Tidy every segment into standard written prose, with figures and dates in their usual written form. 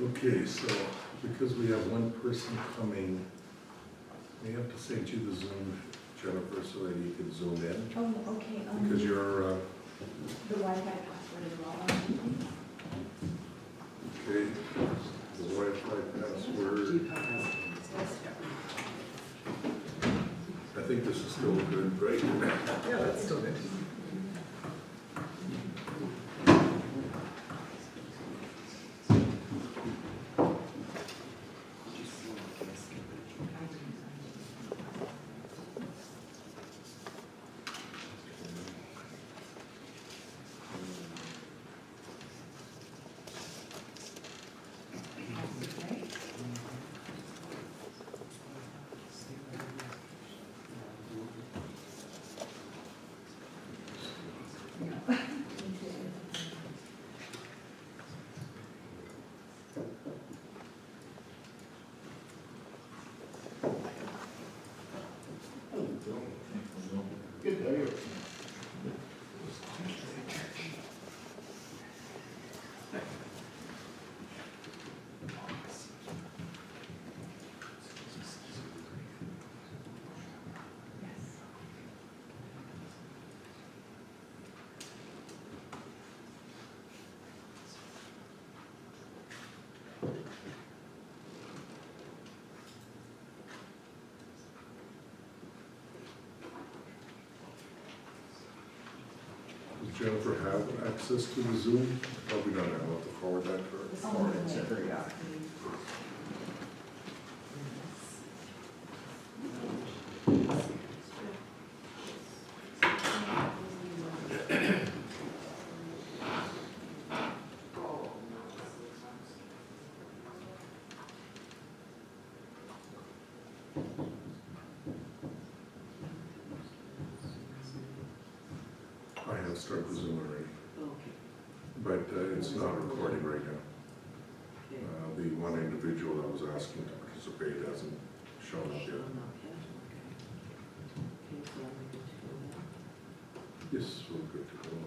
Okay, so because we have one person coming, we have to send you the Zoom, Jennifer, so that you can zoom in. Oh, okay. Because you're, The Wi-Fi password as well. okay, the Wi-Fi password. I think this is still good, right? Yeah, that's still good. Good, how are you? Does Jennifer have access to the Zoom? Probably not, I'll have to forward that to her. Forward it to her, yeah. I have started the Zoom already, Okay. but it's not recording right now. The one individual that was asking to participate hasn't shown up yet. Yes, we're good to go.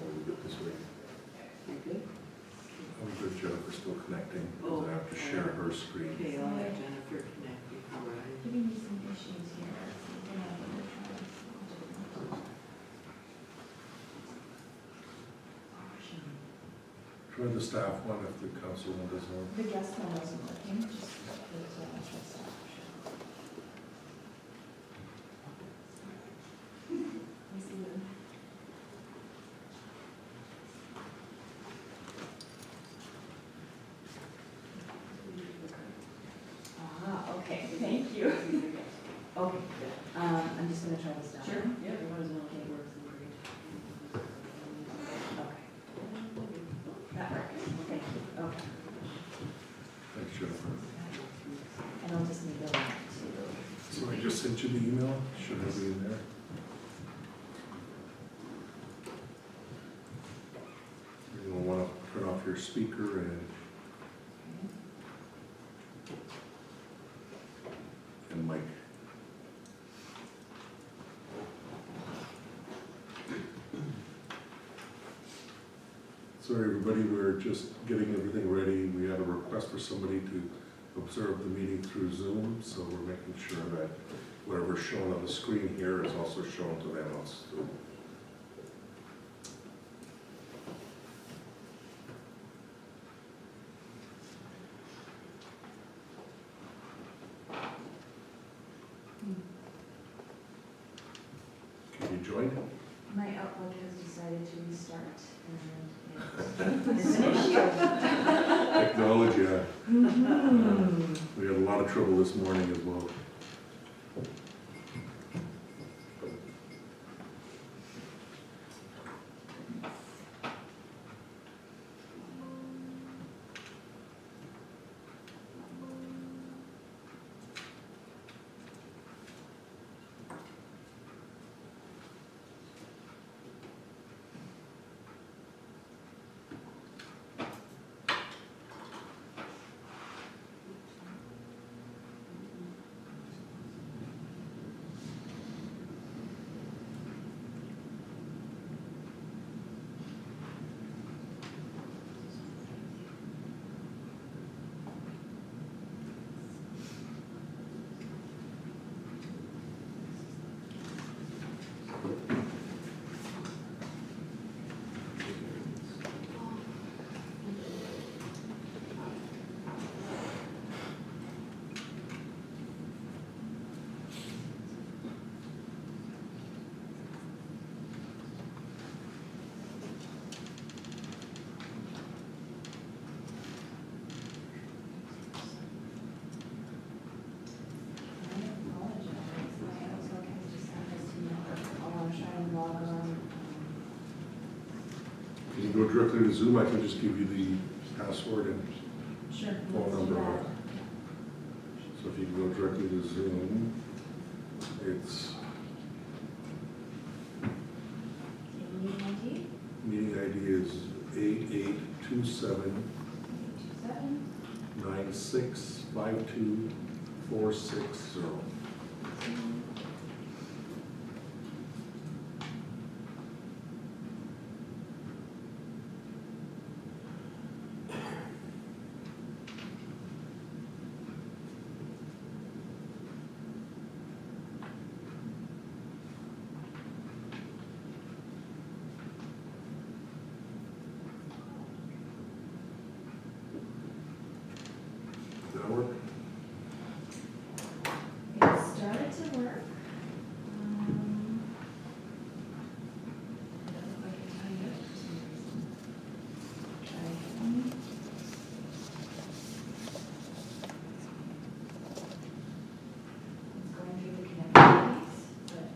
We'll get this way. I'm good, Jennifer's still connecting, because I have to share her screen. Okay, I'll let Jennifer connect before I. Giving me some issues here. Try the staff one if the council one doesn't work. The guest one wasn't working, just the option. Ah, okay, thank you. Okay, I'm just gonna try this down. Sure, yeah, you want to know if it works and great. Okay. That works, thank you, okay. Thanks, Jennifer. And I'll just need the link to. So I just sent you the email, should have it in there. You'll want to turn off your speaker and mic. Sorry, everybody, we're just getting everything ready. We had a request for somebody to observe the meeting through Zoom, so we're making sure that whatever's shown on the screen here is also shown to them on Zoom. Can you join? My Outlook has decided to restart and it's an issue. Technology, we had a lot of trouble this morning as well. you go directly to Zoom, I can just give you the password and Sure. phone let's do number. that. So if you go directly to Zoom, it's Okay, meeting ID, meeting ID is 8827 9652460. Does that work? It started to work. It doesn't look like it's timed out for some reason. Try again. It's going through the connectivity piece, but.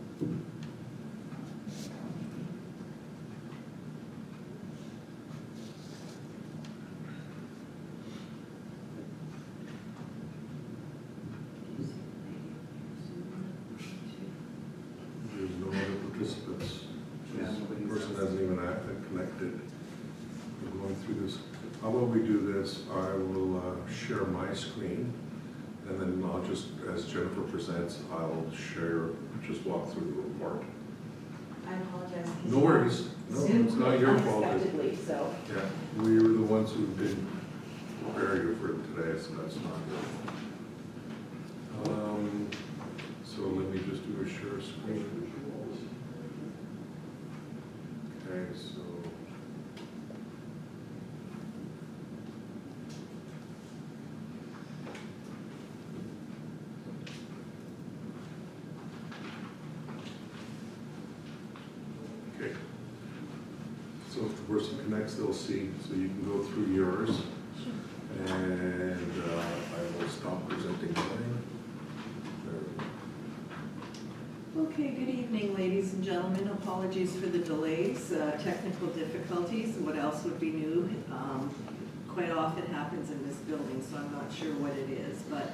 There's no other participants. Yeah, This nobody's person else. hasn't even connected. We're going through this. How about we do this? I will share my screen, and then I'll just, as Jennifer presents, I'll share, just walk through the report. I apologize. No worries. No, Zoom it's not your closed fault. unexpectedly, so. Yeah, we were the ones who didn't prepare you for today, so that's not good. So let me just do a share screen. Okay, so. Okay. So if the person connects, they'll see, so you can go through yours. And I will stop presenting mine. There we go. Okay, good evening, ladies and gentlemen. Apologies for the delays, technical difficulties. What else would be new? Quite often happens in this building, so I'm not sure what it is. But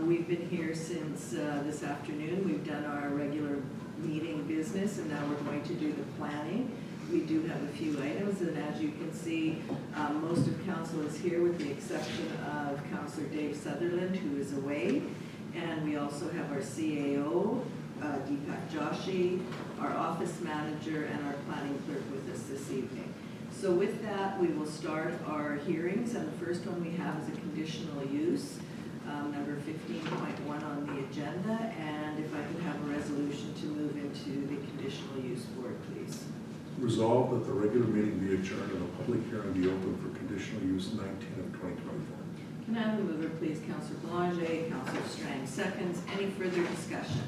we've been here since this afternoon. We've done our regular meeting business, and now we're going to do the planning. We do have a few items, and as you can see, most of council is here with the exception of Councillor Dave Sutherland, who is away. And we also have our CAO, Deepak Joshi, our office manager, and our planning clerk with us this evening. So with that, we will start our hearings, and the first one we have is a conditional use, number 15.1 on the agenda. And if I could have a resolution to move into the conditional use board, please. Resolved that the regular meeting be adjourned and a public hearing be open for conditional use 19 of 2024. Can I have a mover, please? Councillor Boulanger, Councillor Strang seconds. Any further discussion?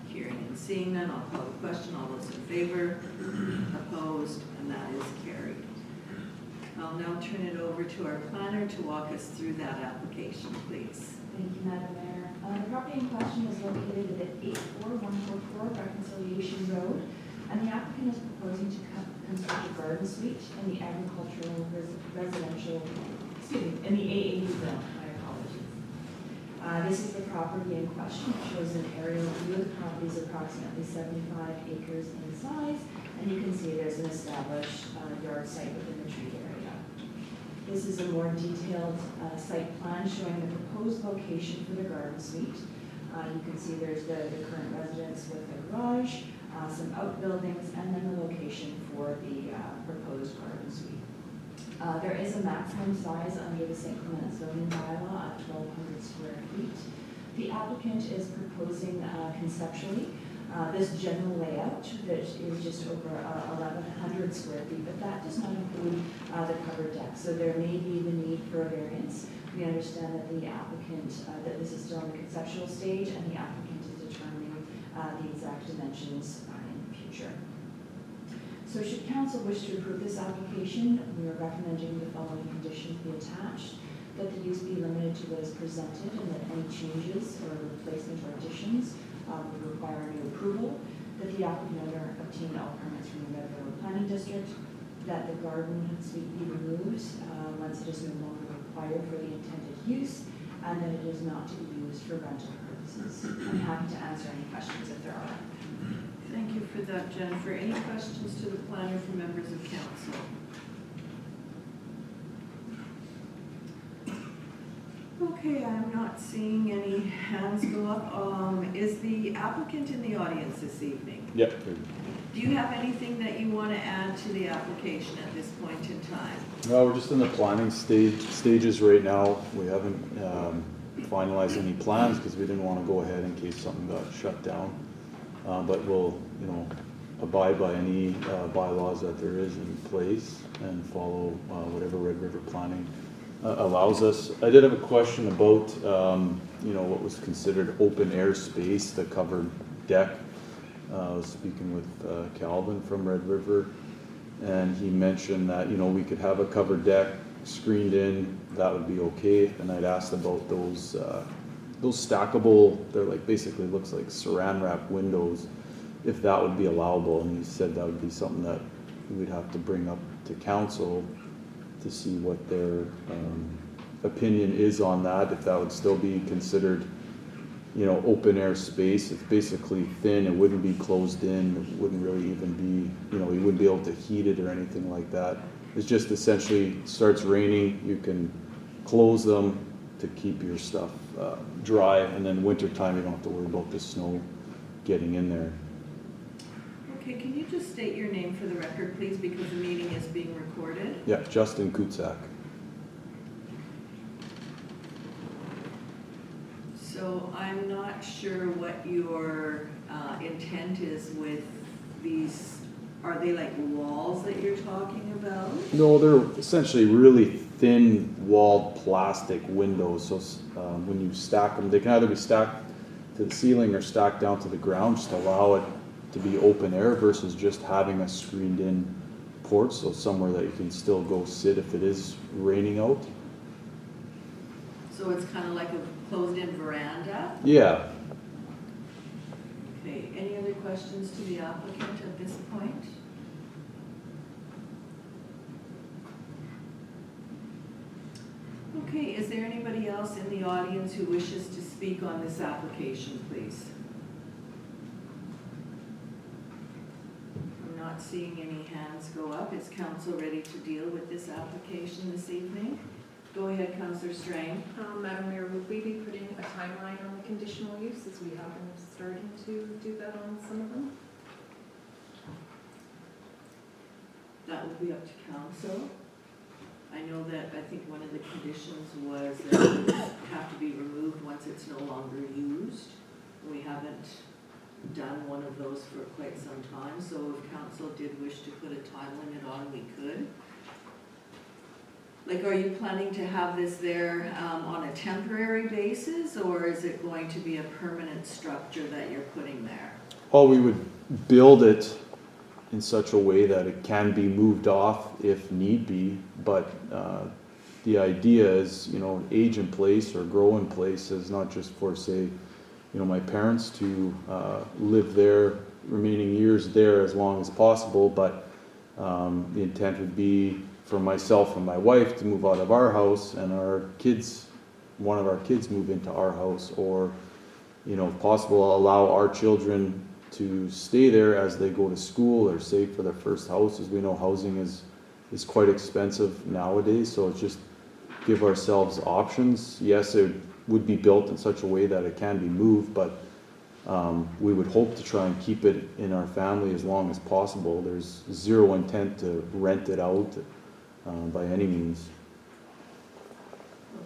Hearing and seeing none, I'll call the question. All those in favor? Opposed? And that is carried. I'll now turn it over to our planner to walk us through that application, please. Thank you, Madam Mayor. The property in question is located at 84144 Reconciliation Road, and the applicant is proposing to construct a garden suite in the agricultural residential, in the AAU zone. My apologies. This is the property in question. It shows an aerial view of the property is approximately 75 acres in size, and you can see there's an established yard site within the tree area. This is a more detailed site plan showing the proposed location for the garden suite. You can see there's the current residence with a garage, some outbuildings, and then the location for the proposed garden suite. There is a maximum size under the St. Clement zoning bylaw at 1,200 square feet. The applicant is proposing conceptually this general layout that is just over 1,100 square feet, but that does not include the covered deck. So there may be the need for a variance. We understand that the applicant, that this is still in the conceptual stage, and the applicant is determining the exact dimensions in the future. So should council wish to approve this application, we are recommending the following conditions be attached: that the use be limited to what is presented, and that any changes or replacement or additions would require new approval, that the applicant owner obtain all permits from the Red River Planning District, that the garden suite be removed once it is no longer required for the intended use, and that it is not to be used for rental purposes. I'm happy to answer any questions if there are. Thank you for that, Jennifer. Any questions to the planner from members of council? Okay, I'm not seeing any hands go up. Is the applicant in the audience this evening? Yep. Do you have anything that you want to add to the application at this point in time? No, we're just in the planning stages right now. We haven't finalized any plans because we didn't want to go ahead in case something got shut down. But we'll, abide by any bylaws that there is in place and follow whatever Red River Planning allows us. I did have a question about, what was considered open air space, the covered deck. I was speaking with Calvin from Red River, and he mentioned that, we could have a covered deck screened in, that would be okay. And I'd asked about those stackable, they're like basically looks like saran wrap windows, if that would be allowable. And he said that would be something that we'd have to bring up to council to see what their opinion is on that, if that would still be considered, open air space. It's basically thin, it wouldn't be closed in, it wouldn't really even be, you wouldn't be able to heat it or anything like that. It's just essentially starts raining, you can close them to keep your stuff dry, and then wintertime you don't have to worry about the snow getting in there. Okay, can you just state your name for the record, please, because the meeting is being recorded? Yeah, Justin Kutsak. So I'm not sure what your intent is with these. Are they like walls that you're talking about? No, they're essentially really thin walled plastic windows. So when you stack them, they can either be stacked to the ceiling or stacked down to the ground, just to allow it to be open air versus just having a screened in porch, so somewhere that you can still go sit if it is raining out. So it's kind of like a closed-in veranda? Yeah. Okay, any other questions to the applicant at this point? Okay, is there anybody else in the audience who wishes to speak on this application, please? I'm not seeing any hands go up. Is council ready to deal with this application this evening? Go ahead, Councillor Strang. Madam Mayor, would we be putting a timeline on the conditional use as we have been starting to do that on some of them? That will be up to council. I know that, I think one of the conditions was that it would have to be removed once it's no longer used. We haven't done one of those for quite some time, so if council did wish to put a time limit on, we could. Like, are you planning to have this there on a temporary basis, or is it going to be a permanent structure that you're putting there? Well, we would build it in such a way that it can be moved off if need be, but the idea is, age in place or grow in place is not just for, say, my parents to live there, remaining years there as long as possible, but the intent would be for myself and my wife to move out of our house and our kids, one of our kids move into our house, or, if possible, allow our children to stay there as they go to school or save for their first house. As we know, housing is quite expensive nowadays, so it's just give ourselves options. Yes, it would be built in such a way that it can be moved, but we would hope to try and keep it in our family as long as possible. There's zero intent to rent it out by any means.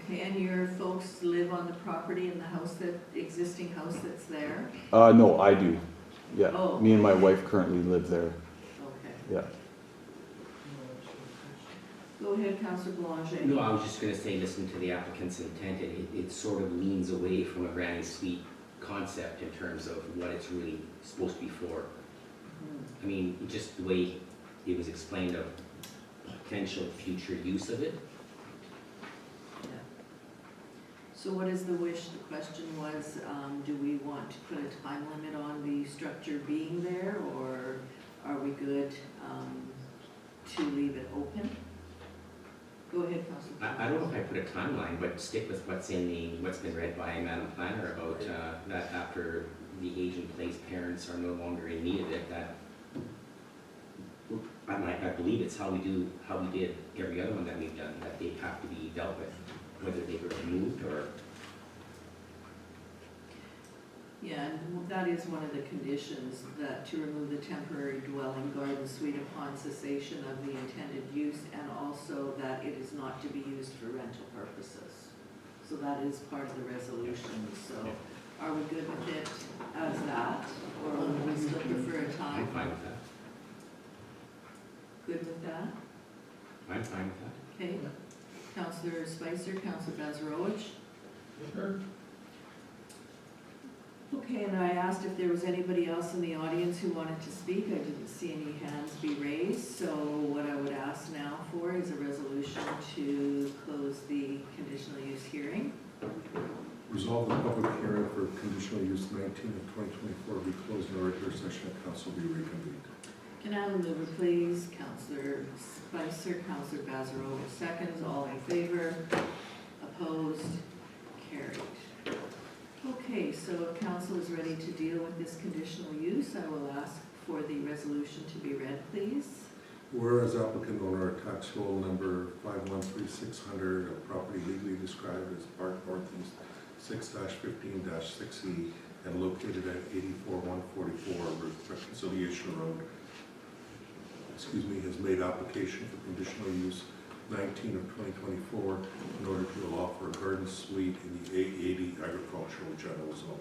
Okay, and your folks live on the property in the house, the existing house that's there? No, I do. Yeah, Oh. me and my wife currently live there. Okay. Yeah. Go ahead, Councillor Boulanger. No, I was just going to say, listen to the applicant's intent. It sort of leans away from a granny suite concept in terms of what it's really supposed to be for. I mean, just the way it was explained of potential future use of it. Yeah. So what is the wish? The question was, do we want to put a time limit on the structure being there, or are we good to leave it open. Go ahead, Councilor. I don't know if I put a timeline, but stick with what's been read by Madam Planner about, that after the age-in-place parents are no longer in need of it, that, I believe it's how we did every other one that we've done, that they have to be dealt with, whether they were removed or. Yeah, and that is one of the conditions, that to remove the temporary dwelling garden suite upon cessation of the intended use, and also that it is not to be used for rental purposes. So that is part of the resolution, so are we good with it as that, or would we still prefer a time? I'm fine with that. Good with that? I'm fine with that. Okay. Councillor Spicer, Councillor Bazarowicz? Okay, and I asked if there was anybody else in the audience who wanted to speak. I didn't see any hands be raised, so what I would ask now for is a resolution to close the conditional use hearing. Resolve the public hearing for conditional use 19 of 2024 be closed in a regular session of council be reconvened. Can I have a mover, please? Councillor Spicer, Councillor Bazarowicz seconds. All in favor? Opposed? Carried. Okay, so if council is ready to deal with this conditional use, I will ask for the resolution to be read, please. Whereas applicant owner of tax roll number 513600 of property legally described as Park Northeast 6-15-6E and located at 84144 Reconciliation Road, has made application for conditional use 19 of 2024 in order to allow for a garden suite in the A80 agricultural general zone.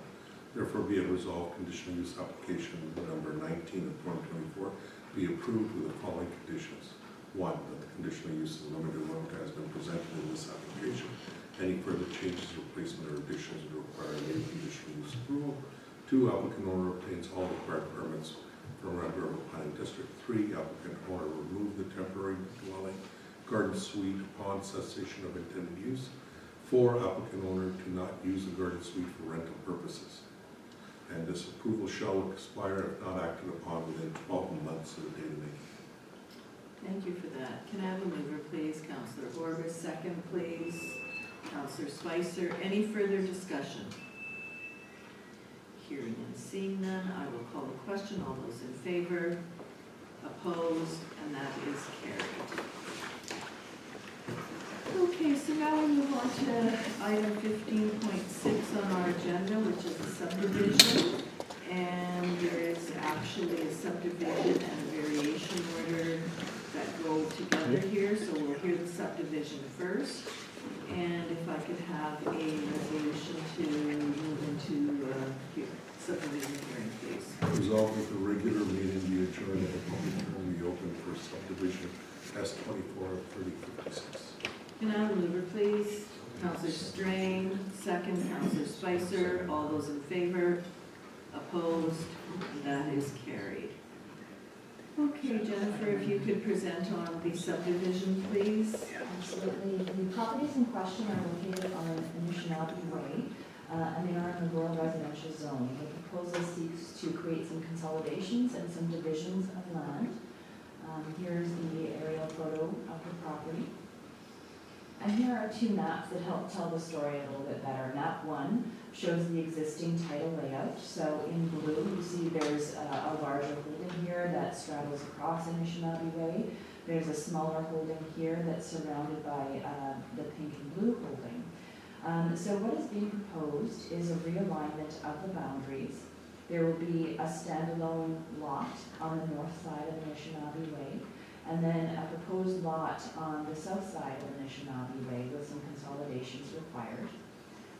Therefore, be it resolved, conditional use application number 19 of 2024 be approved with the following conditions. 1, that the conditional use of the limited road has been presented in this application. Any further changes, replacement, or additions would require a new conditional use approval. 2, applicant owner obtains all required permits from Red River Planning District. 3, applicant owner remove the temporary dwelling garden suite upon cessation of intended use. 4, applicant owner to not use the garden suite for rental purposes. And this approval shall expire if not acted upon within 12 months of the date of making. Thank you for that. Can I have a mover, please? Councillor Orbis, second, please. Councillor Spicer, any further discussion? Hearing and seeing none, I will call the question. All those in favor? Opposed? And that is carried. Okay, so now we move on to item 15.6 on our agenda, which is the subdivision. And there is actually a subdivision and a variation order that go together here. So we'll hear the subdivision first. And if I could have a resolution to move into subdivision hearing, please. Resolved that the regular meeting be adjourned and the public hearing be open for subdivision S24 of 3056. Can I have a mover, please? Councillor Strain, second. Councillor Spicer, all those in favor? Opposed? That is carried. Okay, Jennifer, if you could present on the subdivision, please. Absolutely. The properties in question are located on Anishinaabe Way, and they are in the rural residential zone. The proposal seeks to create some consolidations and some divisions of land. Here's the aerial photo of the property. And here are 2 maps that help tell the story a little bit better. Map 1 shows the existing title layout. So in blue, you see there's a larger holding here that straddles across Anishinaabe Way. There's a smaller holding here that's surrounded by the pink and blue holding. So what is being proposed is a realignment of the boundaries. There will be a standalone lot on the north side of Anishinaabe Way, and then a proposed lot on the south side of Anishinaabe Way with some consolidations required.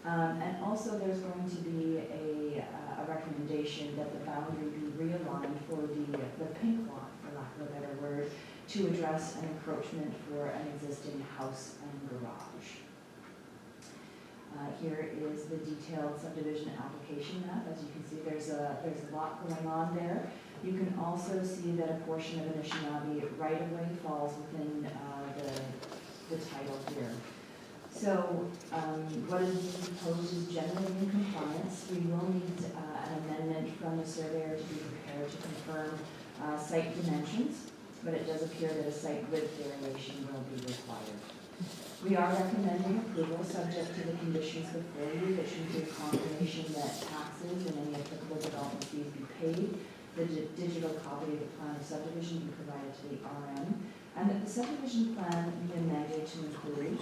And also there's going to be a recommendation that the boundary be realigned for the pink lot, for lack of a better word, to address an encroachment for an existing house and garage. Here is the detailed subdivision application map. As you can see, there's a lot going on there. You can also see that a portion of Anishinaabe right-of-way falls within the title here. So what is being proposed is generally in compliance. We will need an amendment from the surveyor to be prepared to confirm site dimensions. but it does appear that a site width variation will be required. We are recommending approval subject to the conditions before you, which include confirmation that taxes and any applicable development fees be paid, the digital copy of the plan of subdivision be provided to the RM, and that the subdivision plan be amended to include,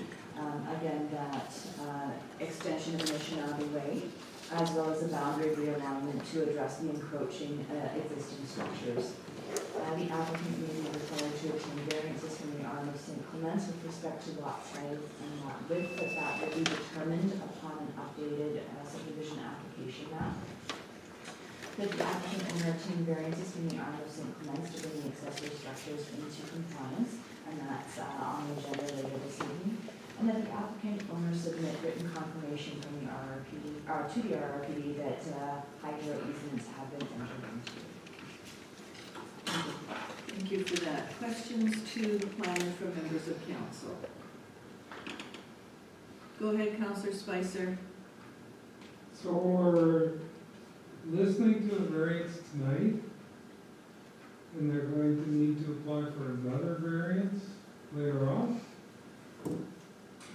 again, that extension of Mission Abbey Way, as well as a boundary realignment to address the encroaching existing structures. The applicant may be required to obtain variances from the RM of St. Clements with respect to lot size and lot width, but that will be determined upon an updated subdivision application map. That the applicant will obtain variances from the RM of St. Clements to bring the accessory structures into compliance, and that's on the agenda later this evening. And that the applicant owner submit written confirmation from the RRPD, or to the RRPD that hydro easements have been entered into. Thank you for that. Questions to the planner from members of council? Go ahead, Councillor Spicer. So we're listening to the variance tonight, and they're going to need to apply for another variance later on? Go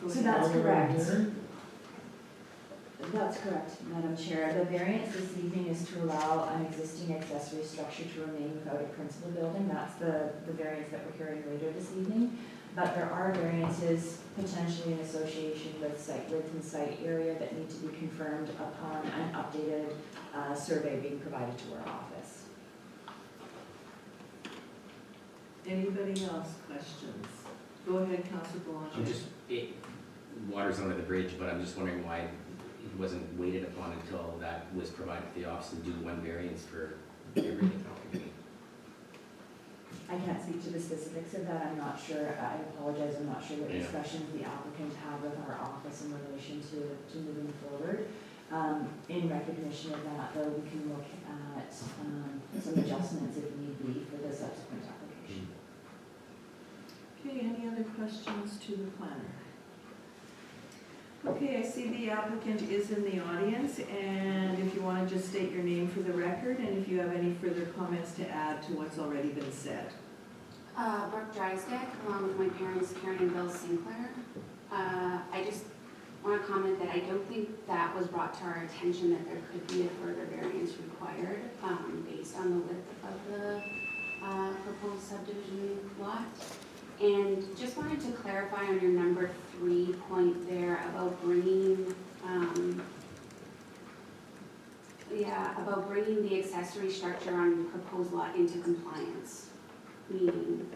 So ahead. that's Are we correct. hearing? That's correct, Madam Chair. The variance this evening is to allow an existing accessory structure to remain without a principal building. That's the variance that we're hearing later this evening. But there are variances potentially in association with site width and site area that need to be confirmed upon an updated survey being provided to our office. Anybody else questions? Go ahead, Councillor Boulanger. I'm just, water's under the bridge, but I'm just wondering why it wasn't waited upon until that was provided to the office and do one variance for everything. I can't speak to the specifics of that. I'm not sure. I apologize. I'm not sure what Yeah. discussions the applicant had with our office in relation to moving forward. In recognition of that, though, we can look at some adjustments if need be for the subsequent application. Okay, any other questions to the planner? Okay, I see the applicant is in the audience, and if you want to just state your name for the record, and if you have any further comments to add to what's already been said. Brooke Drysdale, along with my parents, Karen and Bill Sinclair. I just want to comment that I don't think that was brought to our attention that there could be a further variance required based on the width of the proposed subdivision lot. And just wanted to clarify on your number 3 point there about bringing, about bringing the accessory structure on proposed lot into compliance. Meaning,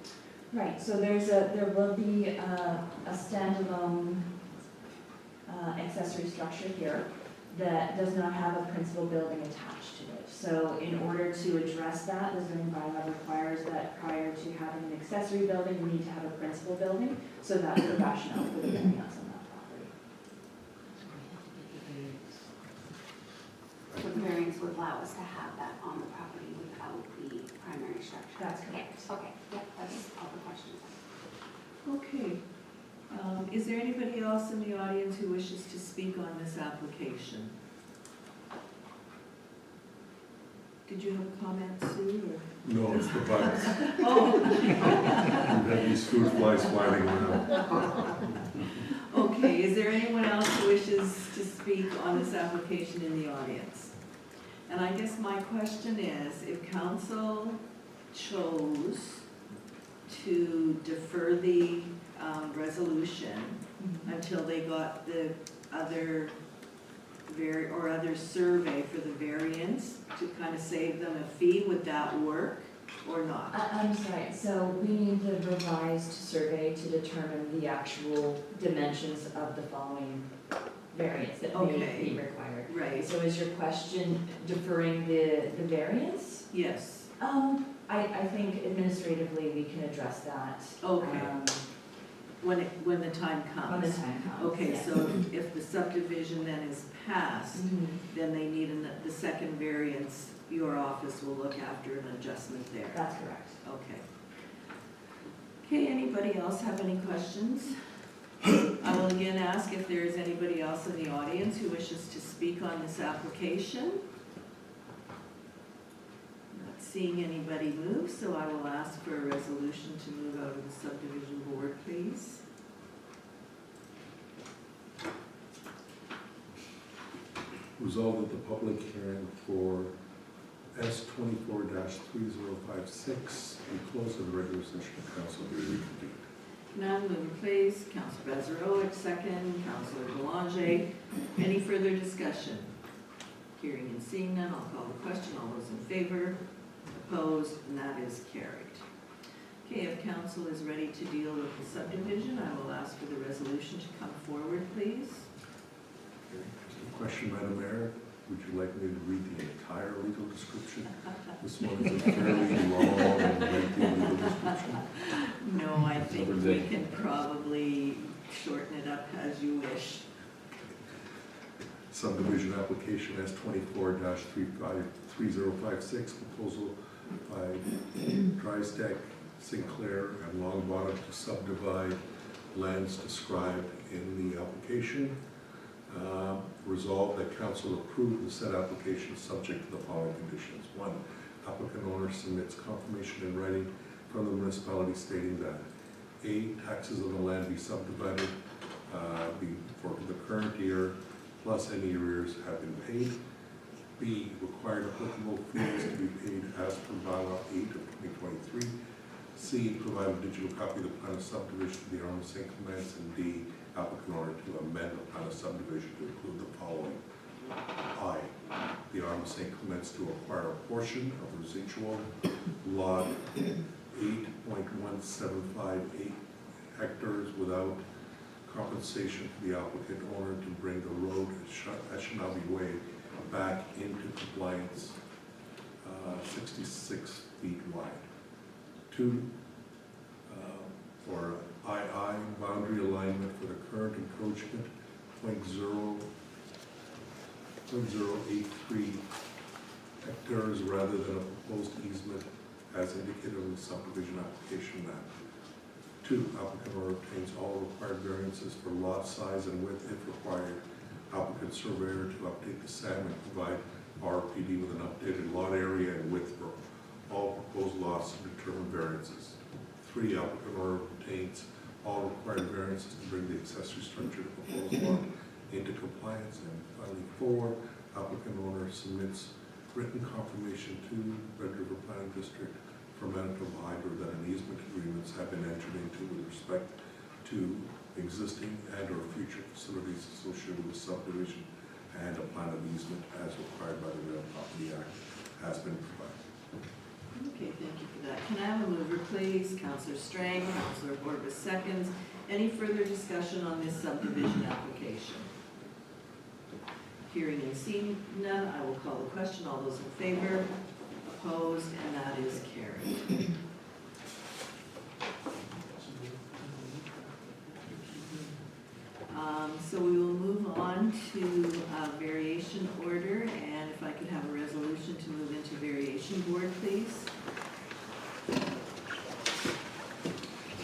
Right, so there will be a standalone accessory structure here that does not have a principal building attached to it. So in order to address that, the zoning bylaw requires that prior to having an accessory building, we need to have a principal building. So that's the rationale for the variance on that property. so the variance would allow us to have that on the property without the primary structure. That's correct. Okay, yep, that's all the questions. Okay. Is there anybody else in the audience who wishes to speak on this application? Did you have a comment, Sue? No, it's the bugs. Oh, We've had these food flies flying around. okay. Is there anyone else who wishes to speak on this application in the audience? And I guess my question is, if council chose to defer the resolution until they got the other other survey for the variance to kind of save them a fee, would that work or not? I'm sorry, so we need the revised survey to determine the actual dimensions of the following variance that may Okay. be required. Right, So is your question deferring the variance? yes, I think administratively we can address that. okay, when the time When comes. the time comes. Okay, yes. so if the subdivision then is passed, Mhm. then they need the second variance, your office will look after an adjustment there. That's correct. Okay. Okay, anybody else have any questions? I will again ask if there is anybody else in the audience who wishes to speak on this application. Not seeing anybody move, so I will ask for a resolution to move out of the subdivision board, please. Resolved that the public hearing for S 24-3056 be closed and the regular session of council be reconvened. Can I have a mover, please? Councillor Bezerovic, second. Councillor Belanger. Any further discussion? Hearing and seeing none, I'll call the question. All those in favor? Opposed? And that is carried. Okay, if council is ready to deal with the subdivision, I will ask for the resolution to come forward, please. Just a question, Madam Mayor. Would you like me to read the entire legal description? This one is a fairly long and lengthy legal description. No, I think we can probably shorten it up as you wish. Subdivision application S 24-3056, proposal by Drysdale, Sinclair, and Longbottom to subdivide lands described in the application. Resolved that council approve the said application subject to the following conditions. 1, applicant owner submits confirmation in writing from the municipality stating that A, taxes on the land be subdivided for the current year, plus any arrears have been paid. B, required applicable fees to be paid as per bylaw 8 of 2023. C, provide a digital copy of the plan of subdivision to the Arm of St. Clements. And D, applicant order to amend the plan of subdivision to include the following. I, the Arm of St. Clements to acquire a portion of residual lot 8.1758 hectares without compensation to the applicant owner to bring the road at Shinabi Way back into compliance, 66 feet wide. 2, for II, boundary alignment for the current encroachment, 0.083 hectares rather than a proposed easement as indicated in the subdivision application map. 2, applicant or obtains all required variances for lot size and width if required. Applicant surveyor to update the SAM and provide RPD with an updated lot area and width for all proposed lots to determine variances. 3, applicant or obtains all required variances to bring the accessory structure to proposed lot into compliance. And finally, 4, applicant owner submits written confirmation to Red River Planning District for Manitoba Hydro that an easement agreements have been entered into with respect to existing and or future facilities associated with the subdivision, and a plan of easement as required by the Real Property Act has been provided. Okay, thank you for that. Can I have a mover, please? Councillor Strang, Councillor Borba seconds. Any further discussion on this subdivision application? Hearing and seeing none, I will call the question. All those in favor? Opposed? And that is carried. So we will move on to variation order, and if I could have a resolution to move into variation board, please.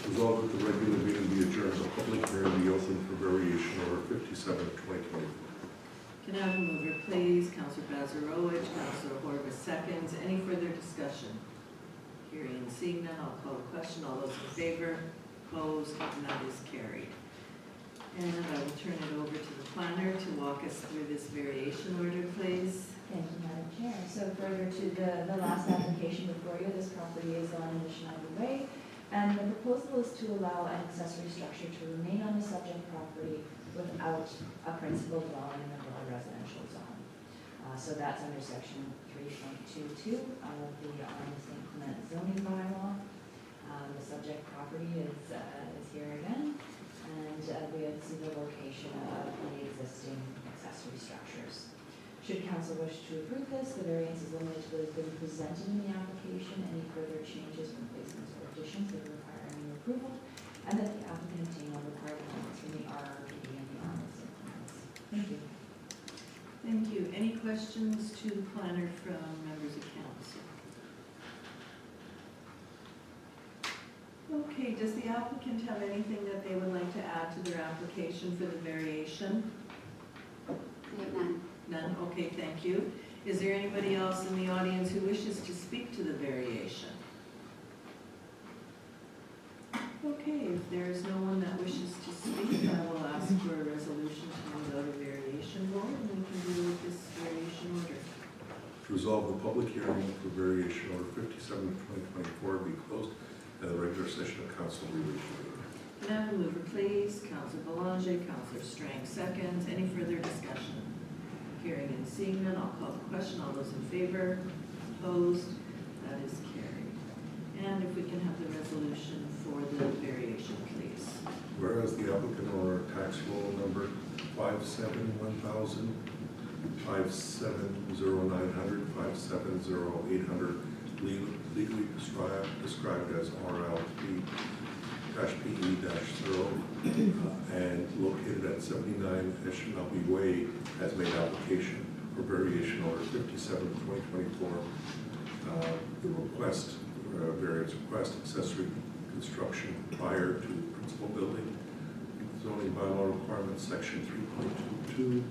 Resolved that the regular meeting be adjourned, the public hearing be open for variation order 57 of 2024. Can I have a mover, please? Councillor Bezerovic, Councillor Horvath seconds. Any further discussion? Hearing and seeing none, I'll call the question. All those in favor? Opposed? And that is carried. And I will turn it over to the planner to walk us through this variation order, please. Thank you, Madam Chair. So further to the last application before you, this property is on Shinabi Way, and the proposal is to allow an accessory structure to remain on the subject property without a principal dwelling in the rural residential zone. So that's under section 3.22 of the Arm of St. Clement zoning bylaw. The subject property is here again, and we have seen the location of the existing accessory structures. Should council wish to approve this, the variance is limited to what has been presented in the application. Any further changes, replacements, or additions would require new approval, and that the applicant obtain all required comments from the RRPD and the Arm of St. Clements. Thank you. Thank you. Any questions to the planner from members of council? Okay, does the applicant have anything that they would like to add to their application for the variation? I have none. None? Okay, thank you. Is there anybody else in the audience who wishes to speak to the variation? Okay, if there is no one that wishes to speak, I will ask for a resolution to move out a variation vote, and we can deal with this variation order. Resolve the public hearing for variation order 57/2024 be closed and the regular session of council be reconvened. Can I have a mover, please? Councillor Belanger, Councillor Strang, seconds. Any further discussion? Hearing and seeing none, I'll call the question. All those in favor? Opposed? That is carried. And if we can have the resolution for the variation, please. Whereas the applicant or tax roll number 571000, 570900, 570800, legally described as RLP-PE-0, and located at 79 Eshanelby Way, has made application for variation order 57/2024. The request, variance request, accessory construction prior to principal building, zoning bylaw requirements, section 3.22,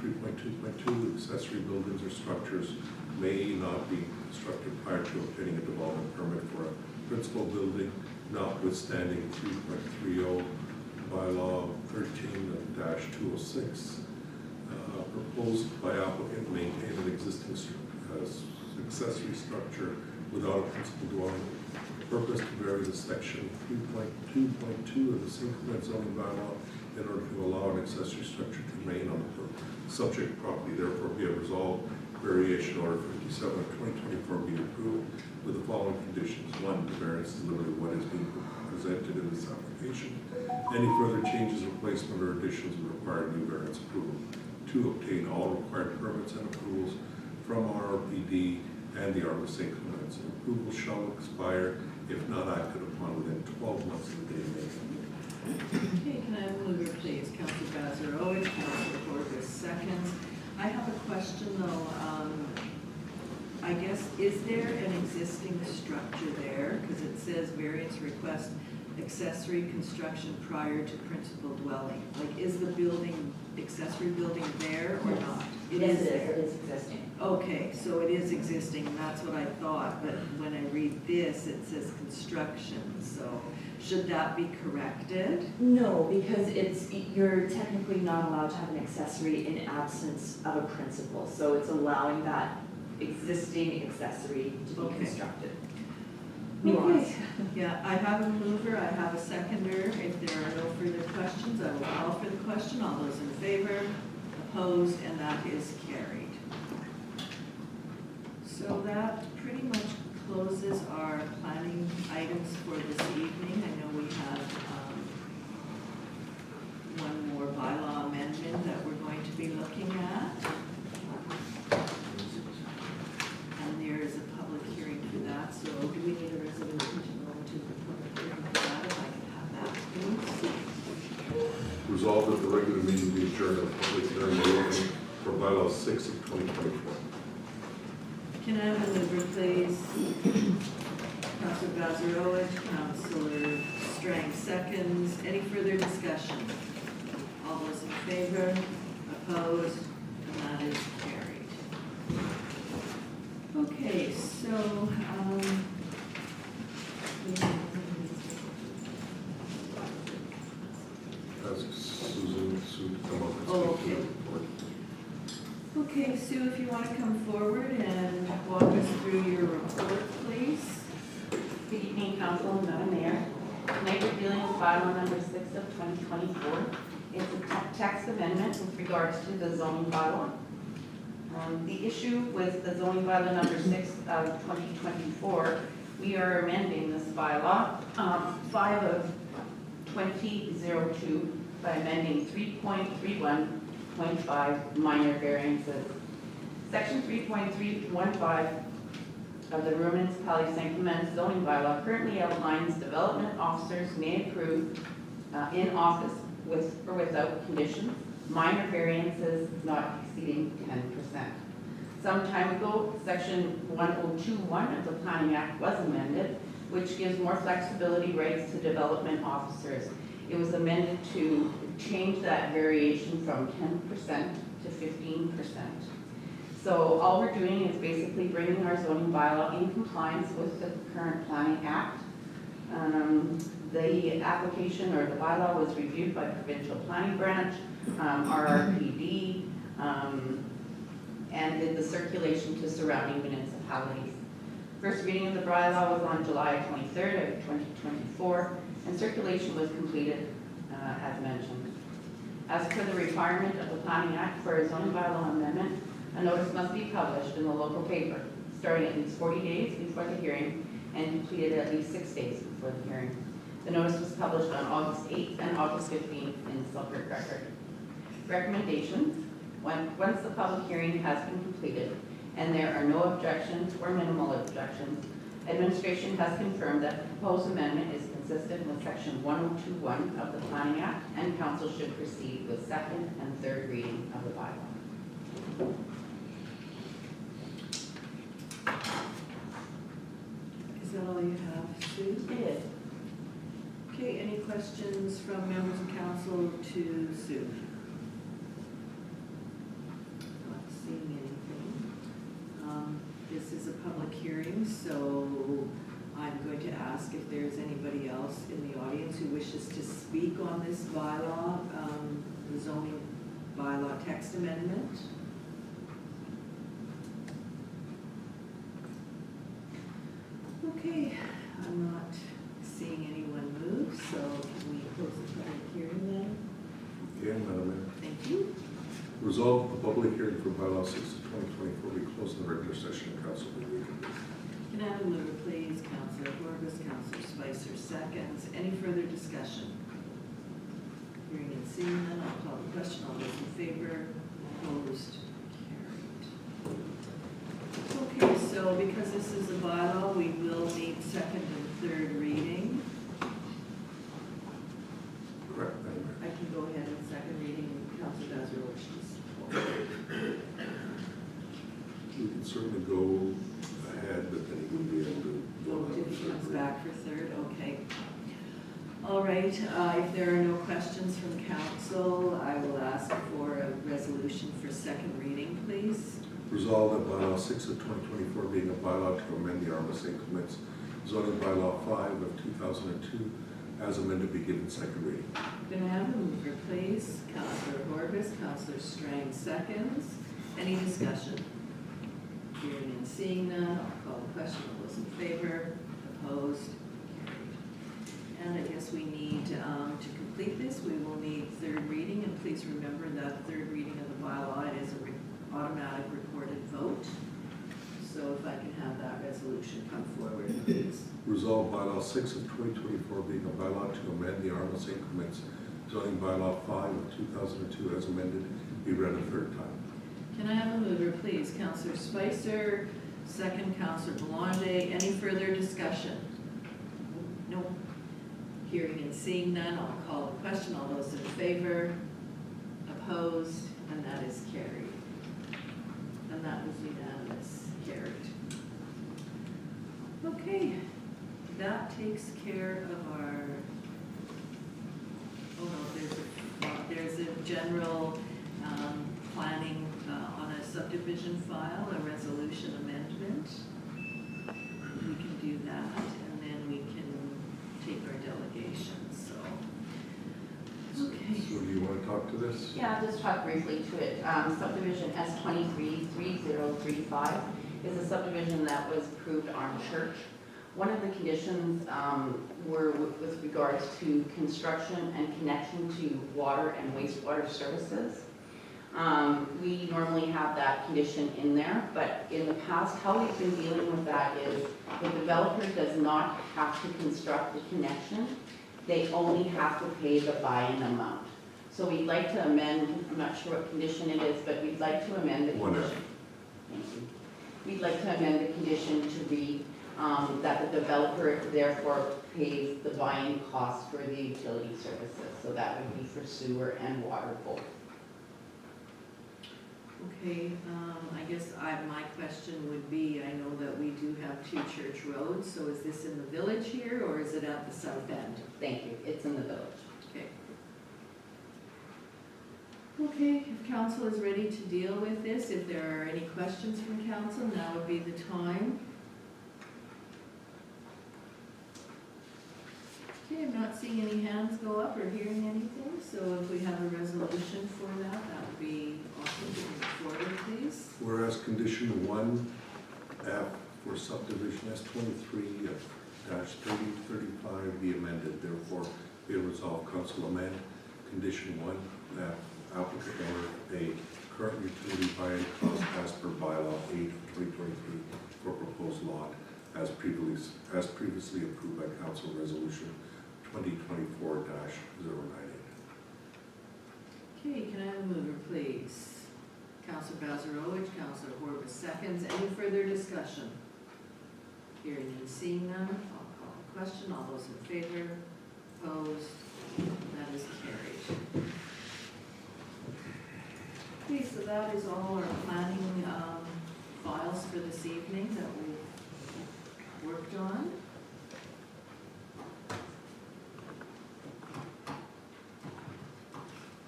3.2.2, accessory buildings or structures may not be constructed prior to obtaining a development permit for a principal building, notwithstanding 3.30 bylaw 13-206. Proposed by applicant maintain an existing accessory structure without a principal dwelling. Purpose to vary the section 3.2.2 of the single-family zoning bylaw in order to allow an accessory structure to remain on the subject property. Therefore, be it resolved, variation order 57/2024 be approved with the following conditions. 1, the variance is limited to what is being presented in this application. Any further changes, replacement, or additions would require new variance approval. 2, obtain all required permits and approvals from RRPD and the Arborist St. Clements. Approval shall expire if not acted upon within 12 months of the day made. Okay, can I have a mover, please? Councillor Bazarovic, Councillor Corbis, seconds. I have a question though. I guess, is there an existing structure there? Because it says variance request accessory construction prior to principal dwelling. Like, is the building, accessory building there or not? It is existing. Okay, so it is existing, and that's what I thought, but when I read this, it says construction, so should that be corrected? No, because you're technically not allowed to have an accessory in absence of a principal, so it's allowing that existing accessory to be Okay. constructed. Okay. Yeah, I have a mover, I have a seconder. If there are no further questions, I will call for the question. All those in favor, opposed, and that is carried. So that pretty much closes our planning items for this evening. I know we have one more bylaw amendment that we're going to be looking at. And there is a public hearing for that, so do we need a resolution to go into the public hearing for that? If I can have that, please. Resolved that the regular meeting be adjourned and public hearing be open for bylaw 6 of 2024. Can I have a mover, please? Councillor Bazarovic, Councillor Strang, seconds. Any further discussion? All those in favor, opposed, and that is carried. Okay, so, Ask Susan to come up and Oh, speak to okay. the report. okay, Sue, if you want to come forward and walk us through your report, please. Good evening, Council and Madam Mayor. Tonight we're dealing with bylaw number 6 of 2024. It's a text amendment with regards to the zoning bylaw. The issue with the zoning bylaw number 6 of 2024, we are amending this bylaw 5 of 2002 by amending 3.31.5 minor variances. Section 3.315 of the Rural Municipality St. Clements zoning bylaw currently outlines development officers may approve in office with or without conditions, minor variances not exceeding 10%. Some time ago, section 1021 of the Planning Act was amended, which gives more flexibility rights to development officers. It was amended to change that variation from 10% to 15%. So all we're doing is basically bringing our zoning bylaw in compliance with the current planning act. The application or the bylaw was reviewed by provincial planning branch, RRPD, and did the circulation to surrounding municipalities. First reading of the bylaw was on July 23rd of 2024, and circulation was completed as mentioned. As per the requirement of the Planning Act for a zoning bylaw amendment, a notice must be published in the local paper, starting at least 40 days before the hearing and completed at least 6 days before the hearing. The notice was published on August 8th and August 15th in the Selkirk Record. Recommendations: once the public hearing has been completed and there are no objections or minimal objections, administration has confirmed that the proposed amendment is consistent with section 1021 of the Planning Act, and council should proceed with second and third reading of the bylaw. Is that all you have, Sue? It is. Okay, any questions from members of council to Sue? Not seeing anything. This is a public hearing, so I'm going to ask if there's anybody else in the audience who wishes to speak on this bylaw, the zoning bylaw text amendment. Okay, I'm not seeing anyone move, so can we close the public hearing then? Okay, Madam Mayor. Thank you. Resolve the public hearing for bylaw 6 of 2024 be closed in the regular session of council be reconvened. Can I have a mover, please? Councillor Corbus, Councillor Spicer seconds. Any further discussion? Hearing and seeing none, I'll call the question. All those in favor? Opposed? Carried. Okay, so because this is a bylaw, we will need second and third reading. Correct, Madam Mayor. I can go ahead and second reading, Councillor Dazar wishes. We can certainly go ahead, but then he would be able to vote Vote on if the he third comes reading. back for third, okay. All right, if there are no questions from council, I will ask for a resolution for second reading, please. Resolve that bylaw 6 of 2024 being a bylaw to amend the Arma St. Clements zoning bylaw 5 of 2002 as amended be given second reading. Can I have a mover, please? Councillor Corbus, Councillor Strang seconds. Any discussion? Hearing and seeing none, I'll call the question. All those in favor? Opposed? Carried. And I guess we need, to complete this, we will need third reading, and please remember that third reading of the bylaw, it is an automatic recorded vote. So if I can have that resolution come forward, please. Resolve bylaw 6 of 2024 being a bylaw to amend the Arma St. Clements zoning bylaw 5 of 2002 as amended be read a third time. Can I have a mover, please? Councillor Spicer, second Councillor Belanger. Any further discussion? No. Hearing and seeing none, I'll call the question. All those in favor? Opposed? And that is carried. And that was unanimous. Carried. Okay, that takes care of our, oh no, there's a general planning on a subdivision file, a resolution amendment. We can do that, and then we can take our delegations, so. Okay. So do you want to talk to this? Yeah, I'll just talk briefly to it. Subdivision S233035 is a subdivision that was approved on Church. One of the conditions were with regards to construction and connection to water and wastewater services. We normally have that condition in there, but in the past, how we've been dealing with that is the developer does not have to construct the connection. They only have to pay the buy-in amount. So we'd like to amend, I'm not sure what condition it is, but we'd like to amend the Whatever. condition. Thank you. We'd like to amend the condition to read that the developer therefore pays the buy-in cost for the utility services. So that would be for sewer and water both. Okay, I guess my question would be, I know that we do have two church roads, so is this in the village here, or is it at the south end? Thank you. It's in the village. Okay. Okay, if council is ready to deal with this, if there are any questions from council, now would be the time. Okay, I'm not seeing any hands go up or hearing anything, so if we have a resolution for that, that would be awesome to bring forward, please. Whereas condition 1F for subdivision S23-3035 be amended, therefore be it resolved, council amend condition 1F, applicant owner pay current utility buy-in cost as per bylaw 8 of 2023 for proposed lot as previously approved by council resolution 2024-098. Okay, can I have a mover, please? Councilor Bazarowicz, Councilor Horwath seconds. Any further discussion? Hearing and seeing none, I'll call the question. All those in favor? Opposed? That is carried. Okay, so that is all our planning files for this evening that we've worked on.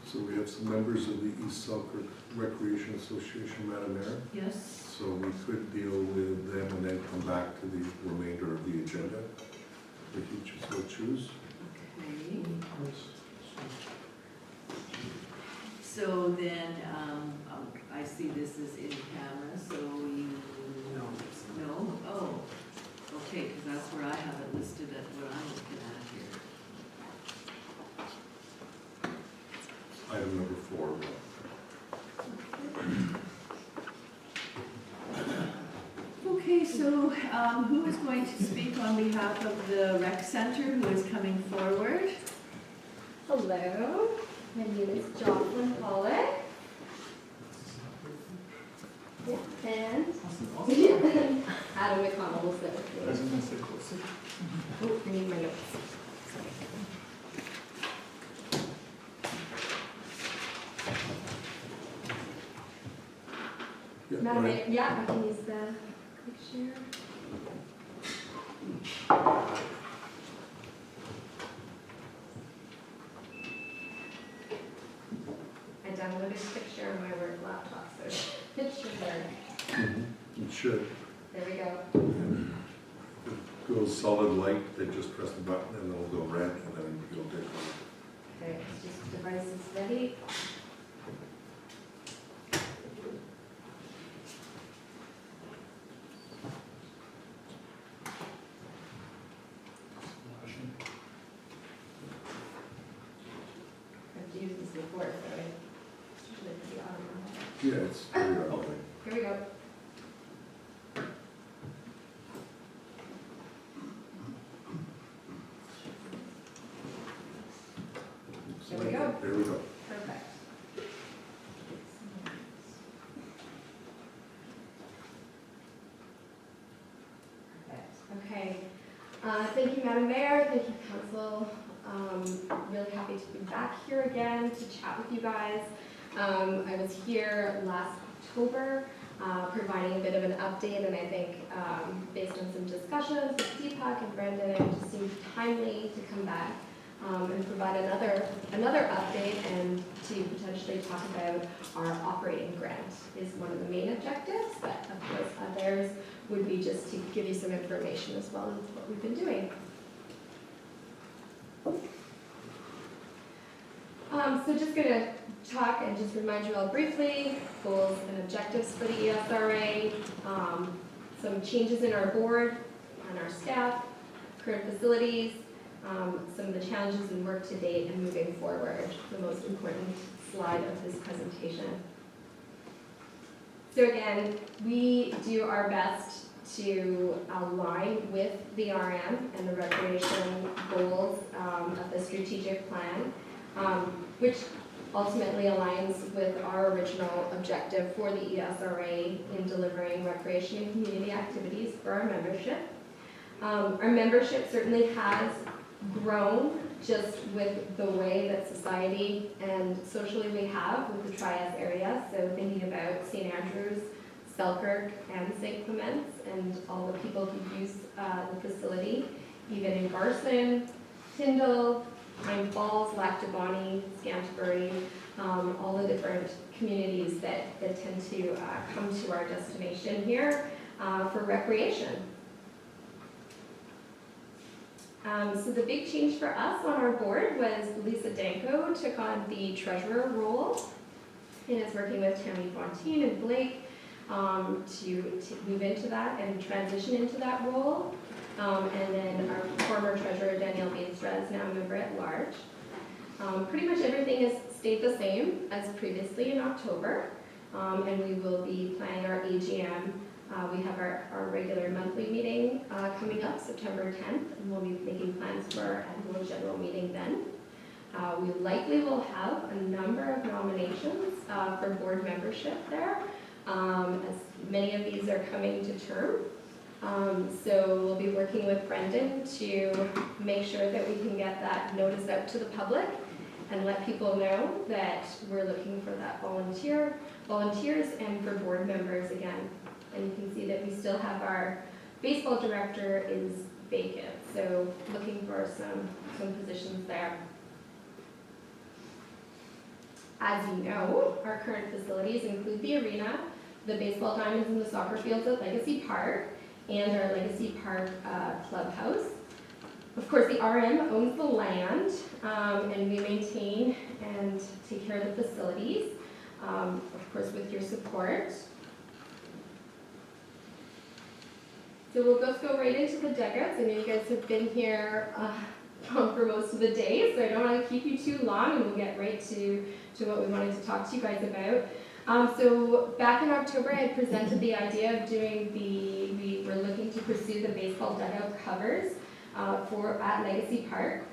So we have some members of the East Selkirk Recreation Association, Madam Mayor. Yes? So we could deal with them and then come back to the remainder of the agenda, if you so choose. Okay. So then, I see this is in camera, so you... No? Oh, okay, because that's where I have it listed at what I'm looking at here. Item number 4. Okay, so who is going to speak on behalf of the rec center? Who is coming forward? Hello, my name is Jocelyn Pollock. Yeah, and Adam McConnell will sit with me. Oh, I need my notes. Yeah, Madam go ahead. Mayor, yeah, I can use the quick share. I downloaded quick share on my work laptop, so it should work. It should. There we go. If it goes solid light, then just press the button and it'll go red and then you'll take it. Okay, it's just device is ready. I've used this before, so it's usually pretty automatic. Yeah, it's very automatic. Here we go. There we go. There we go. Perfect. Perfect. Okay. Thank you, Madam Mayor. Thank you, Council. Really happy to be back here again to chat with you guys. I was here last October providing a bit of an update, and I think based on some discussions with Deepak and Brendan, it just seemed timely to come back and provide another update and to potentially talk about our operating grant is one of the main objectives, but of course others would be just to give you some information as well as what we've been doing. So just going to talk and just remind you all briefly, goals and objectives for the ESRA, some changes in our board and our staff, current facilities, some of the challenges and work to date and moving forward, the most important slide of this presentation. So again, we do our best to align with the RM and the recreation goals of the strategic plan, which ultimately aligns with our original objective for the ESRA in delivering recreation and community activities for our membership. Our membership certainly has grown just with the way that society and socially we have with the Trias area. So thinking about St. Andrews, Selkirk, and St. Clements, and all the people who use the facility, even in Garson, Tyndall, Pine Falls, Lac du Bonnet, Scantlebury, all the different communities that tend to come to our destination here for recreation. So the big change for us on our board was Lisa Danko took on the treasurer role and is working with Tammy Fontaine and Blake to move into that and transition into that role. And then our former treasurer, Danielle Beanstra, is now a member at large. Pretty much everything has stayed the same as previously in October, and we will be planning our AGM. We have our regular monthly meeting coming up September 10th, and we'll be making plans for our annual general meeting then. We likely will have a number of nominations for board membership there, as many of these are coming to term. So we'll be working with Brendan to make sure that we can get that notice out to the public and let people know that we're looking for that volunteers and for board members again. And you can see that we still have our baseball director is vacant, so looking for some positions there. As you know, our current facilities include the arena, the baseball diamonds and the soccer fields at Legacy Park, and our Legacy Park clubhouse. Of course, the RM owns the land, and we maintain and take care of the facilities, of course with your support. So we'll just go right into the dugouts. I know you guys have been here for most of the day, so I don't want to keep you too long, and we'll get right to what we wanted to talk to you guys about. So back in October, I had presented the idea of doing we were looking to pursue the baseball dugout covers at Legacy Park.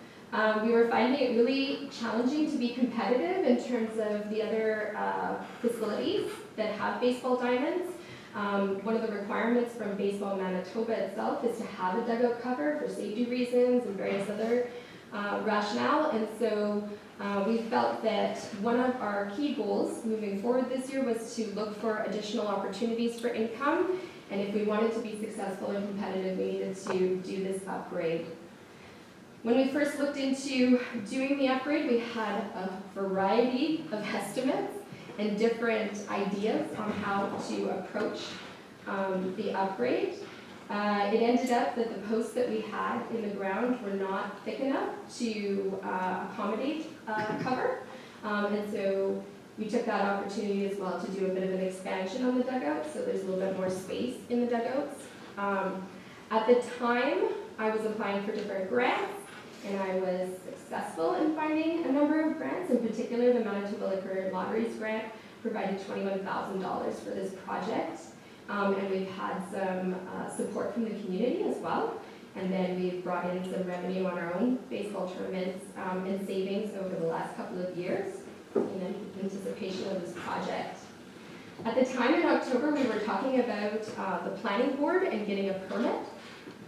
We were finding it really challenging to be competitive in terms of the other facilities that have baseball diamonds. One of the requirements from Baseball Manitoba itself is to have a dugout cover for safety reasons and various other rationale, and so we felt that one of our key goals moving forward this year was to look for additional opportunities for income, and if we wanted to be successful and competitive, we needed to do this upgrade. When we first looked into doing the upgrade, we had a variety of estimates and different ideas on how to approach the upgrade. It ended up that the posts that we had in the ground were not thick enough to accommodate cover, and so we took that opportunity as well to do a bit of an expansion on the dugout, so there's a little bit more space in the dugouts. At the time, I was applying for different grants, and I was successful in finding a number of grants. In particular, the Manitoba Liquor Lotteries grant provided $21,000 for this project, and we've had some support from the community as well, and then we've brought in some revenue on our own baseball tournaments and savings over the last couple of years in anticipation of this project. At the time in October, we were talking about the planning board and getting a permit,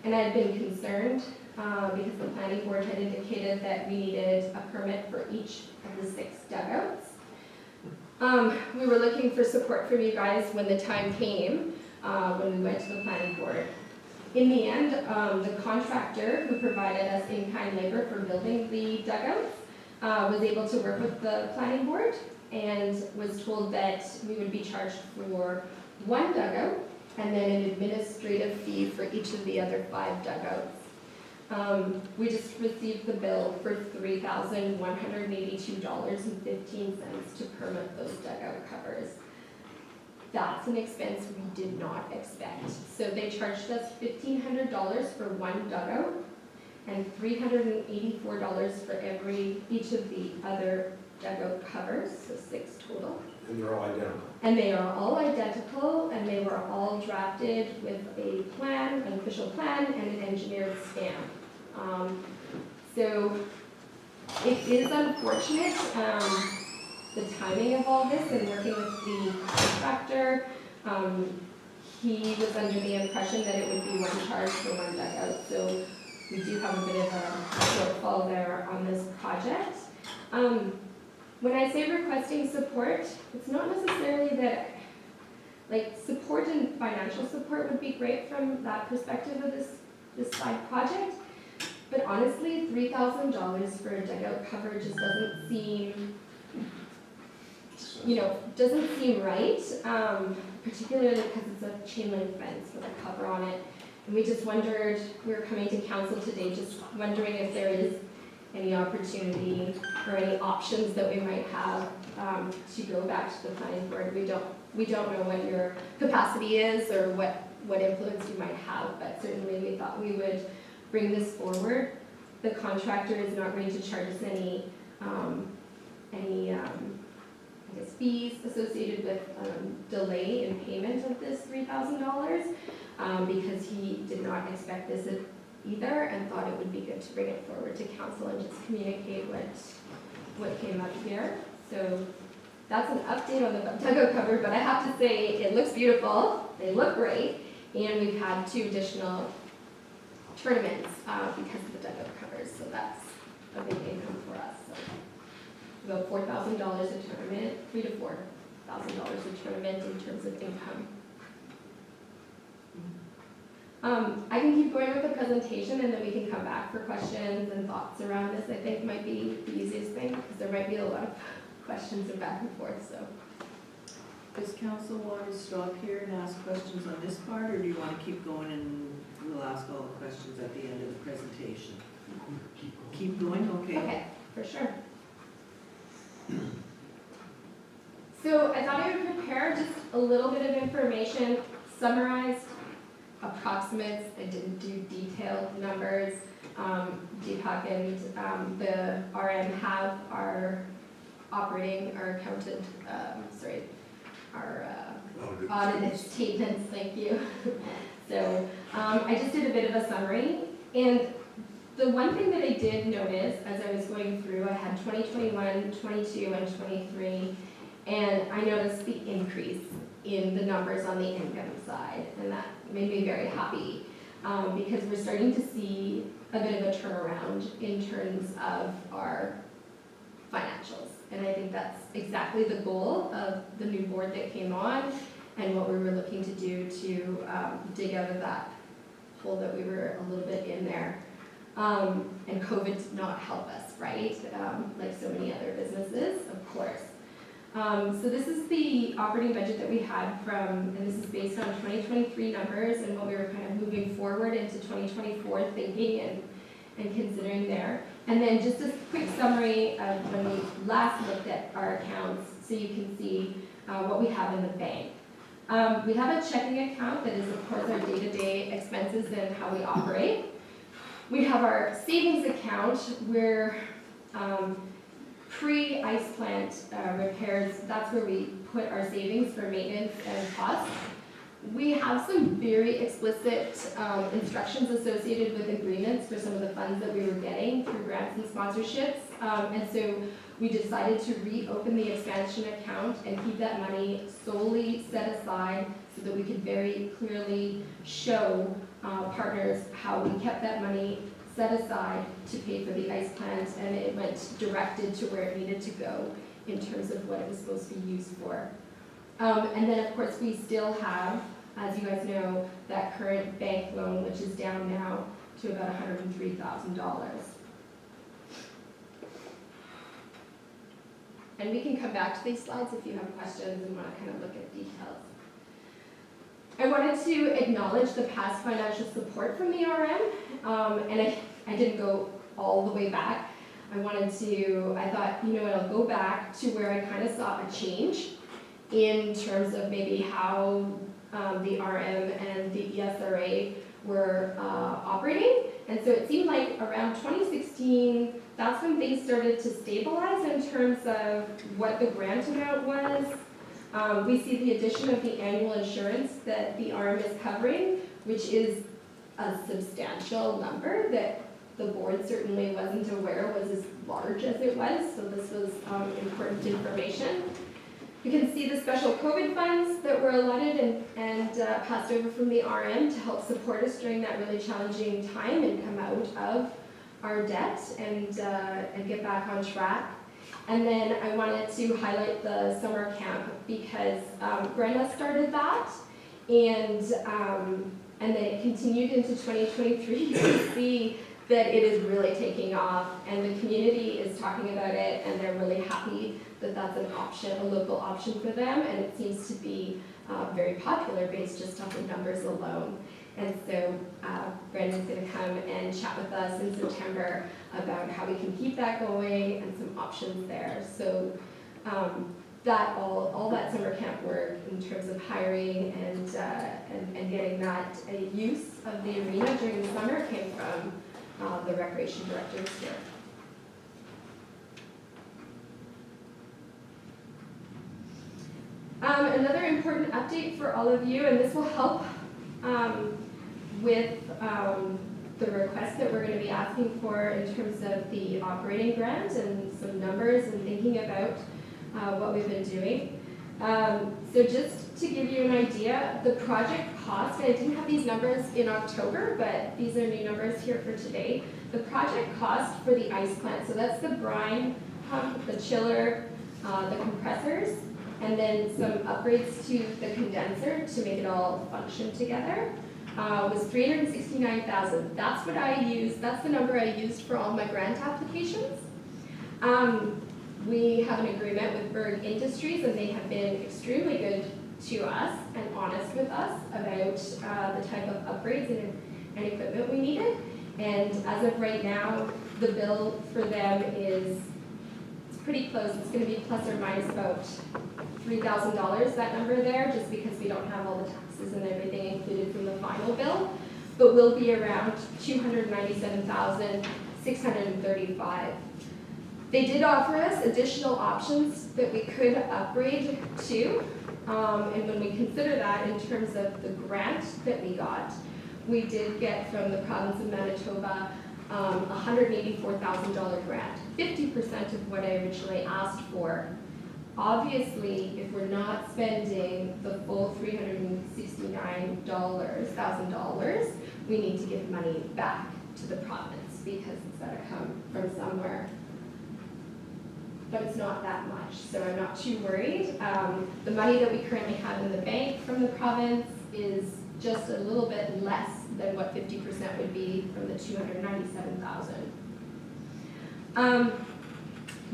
and I had been concerned because the planning board had indicated that we needed a permit for each of the 6 dugouts. We were looking for support from you guys when the time came, when we went to the planning board. In the end, the contractor who provided us in-kind labor for building the dugouts was able to work with the planning board and was told that we would be charged for 1 dugout and then an administrative fee for each of the other 5 dugouts. We just received the bill for $3,182.15 to permit those dugout covers. That's an expense we did not expect. So they charged us $1,500 for 1 dugout and $384 for each of the other dugout covers, so 6 total. And they're all identical. And they are all identical, and they were all drafted with a plan, an official plan, and an engineered stamp. So it is unfortunate, the timing of all this and working with the contractor. He was under the impression that it would be 1 charge for 1 dugout, so we do have a bit of a shortfall there on this project. When I say requesting support, it's not necessarily that, like, support and financial support would be great from that perspective of this side project, but honestly, $3,000 for a dugout cover just doesn't seem you know, doesn't seem right, particularly because it's a chain link fence with a cover on it. And we just wondered, we were coming to council today, just wondering if there is any opportunity or any options that we might have to go back to the planning board. We don't know what your capacity is or what influence you might have, but certainly we thought we would bring this forward. The contractor is not going to charge us any I guess fees associated with delay in payment of this $3,000 because he did not expect this either and thought it would be good to bring it forward to council and just communicate what came up here. So that's an update on the Dugout cover, but I have to say it looks beautiful, they look great, and we've had 2 additional tournaments because of the Dugout covers, so that's a big income for us. So about $4,000 a tournament, $3,000 to $4,000 a tournament in terms of income. I can keep going with the presentation and then we can come back for questions and thoughts around this. I think might be the easiest thing because there might be a lot of questions and back and forth. So, Does council want to stop here and ask questions on this part, or do you want to keep going and we'll ask all the questions at the end of the presentation? Keep going, okay. okay, for sure. So I thought I would prepare just a little bit of information, summarized, approximates. I didn't do detailed numbers. Deepak and the RM have our operating, our accountant, our audited statements, thank you. So I just did a bit of a summary. And the one thing that I did notice as I was going through, I had 2021, 22, and 23, and I noticed the increase in the numbers on the income side, and that made me very happy because we're starting to see a bit of a turnaround in terms of our financials. And I think that's exactly the goal of the new board that came on and what we were looking to do to dig out of that hole that we were a little bit in there. And COVID did not help us, right? Like so many other businesses, of course. So this is the operating budget that we had from, and this is based on 2023 numbers and what we were kind of moving forward into 2024 thinking and considering there. And then just a quick summary of when we last looked at our accounts so you can see what we have in the bank. We have a checking account that is of course our day-to-day expenses and how we operate. We have our savings account where pre-ice plant repairs, that's where we put our savings for maintenance and costs. We have some very explicit instructions associated with agreements for some of the funds that we were getting through grants and sponsorships. And so we decided to reopen the expansion account and keep that money solely set aside so that we could very clearly show partners how we kept that money set aside to pay for the ice plant, and it went directed to where it needed to go in terms of what it was supposed to be used for. And then of course we still have, as you guys know, that current bank loan, which is down now to about $103,000. And we can come back to these slides if you have questions and want to kind of look at details. I wanted to acknowledge the past financial support from the RM, and I didn't go all the way back. I thought, you know what, I'll go back to where I kind of saw a change in terms of maybe how the RM and the ESRA were operating. And so it seemed like around 2016, that's when things started to stabilize in terms of what the grant amount was. We see the addition of the annual insurance that the RM is covering, which is a substantial number that the board certainly wasn't aware was as large as it was, so this was important information. You can see the special COVID funds that were allotted and passed over from the RM to help support us during that really challenging time and come out of our debt and get back on track. And then I wanted to highlight the summer camp because Brenda started that, and then it continued into 2023. You can see that it is really taking off, and the community is talking about it, and they're really happy that that's an option, a local option for them, and it seems to be very popular based just on the numbers alone. And so Brendan's going to come and chat with us in September about how we can keep that going and some options there. So that all that summer camp work in terms of hiring and getting that use of the arena during the summer came from the recreation directors here. Another important update for all of you, and this will help with the request that we're going to be asking for in terms of the operating grant and some numbers and thinking about what we've been doing. So just to give you an idea, the project cost, and I didn't have these numbers in October, but these are new numbers here for today. The project cost for the ice plant, so that's the brine pump, the chiller, the compressors, and then some upgrades to the condenser to make it all function together, was $369,000. That's what I used, that's the number I used for all my grant applications. We have an agreement with Berg Industries, and they have been extremely good to us and honest with us about the type of upgrades and equipment we needed. And as of right now, the bill for them is pretty close. It's going to be plus or minus about $3,000, that number there, just because we don't have all the taxes and everything included from the final bill. But we'll be around $297,635. They did offer us additional options that we could upgrade to, and when we consider that in terms of the grant that we got, we did get from the province of Manitoba $184,000 grant, 50% of what I originally asked for. Obviously, if we're not spending the full $369,000, we need to give money back to the province because it's got to come from somewhere. But it's not that much, so I'm not too worried. The money that we currently have in the bank from the province is just a little bit less than what 50% would be from the $297,000.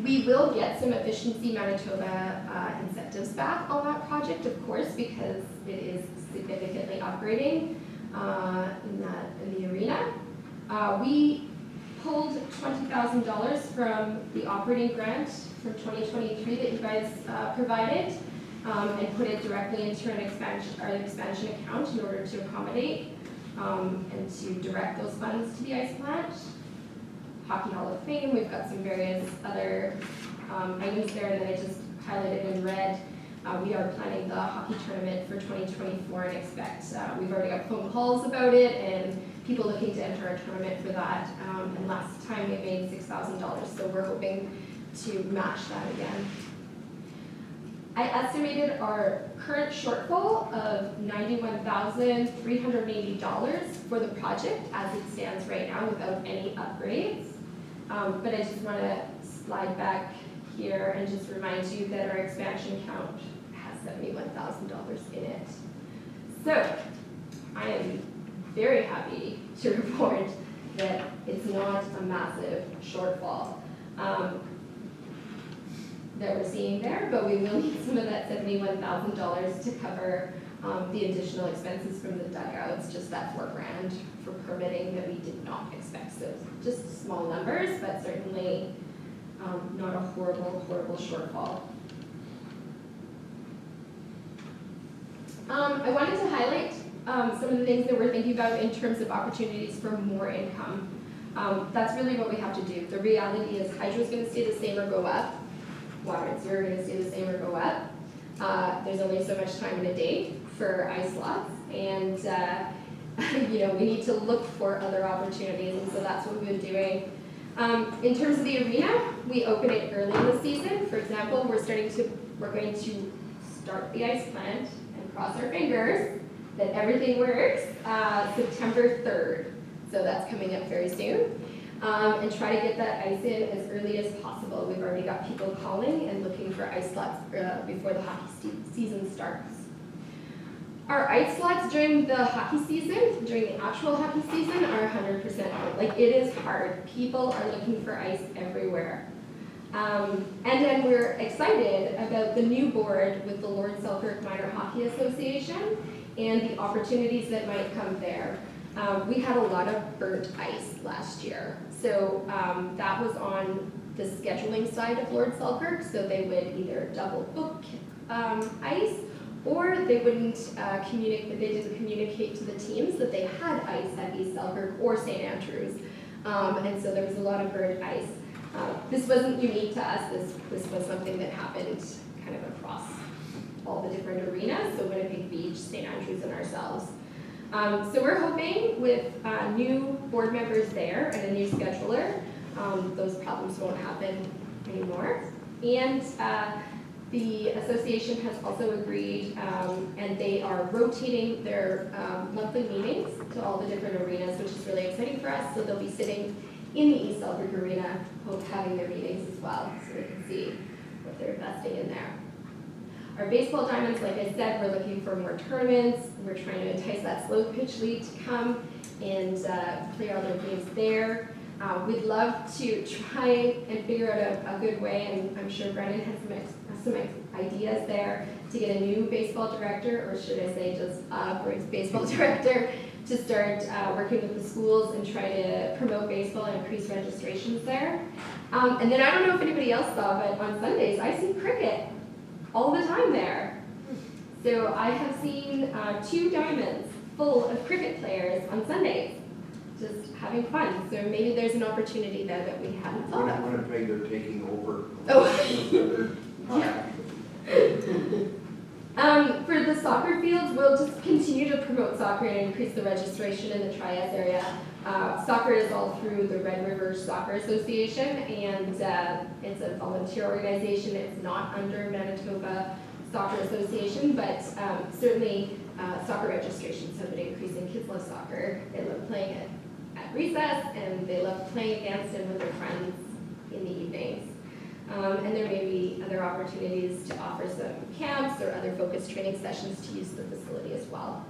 We will get some Efficiency Manitoba incentives back on that project, of course, because it is significantly upgrading in the arena. We pulled $20,000 from the operating grant from 2023 that you guys provided and put it directly into our expansion account in order to accommodate and to direct those funds to the ice plant. Hockey Hall of Fame, we've got some various other items there that I just highlighted in red. We are planning the hockey tournament for 2024 and expect, we've already got phone calls about it and people looking to enter our tournament for that. And last time we made $6,000, so we're hoping to match that again. I estimated our current shortfall of $91,380 for the project as it stands right now without any upgrades. But I just want to slide back here and just remind you that our expansion account has $71,000 in it. So I am very happy to report that it's not a massive shortfall that we're seeing there, but we will need some of that $71,000 to cover the additional expenses from the dugouts, just that $4,000 for permitting that we did not expect. So just small numbers, but certainly not a horrible, horrible shortfall. I wanted to highlight some of the things that we're thinking about in terms of opportunities for more income. That's really what we have to do. The reality is hydro's going to stay the same or go up. Water and sewer are going to stay the same or go up. There's only so much time in a day for ice lots, and you know, we need to look for other opportunities, and so that's what we've been doing. In terms of the arena, we open it early in the season. For example, we're going to start the ice plant and cross our fingers that everything works September 3rd. So that's coming up very soon. And try to get that ice in as early as possible. We've already got people calling and looking for ice slots before the hockey season starts. Our ice slots during the hockey season, during the actual hockey season, are 100% full. Like, it is hard. People are looking for ice everywhere. And then we're excited about the new board with the Lord Selkirk Minor Hockey Association and the opportunities that might come there. We had a lot of burnt ice last year. So that was on the scheduling side of Lord Selkirk, so they would either double book ice, or they wouldn't they didn't communicate to the teams that they had ice at East Selkirk or St. Andrews. And so there was a lot of burnt ice. This wasn't unique to us, this was something that happened kind of across all the different arenas, so Winnipeg Beach, St. Andrews, and ourselves. So we're hoping with new board members there and a new scheduler, those problems won't happen anymore. And the association has also agreed, and they are rotating their monthly meetings to all the different arenas, which is really exciting for us. So they'll be sitting in the East Selkirk Arena, having their meetings as well, so we can see what they're investing in there. Our baseball diamonds, like I said, we're looking for more tournaments. We're trying to entice that slow pitch league to come and play all their games there. We'd love to try and figure out a good way, and I'm sure Brendan has some ideas there, to get a new baseball director, or should I say just a baseball director, to start working with the schools and try to promote baseball and increase registrations there. And then I don't know if anybody else saw, but on Sundays I see cricket all the time there. So I have seen 2 diamonds full of cricket players on Sundays, just having fun. So maybe there's an opportunity there that we hadn't thought of. Winnipeg, they're taking over. Oh. For the soccer fields, we'll just continue to promote soccer and increase the registration in the Trias area. Soccer is all through the Red River Soccer Association, and it's a volunteer organization. It's not under Manitoba Soccer Association, but certainly soccer registrations have been increasing. Kids love soccer. They love playing it at recess, and they love playing against and with their friends in the evenings. And there may be other opportunities to offer some camps or other focused training sessions to use the facility as well.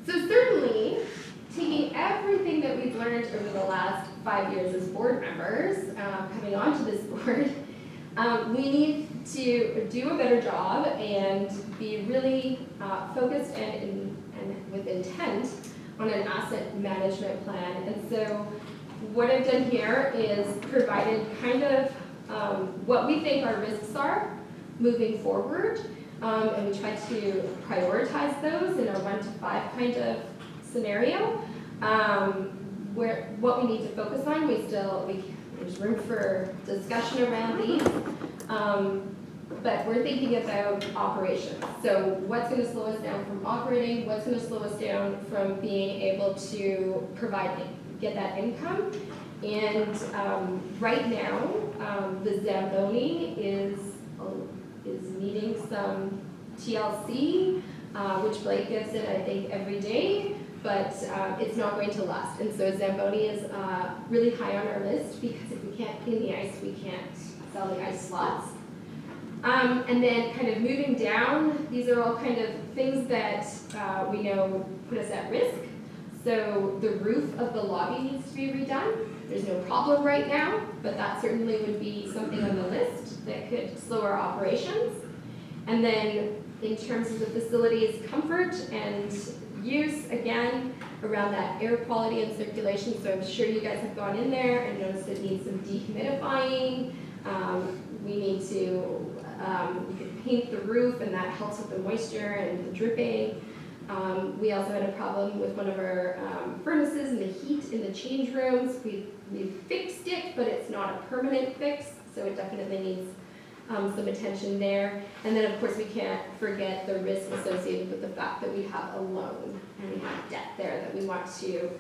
So certainly, taking everything that we've learned over the last 5 years as board members, coming onto this board, we need to do a better job and be really focused and with intent on an asset management plan. And so what I've done here is provided kind of what we think our risks are moving forward, and we try to prioritize those in a 1 to 5 kind of scenario. What we need to focus on, there's room for discussion around these, but we're thinking about operations. So what's going to slow us down from operating? What's going to slow us down from being able to get that income? And right now, the Zamboni is needing some TLC, which Blake gives it, I think, every day, but it's not going to last. And so Zamboni is really high on our list, because if we can't clean the ice, we can't sell the ice slots. And then kind of moving down, these are all kind of things that we know put us at risk. So the roof of the lobby needs to be redone. There's no problem right now, but that certainly would be something on the list that could slow our operations. And then in terms of the facility's comfort and use, again, around that air quality and circulation. So I'm sure you guys have gone in there and noticed it needs some dehumidifying. We need to, you could paint the roof, and that helps with the moisture and the dripping. We also had a problem with one of our furnaces and the heat in the change rooms. We fixed it, but it's not a permanent fix, so it definitely needs some attention there. And then, of course, we can't forget the risk associated with the fact that we have a loan and we have debt there that we want to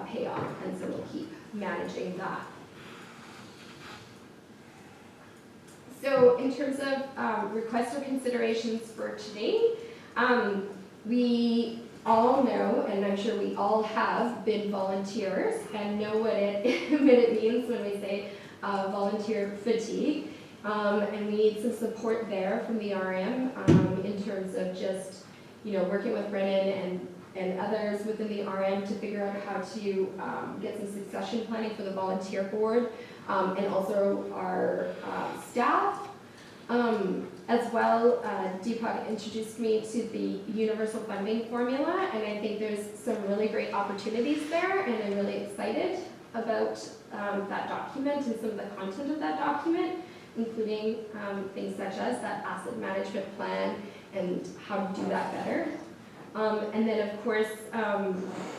pay off, and so we'll keep managing that. So in terms of requests or considerations for today, we all know, and I'm sure we all have been volunteers and know what it means when we say volunteer fatigue. And we need some support there from the RM in terms of just, working with Brennan and others within the RM to figure out how to get some succession planning for the volunteer board, and also our staff. As well, Deepak introduced me to the universal funding formula, and I think there's some really great opportunities there, and I'm really excited about that document and some of the content of that document, including things such as that asset management plan and how to do that better. And then, of course,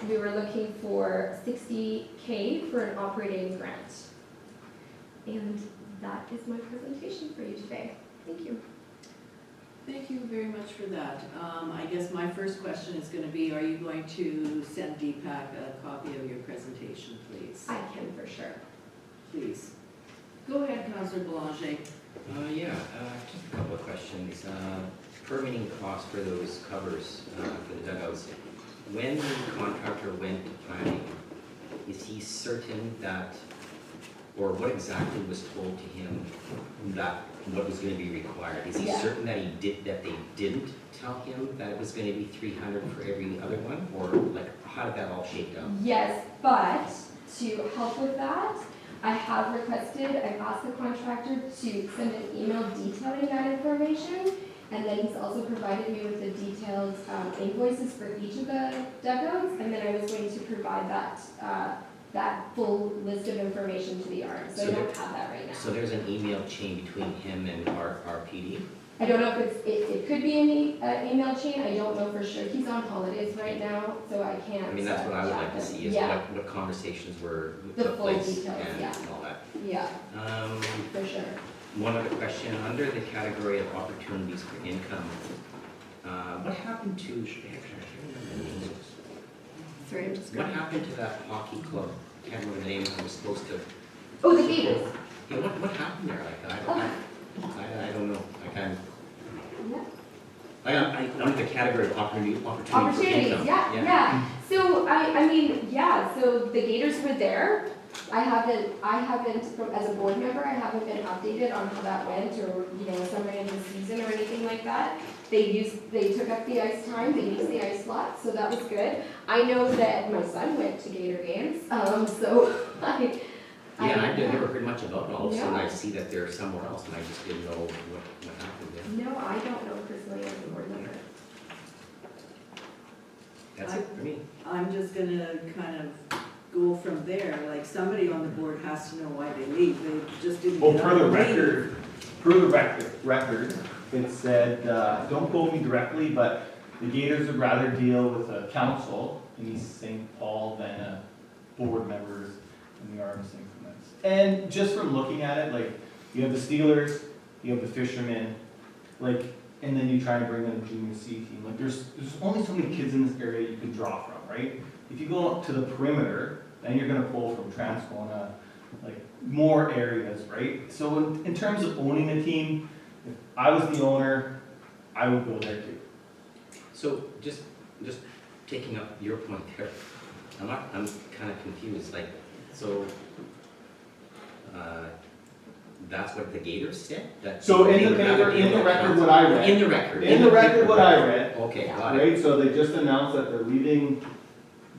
we were looking for $60K for an operating grant. And that is my presentation for you today. Thank you. Thank you very much for that. I guess my first question is going to be, are you going to send Deepak a copy of your presentation, please? I can for sure. Please. Go ahead, Councillor Boulanger. Yeah, just a couple of questions. Permitting costs for those covers for the dugouts. When the contractor went to planning, is he certain that, or what exactly was told to him that what was going to be required? Is he certain that they didn't tell him that it was going to be 300 for every other one, or like how did that all shake down? Yes, but to help with that, I've asked the contractor to send an email detailing that information, and then he's also provided me with the detailed invoices for each of the dugouts, and then I was going to provide that full list of information to the RM, so I don't have that right now. So there's an email chain between him and our PD? I don't know if it could be an email chain, I don't know for sure. He's on holidays right now, so I can't. I mean, that's what I would like to see, is what conversations were took place and all that. Yeah, for sure. One other question, under the category of opportunities for income, what happened to, Sorry, I'm just what happened to that hockey club? I can't remember the name, I was supposed to. Oh, the Gators. Yeah, what happened there? I don't know, under the category of opportunities for income. Yeah. So, so the Gators were there. I haven't, as a board member, I haven't been updated on how that went, or, somewhere in the season or anything like that. They took up the ice time, they used the ice lot, so that was good. I know that my son went to Gator games, so I never heard much about it. All of a sudden I see that they're somewhere else, and I just didn't know what happened there. No, I don't know personally as a board member. That's it for me. I'm just gonna kind of go from there, like somebody on the board has to know why they leave, they just didn't. Well, for the record, it said, don't quote me directly, but the Gators would rather deal with a council in East St. Paul than board members in the RM St. Clements. And just from looking at it, like, you have the Steelers, you have the Fishermen, like, and then you try to bring in a junior C team. Like, there's only so many kids in this area you can draw from, right? If you go up to the perimeter, then you're gonna pull from Transcona, like, more areas, right? So in terms of owning a team, if I was the owner, I would go there too. So just taking up your point there, I'm kind of confused, like, so, that's what the Gators said? So in the record what I read. In the record. In the record what I read. Okay, got it. Right, so they just announced that they're leaving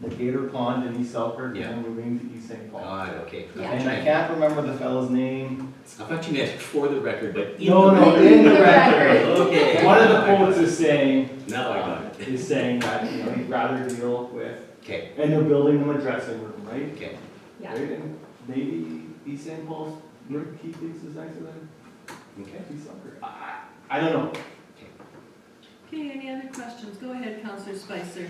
the Gator Pond in East Selkirk Yeah. and moving to East St. Paul. Got it, okay. Yeah. And I can't remember the fellow's name. I thought you meant for the record, but in No, the no, record. in the record. Okay. One of the quotes is saying, Now I got it. is saying that, he'd rather deal with, Okay, and they're building them a dressing room, right? okay. Yeah. Right, and maybe East St. Paul's, he thinks is nicer than Okay. East Selkirk. I don't know. Okay, any other questions? Go ahead, Councillor Spicer.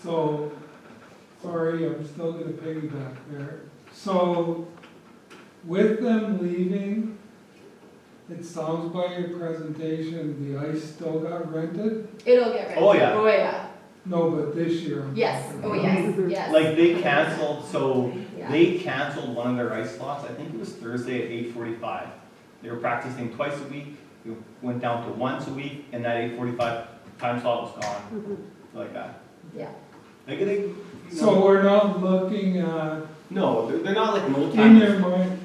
So, sorry, I'm still gonna piggyback there. So, with them leaving, it sounds by your presentation, the ice still got rented? It'll get ready. Oh, yeah. Oh, yeah. No, but this year. I'm Yes, talking oh, about. yes. Like, they canceled, so Yeah. they canceled one of their ice slots, I think it was Thursday at 8:45. They were practicing twice a week, it went down to once a week, and that 8:45 time slot was gone, like that. Yeah. Like, they, So we're not looking at, no, they're not like no in time. their mind,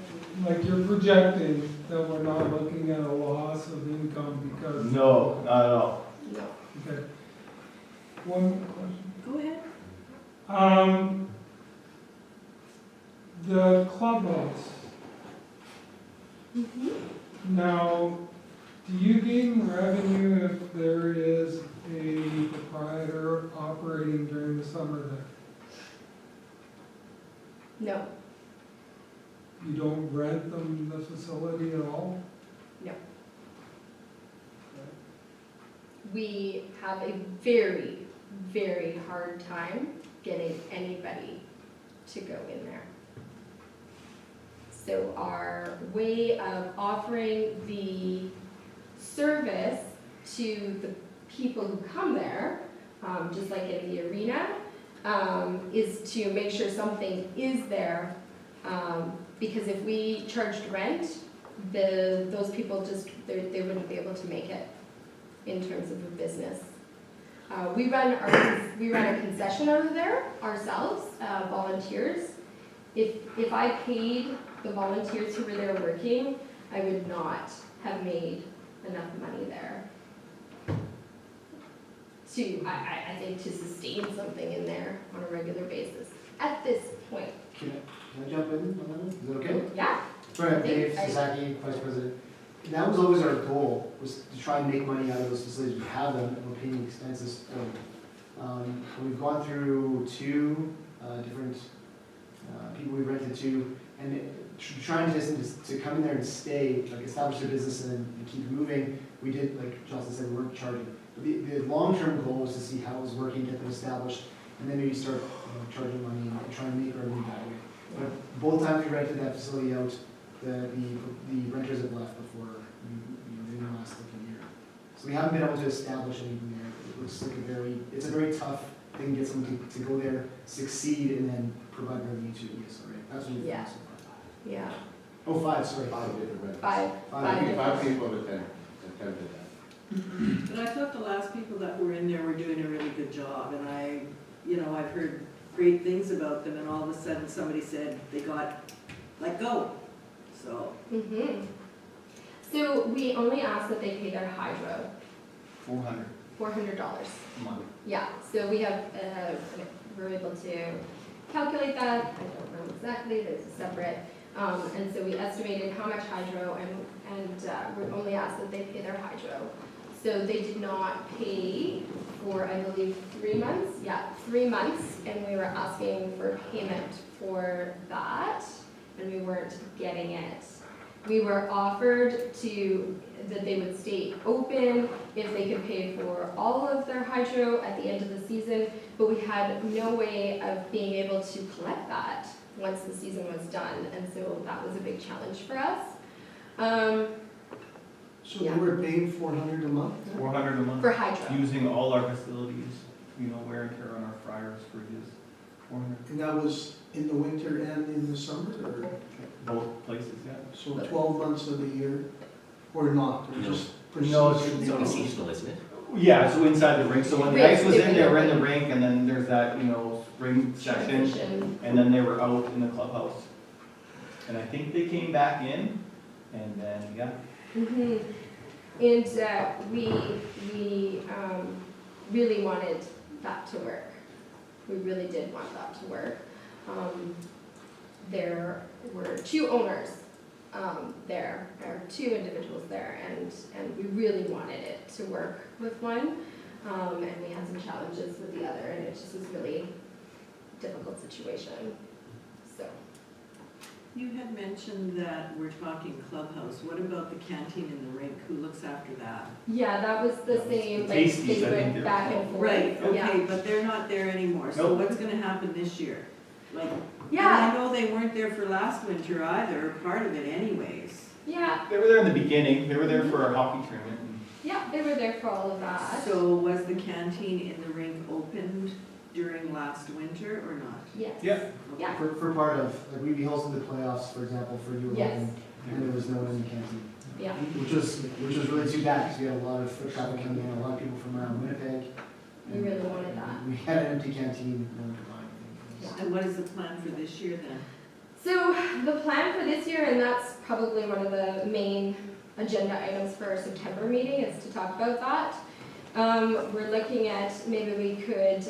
like you're projecting that we're not looking at a loss of income because. No, not at all. No. Okay. One question. Go ahead. The clubhouse, now, do you gain revenue if there is a proprietor operating during the summer there? No, You don't rent them the facility at all? we have a very, very hard time getting anybody to go in there. So our way of offering the service to the people who come there, just like in the arena, is to make sure something is there. Because if we charged rent, those people just, they wouldn't be able to make it in terms of a business. We run a concession out of there ourselves, volunteers. If I paid the volunteers who were there working, I would not have made enough money there I think to sustain something in there on a regular basis at this point. Can I jump in on that one? Is that okay? Yeah. Right, Dave I- Sasaki, Vice President. That was always our goal, was to try and make money out of those facilities. We have them, and we're paying expenses for them. We've gone through two different people we rented to, and trying to come in there and stay, like establish their business and keep moving. We did, like Johnson said, we weren't charging. But the long-term goal was to see how it was working, get them established, and then maybe start charging money and try and make revenue that way. But both times we rented that facility out, the renters have left before in the last year. So we haven't been able to establish anything there. It looks like it's a very tough thing to get someone to go there, succeed, and then provide revenue to ESRA. That's what we've Yeah. done so far. Yeah. Oh, five, sorry. 5 different rentals. Five Five people have attempted that. But I thought the last people that were in there were doing a really good job, and I've heard great things about them, and all of a sudden somebody said they got let go, so. So we only ask that they pay their hydro, $400 $400. a month. Yeah, so we have, we're able to calculate that, I don't know exactly, there's a separate, and so we estimated how much hydro, and we only asked that they pay their hydro. So they did not pay for, I believe, 3 months, 3 months, and we were asking for payment for that, and we weren't getting it. We were offered that they would stay open if they could pay for all of their hydro at the end of the season, but we had no way of being able to collect that once the season was done, and so that was a big challenge for us. So they were paying $400 a month? $400 a month. For hydro. Using all our facilities, wear and tear on our fryers, fridges, $400. And that was in the winter and in the summer, or? Both places, yeah. So 12 months of the year, or not, or No. just for No, it's- season? It's only seasonal, isn't it? Yeah, so inside the rink, so when the Rink, ice was in, they were in the rink. rink, and then there's that, spring section, Transition. and then they were out in the clubhouse. And I think they came back in, and then, yeah. And we really wanted that to work. We really did want that to work. There were 2 owners there, or 2 individuals there, and we really wanted it to work with one. And we had some challenges with the other, and it just was really difficult situation. So. You had mentioned that we're talking clubhouse. What about the canteen in the rink? Who looks after that? Yeah, that was the same, like, Tasties, they I think went they're back called. and forth. Right, Yeah. okay, but they're not there anymore. So Nope. what's gonna happen this year? Like, Yeah. and I know they weren't there for last winter either, part of it anyways. Yeah, They were there in the beginning, they were there for our hockey tournament. yeah, they were there for all of that. So was the canteen in the rink opened during last winter or not? Yes. Yeah. Yeah. For part of, like we hosted the playoffs, for example, for U11, Yes. and there was no one in the canteen. Yeah. Which was really too bad, because we had a lot of foot traffic coming in, a lot of people from around Winnipeg. We really wanted that. We had an empty canteen, no one could buy anything. Yeah. And what is the plan for this year then? So the plan for this year, and that's probably one of the main agenda items for our September meeting, is to talk about that. We're looking at maybe we could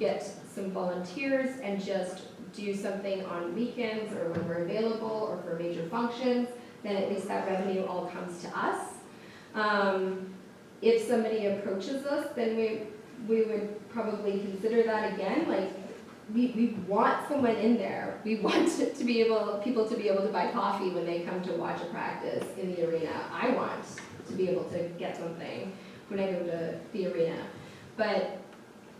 get some volunteers and just do something on weekends or when we're available or for major functions, then at least that revenue all comes to us. If somebody approaches us, then we would probably consider that again. Like, we want someone in there. We want people to be able to buy coffee when they come to watch a practice in the arena. I want to be able to get something when I go to the arena. But,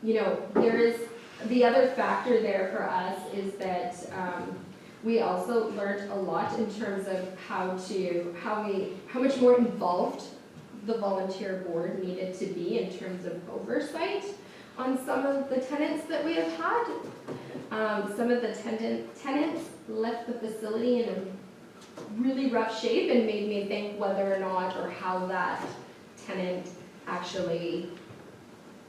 you know, there is, the other factor there for us is that we also learned a lot in terms of how much more involved the volunteer board needed to be in terms of oversight on some of the tenants that we have had. Some of the tenants left the facility in a really rough shape and made me think whether or not or how that tenant actually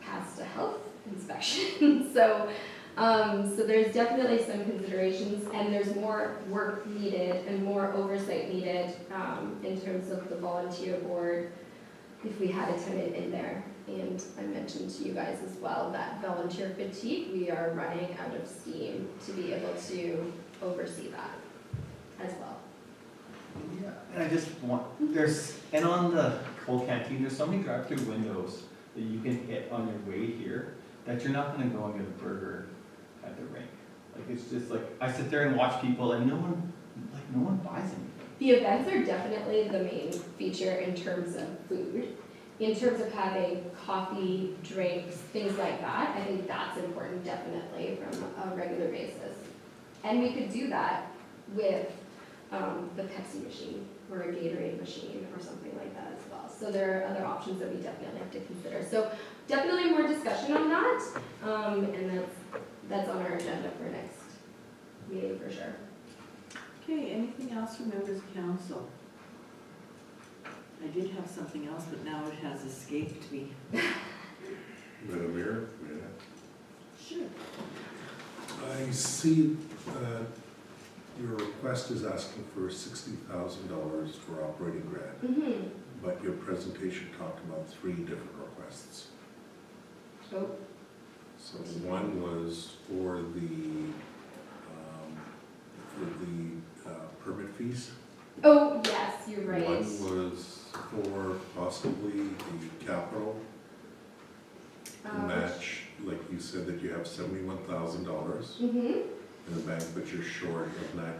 passed a health inspection. So there's definitely some considerations, and there's more work needed and more oversight needed in terms of the volunteer board if we had a tenant in there. And I mentioned to you guys as well that volunteer fatigue, we are running out of steam to be able to oversee that as well. Yeah, and I just want, and on the cold canteen, there's so many drive-through windows that you can hit on your way here that you're not gonna go and get a burger at the rink. Like, it's just like, I sit there and watch people and no one buys anything. The events are definitely the main feature in terms of food. In terms of having coffee, drinks, things like that, I think that's important definitely from a regular basis. And we could do that with the Pepsi machine or a Gatorade machine or something like that as well. So there are other options that we definitely have to consider. So definitely more discussion on that, and that's on our agenda for next meeting for sure. Okay, anything else from members of council? I did have something else, but now it has escaped me. Madam Mayor? Sure. I see your request is asking for $60,000 for operating grant, Mm-hmm. but your presentation talked about 3 different requests. Oh. So one was for the permit fees. Oh, yes, you're right. One was for possibly the capital match, like you said that you have $71,000 Mm-hmm. in the bank, but you're short of that.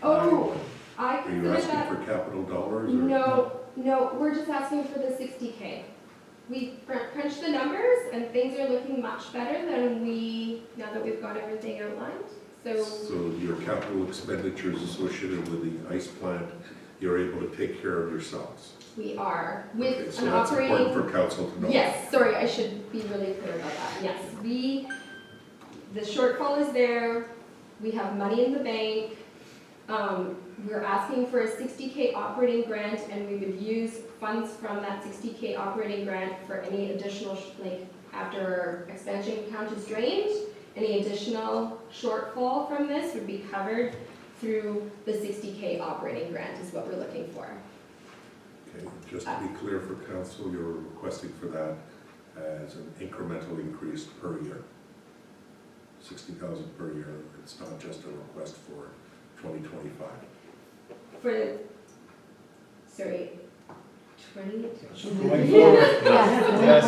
Oh, I Are you consider asking that. for capital dollars? Or? No, we're just asking for the 60K. We crunched the numbers and things are looking much better than now that we've got everything outlined. So your capital expenditures associated with the ice plant, you're able to take care of yourselves? We are, with Okay, so an that's operating. important for council to know. Yes, sorry, I should be really clear about that. Yes, the shortfall is there. We have money in the bank. We're asking for a 60K operating grant, and we would use funds from that 60K operating grant for any additional, like after our expansion account is drained, any additional shortfall from this would be covered through the 60K operating grant is what we're looking for. Okay, just to be clear for council, you're requesting for that as an incremental increase per year. 60,000 per year. It's not just a request for 2025. For, sorry, 20? Going forward. Yes.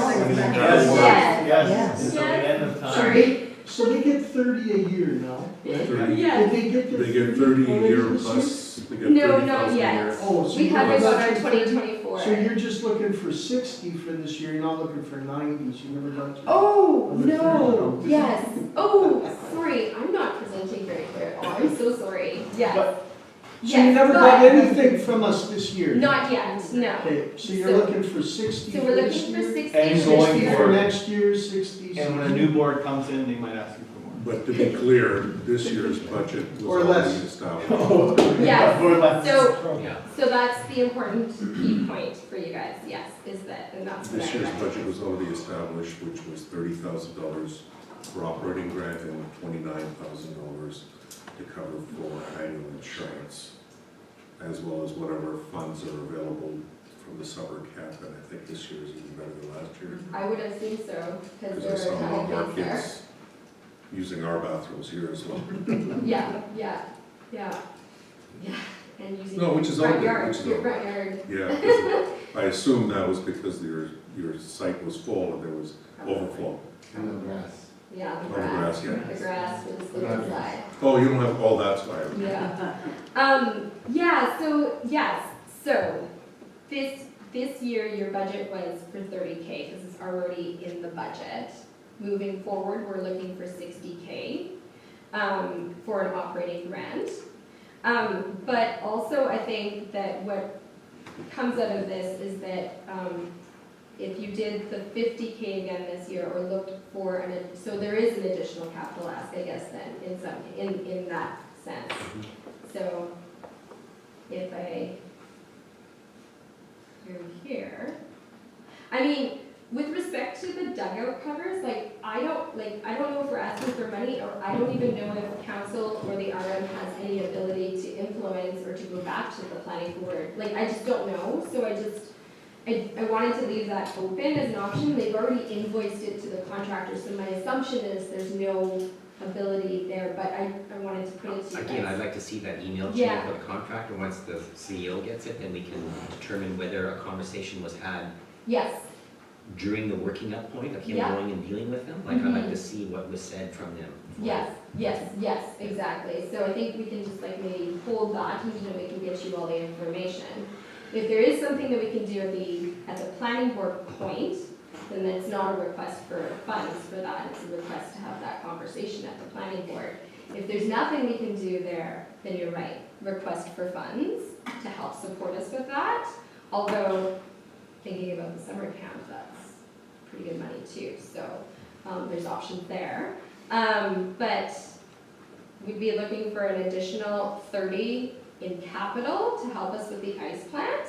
Until the end of time. Sorry. So they get 30 a year now, right? 30. Yes. Did they get their They get 30 a already year this plus, they get No, 30,000 not a yet. year. Oh, so We you're haven't not got our just- 2024. So you're just looking for 60 for this year, you're not looking for 90, so you never got to. Oh, Over no, 30. yes. Oh, sorry, I'm not presenting very clear at all. I'm so sorry. Yes. But- So Yes, you never but- got anything from us this year? Not yet, no. Okay, so you're So- looking for 60 So for we're this looking for year? 60. And for going this year. For next year, 60. And when a new board comes in, they might ask you for more. But to be clear, this year's budget was Or already less. established. Yes. Or less. So, Yeah. so that's the important key point for you guys, yes, is that, and that's what This I year's read. budget was already established, which was $30,000 for operating grant and $29,000 to cover for annual insurance, as well as whatever funds are available from the summer camp, and I think this year is even better than last year. I would assume so, because Because there I were saw a a ton lot of more kids there. kids using our bathrooms here as well. Yeah, yeah, yeah, yeah, and using No, which is front okay, yard, which is your okay. front yard. Yeah, 'cause I assume that was because your site was full and there was overflow. And the grass. Yeah, the Oh, the grass, grass, yeah. the grass was the inside. Oh, you don't have, oh, that's why. Yeah. Yeah, so, yes, so this year your budget was for 30K, because it's already in the budget. Moving forward, we're looking for 60K for an operating grant. But also I think that what comes out of this is that if you did the 50K again this year or looked for so there is an additional capital ask, I guess, then in that sense. So if I go here, I mean, with respect to the dugout covers, like I don't know if we're asking for money, or I don't even know if council or the RM has any ability to influence or to go back to the planning board. Like, I just don't know, so I wanted to leave that open as an option. They've already invoiced it to the contractor, so my assumption is there's no ability there, but I wanted to put it to you Again, guys. I'd like to see that email chain Yeah. for the contractor. Once the CEO gets it, then we can determine whether a conversation was had Yes, during the working up point of him Yeah. going and dealing with them. Like, I'd like Mhm. to see what was said from them. yes, exactly. So I think we can just like maybe hold that, and we can get you all the information. If there is something that we can do at the planning board point, then it's not a request for funds for that, it's a request to have that conversation at the planning board. If there's nothing we can do there, then you're right, request for funds to help support us with that. Although, thinking about the summer camp, that's pretty good money too, so there's options there. But we'd be looking for an additional 30 in capital to help us with the ice plant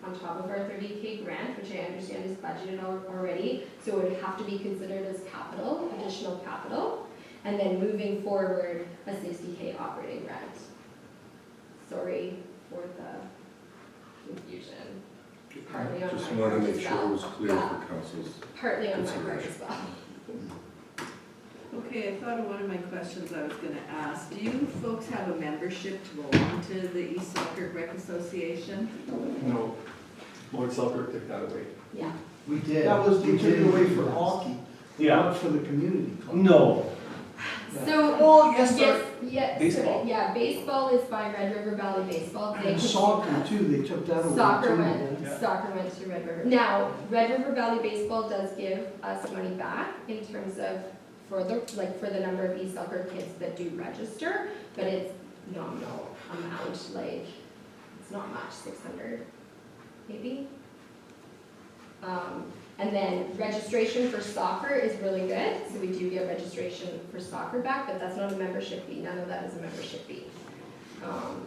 on top of our 30K grant, which I understand is budgeted already. So it would have to be considered as capital, additional capital. And then moving forward, a 60K operating grant. Sorry for the confusion. Partly on Just my wanted to part make as sure it well. was clear Yeah. for council's Partly on my part consideration. as well. Okay, I thought of one of my questions I was gonna ask. Do you folks have a membership to belong to the East Selkirk Rec Association? No, Lord Selkirk took that away. Yeah. We did. That was, they We took it did. away for hockey, Yeah, not for the community club. no, So, Oh, yes, yeah, Baseball. sorry, yeah, baseball is by Red River Valley Baseball. They And can- soccer too, they took that away too. Soccer Yeah. went to Red River. Now, Red River Valley Baseball does give us money back in terms of for the number of East Selkirk kids that do register, but it's nominal amount, like, it's not much, 600 maybe. And then registration for soccer is really good, so we do get registration for soccer back, but that's not a membership fee, none of that is a membership fee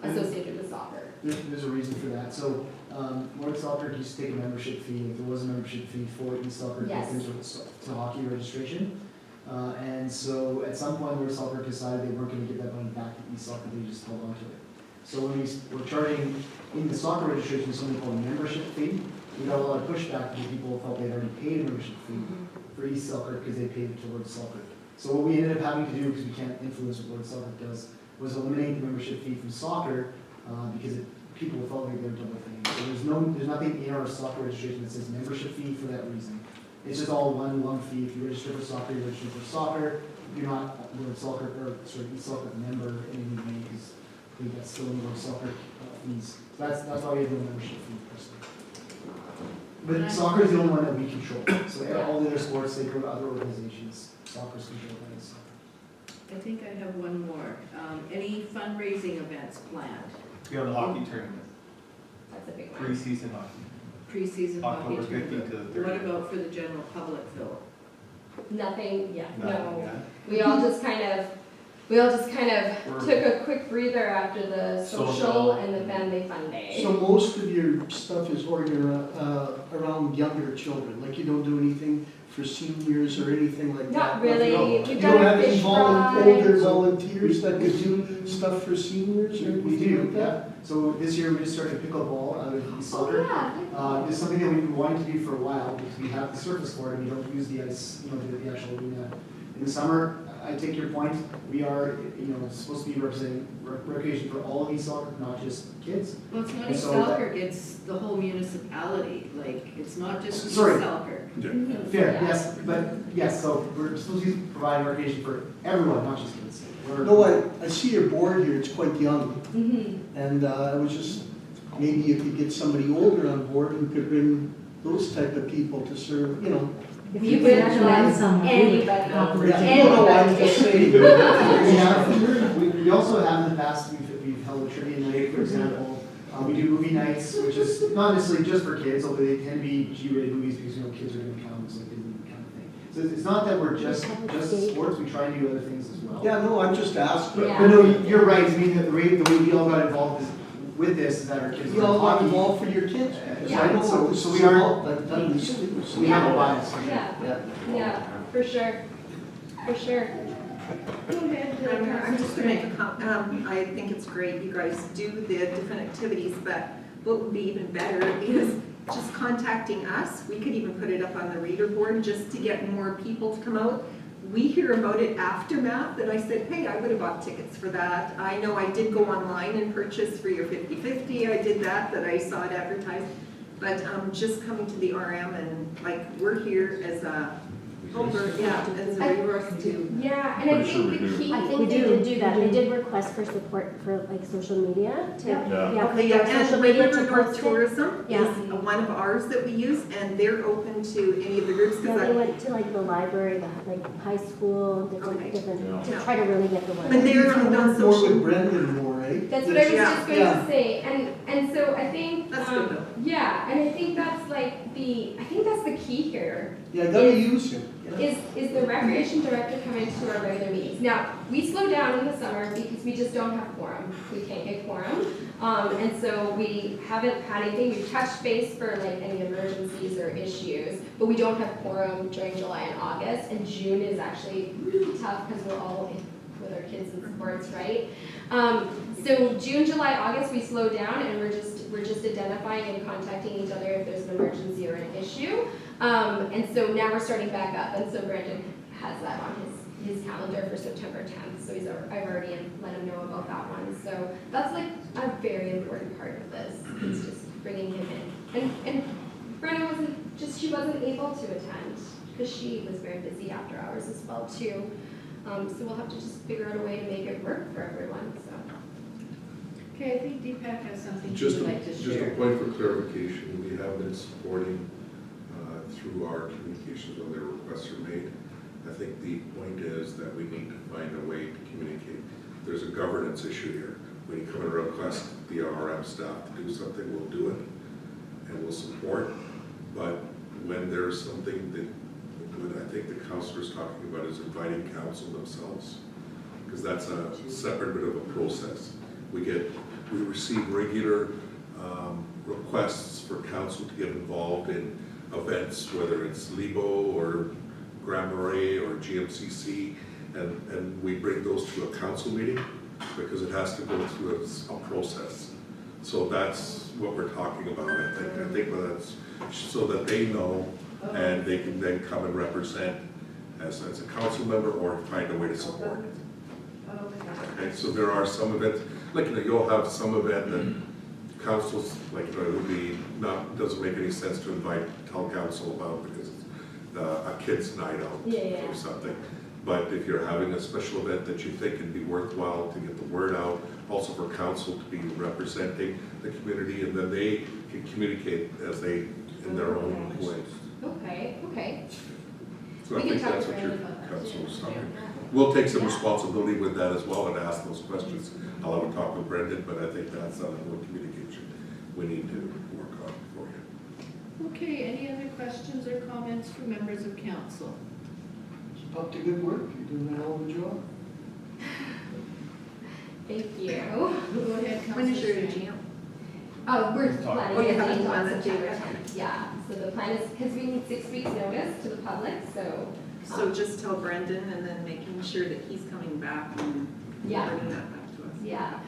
associated with soccer. There's a reason for that. So, North Selkirk used to take a membership fee, if there was a membership fee for East Selkirk, Yes. to hockey registration. And so at some point, North Selkirk decided they weren't gonna give that money back to East Selkirk, they just held on to it. So when we were charging, in the soccer registration, something called a membership fee, we got a lot of pushback because people felt they'd already paid a membership fee for East Selkirk because they paid it towards Selkirk. So what we ended up having to do, because we can't influence what Selkirk does, was eliminate the membership fee from soccer, because people felt like they were double paying. So there's nothing in our soccer registration that says membership fee for that reason. It's just all one fee. If you register for soccer, you register for soccer. You're not East Selkirk member in any way, because I think that's still in North Selkirk fees. So that's why we have no membership fee personally. But soccer is the only one that we control. So all the other sports, they go to other organizations. Soccer's controlled by us. I think I have one more. Any fundraising events planned? we have the hockey tournament, That's a big one. pre-season hockey, Pre-season hockey October 15th tournament? to the What 30th. about for the general public, Phil? Nothing, yeah, Nothing, no. yeah. We all just kind of we all just kind of took a quick breather after the social Social. and the family fun day. So most of your stuff is oriented around younger children, like you don't do anything for seniors or anything like that? Not really. No. We've You done don't a have any fish older fry. volunteers that could do stuff for seniors or We anything do, like yeah. that? So this year we just started pickleball out of East Oh, Soccer. yeah. It's something that we've been wanting to do for a while because we have the surface court and we don't use the ice, the actual arena. In the summer, I take your point, we are, supposed to be representing recreation for all of East Soccer, not just kids. Well, it's not And East so that- Selkirk, it's the whole municipality, like, it's not just East Sorry. Selkirk. Fair, yes, but yes, so we're supposed to be providing recreation for everyone, not just kids. No, I see your board here, it's quite young, Mm-hmm. and I was just, maybe you could get somebody older on board who could bring those type of people to serve, If you could recommend anybody. Yeah, no, I'm just saying. We also have in the past, we've held a trivia night, for example. We do movie nights, which is not necessarily just for kids, although they can be G-rated movies because, kids are gonna come, so Disney kind of thing. So it's not that we're just sports, we try and do other things as well. Yeah, no, I'm just asking. Yeah. But no, you're right, I mean, the way we all got involved with this is that our kids You were all got hockey. involved for your kids. Yeah. I know, So we are- that is. So we have a bias. Yeah, yeah, for sure, for sure. I'm just gonna make a comment. I think it's great you guys do the different activities, but what would be even better is just contacting us. We could even put it up on the reader board just to get more people to come out. We hear about it aftermath, and I said, hey, I would have bought tickets for that. I know I did go online and purchase for your 50/50. I did that I saw it advertised. But just coming to the RM and we're here as a as a resource to. Yeah, and I think the key. I think they did do that. They did request for support for social media to, Okay, for and social Red media River to North post it. Tourism Yeah. is one of ours that we use, and they're open to any of the groups. Yeah, they went to the library, the high school, different, to try to really get the word. But they're on More with social. Brendan more, right? That's what I was Yeah. just going to say, and so I think, That's good though. yeah, and I think that's the key here. Yeah, I gotta use him. Yeah. Is the recreation director coming to our regular meetings. Now, we slow down in the summer because we just don't have quorum. We can't get quorum. And so we haven't had anything. We've touched base for any emergencies or issues, but we don't have quorum during July and August. And June is actually really tough because we're all with our kids in sports, right? So June, July, August, we slow down and we're just identifying and contacting each other if there's an emergency or an issue. And so now we're starting back up, and so Brandon has that on his calendar for September 10th, so I've already let him know about that one. So that's a very important part of this, it's just bringing him in. And Brenda she wasn't able to attend, because she was very busy after hours as well too. So we'll have to just figure out a way to make it work for everyone, so. Okay, I think Deepak has something he Just would a, like to just a share. point for clarification, we have been supporting through our communications when their requests are made. I think the point is that we need to find a way to communicate. There's a governance issue here. When you come and request the RM staff to do something, we'll do it and we'll support. But when there's something that, what I think the councilor's talking about is inviting council themselves, because that's a separate bit of a process. We receive regular requests for council to get involved in events, whether it's LIBO or Grand Marais or GMCC, and we bring those to a council meeting because it has to go through a process. So that's what we're talking about, I think that's so that they know and they can then come and represent as a council member or find a way to support it. Okay, so there are some events, you'll have some event that councils, it would be doesn't make any sense to tell council about because it's a kid's night out or something. But if you're having a special event that you think would be worthwhile to get the word out, also for council to be representing the community, and then they can communicate as they, in their own ways. Okay. So I We can think talk that's to what your Brandon about that council too. was talking. We'll take some responsibility with that as well and ask those questions. I'll have a talk with Brendan, but I think that's a little communication we need to work on for you. Okay, any other questions or comments from members of council? Keep up the good work, you're doing a hell of a job. Thank you. Go ahead, Councilor. When is your Strange. AGM? We're Talk. planning Oh, you it haven't on done it September yet? 10th. Yeah, so the plan is, because we need 6 weeks notice to the public, so. So just tell Brendan and then making sure that he's coming back and Yeah. bringing that back to us. Yeah.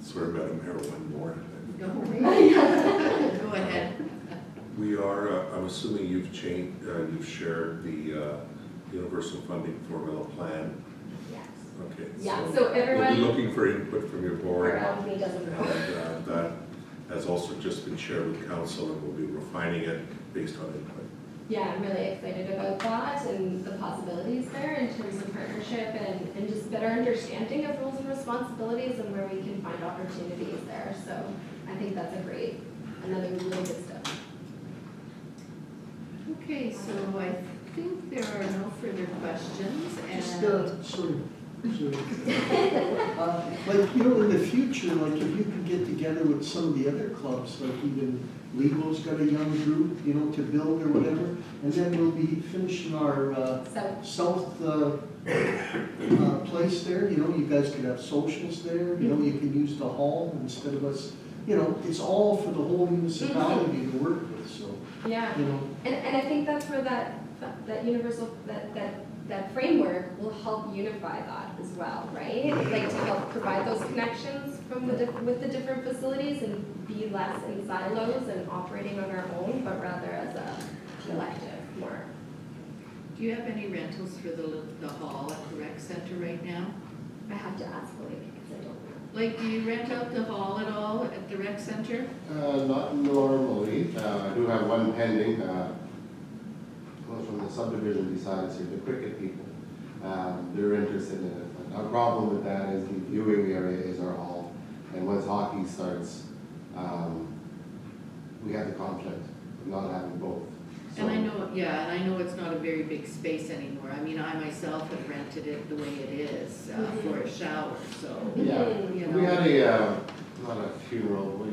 Sorry, Madam Mayor, one more. Go ahead. We are, I'm assuming you've shared the universal funding formula plan. Yes. Okay. Yeah, so We'll be everyone, looking for input from your board. me doesn't know. And that has also just been shared with council, and we'll be refining it based on input. Yeah, I'm really excited about that and the possibilities there in terms of partnership and just better understanding of roles and responsibilities and where we can find opportunities there. So I think that's another really good step. Okay, so I think there are no further questions, Just, and sorry. Like, you know, in the future, like if you could get together with some of the other clubs, like even Lego's got a young group, you know, to build or whatever, and then we'll be finishing our, south, place there, you know, you guys could have socials there, you know, you can use the hall instead of us, you know, it's all for the whole municipality to work with, so, Yeah, you know. and I think that's where that universal, that framework will help unify that as well, right? Like to help provide those connections from with the different facilities and be less in silos and operating on our own, but rather as a collective more. do you have any rentals for the hall at the rec center right now? I have to ask Blake because I don't know. Like, do you rent out the hall at all at the rec center? Not normally. I do have one pending, comes from the subdivision besides here, the cricket people. They're interested in it. But our problem with that is the viewing area is our hall. And once hockey starts, we have the conflict of not having both. And I know, yeah, and I know it's not a very big space anymore. I mean, I myself have rented it the way it is for a shower, so. Yeah, You we know. had a, not a funeral,